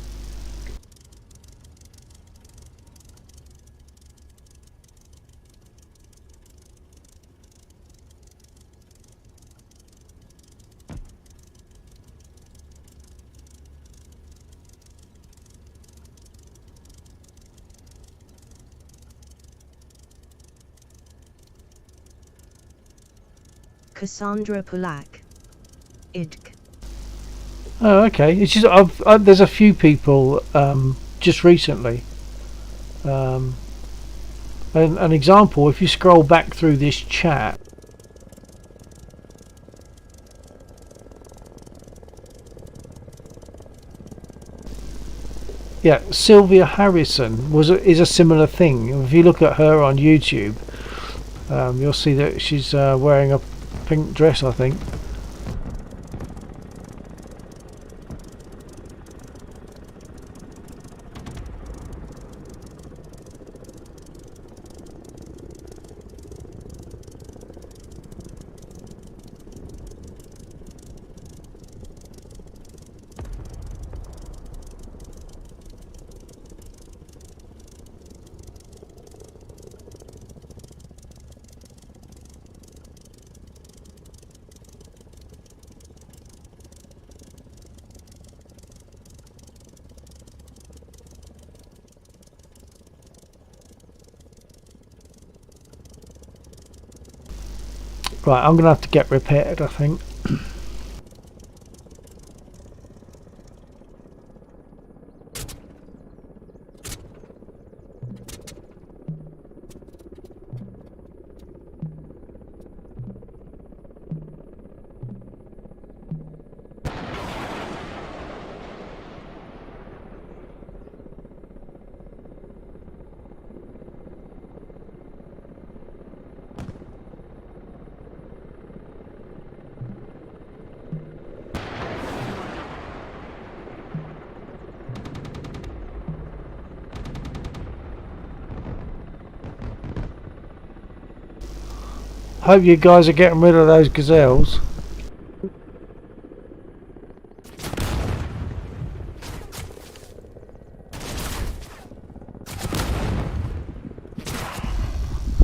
Cassandra Polak. IDK. Oh, okay. It's just there's a few people just recently. An example, if you scroll back through this chat, yeah, Sylvia Harrison is a similar thing. If you look at her on YouTube, you'll see that she's wearing a pink dress, I think. Right, I'm going to have to get repaired, I think. Hope you guys are getting rid of those gazelles.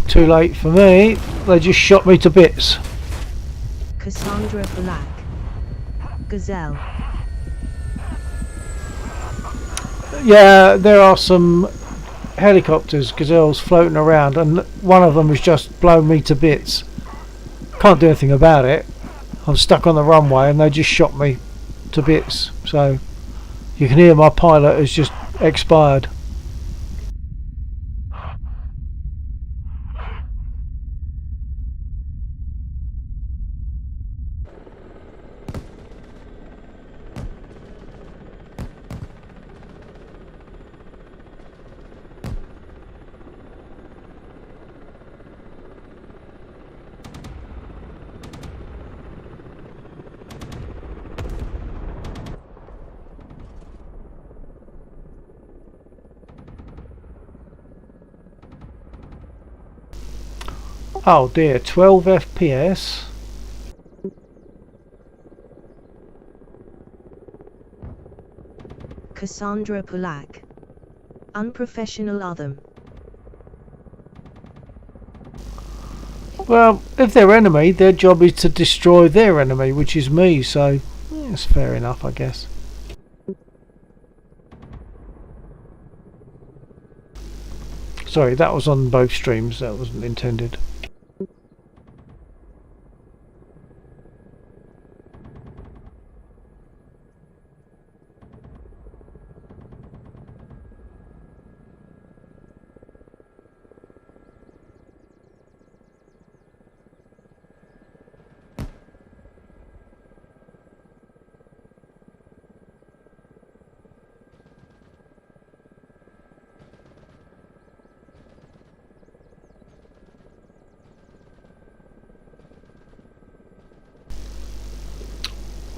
Too late for me. They just shot me to bits. Cassandra Black. Gazelle. Yeah, there are some helicopters, gazelles floating around, and one of them has just blown me to bits. Can't do anything about it. I'm stuck on the runway and they just shot me to bits. So you can hear my pilot has just expired. Oh dear, 12 FPS. Cassandra Polak. Unprofessional Othem. Well, if they're enemy, their job is to destroy their enemy, which is me, so yeah, it's fair enough, I guess. Sorry, that was on both streams, that wasn't intended.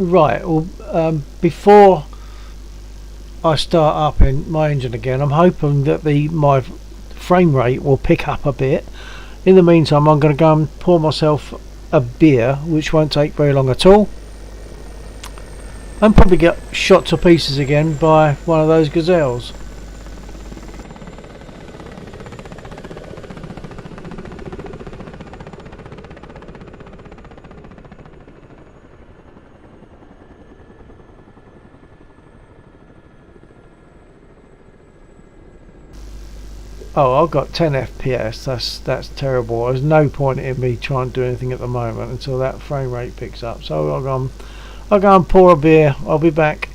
Right, well, before I start up in my engine again, I'm hoping that my frame rate will pick up a bit. In the meantime, I'm going to go and pour myself a beer, which won't take very long at all, and probably get shot to pieces again by one of those gazelles. Oh, I've got 10 FPS. That's terrible. There's no point in me trying to do anything at the moment until that frame rate picks up. So I'll go and pour a beer. I'll be back.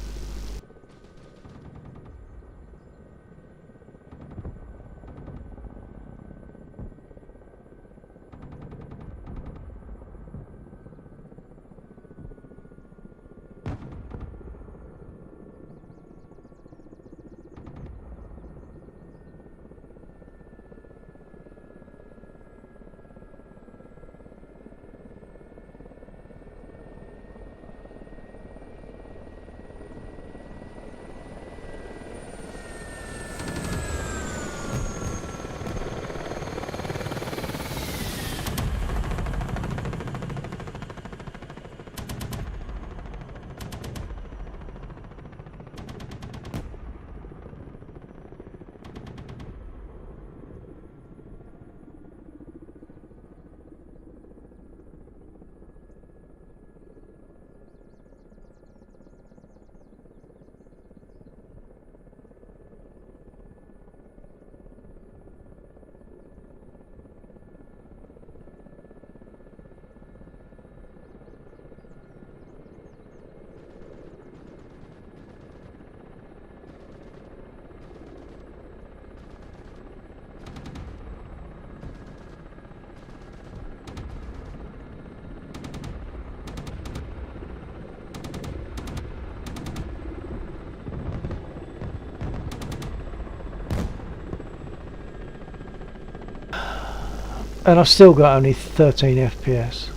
And I've still got only 13 FPS.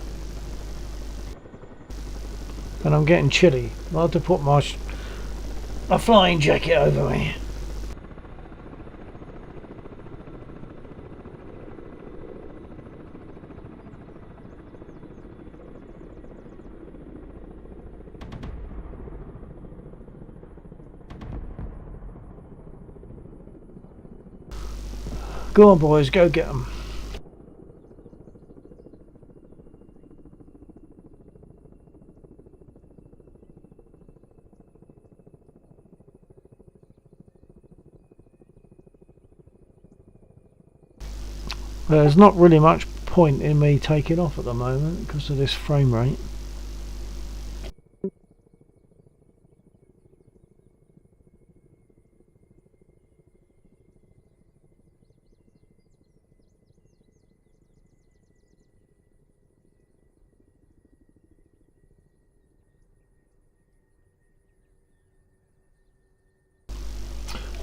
And I'm getting chilly. I'll have to put my flying jacket over me. Go on, boys, go get them. There's not really much point in me taking off at the moment because of this frame rate.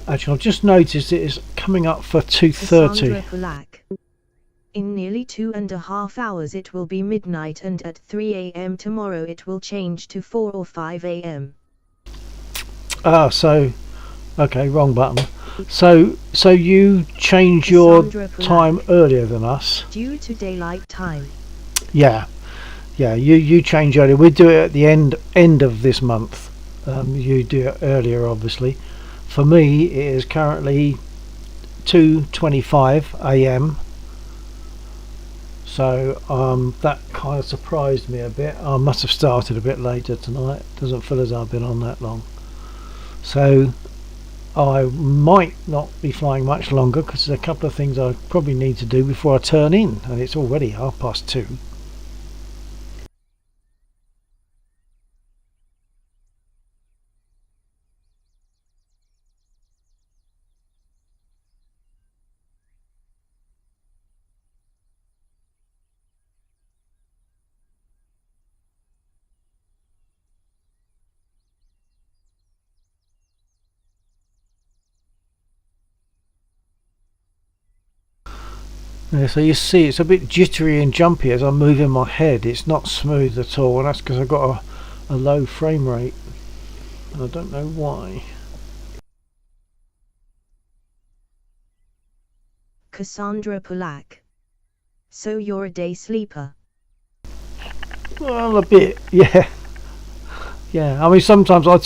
Actually, I've just noticed it is coming up for 2:30. Cassandra Polak. In nearly 2.5 hours it will be midnight, and at 3 a.m. tomorrow it will change to 4 or 5 a.m. Ah, so okay, wrong button. So you change your Cassandra Polak. time earlier than us. Due to daylight time. Yeah, you change earlier. We do it at the end of this month. You do it earlier, obviously. For me, it is currently 2:25 a.m. So that kind of surprised me a bit. I must have started a bit later tonight. Doesn't feel as I've been on that long. So I might not be flying much longer because there's a couple of things I probably need to do before I turn in, and it's already 2:30. Yeah, so you see it's a bit jittery and jumpy as I'm moving my head. It's not smooth at all, and that's because I've got a low frame rate. I don't know why. Cassandra Polak. So you're a day sleeper? Well, a bit, yeah. Yeah, I mean sometimes I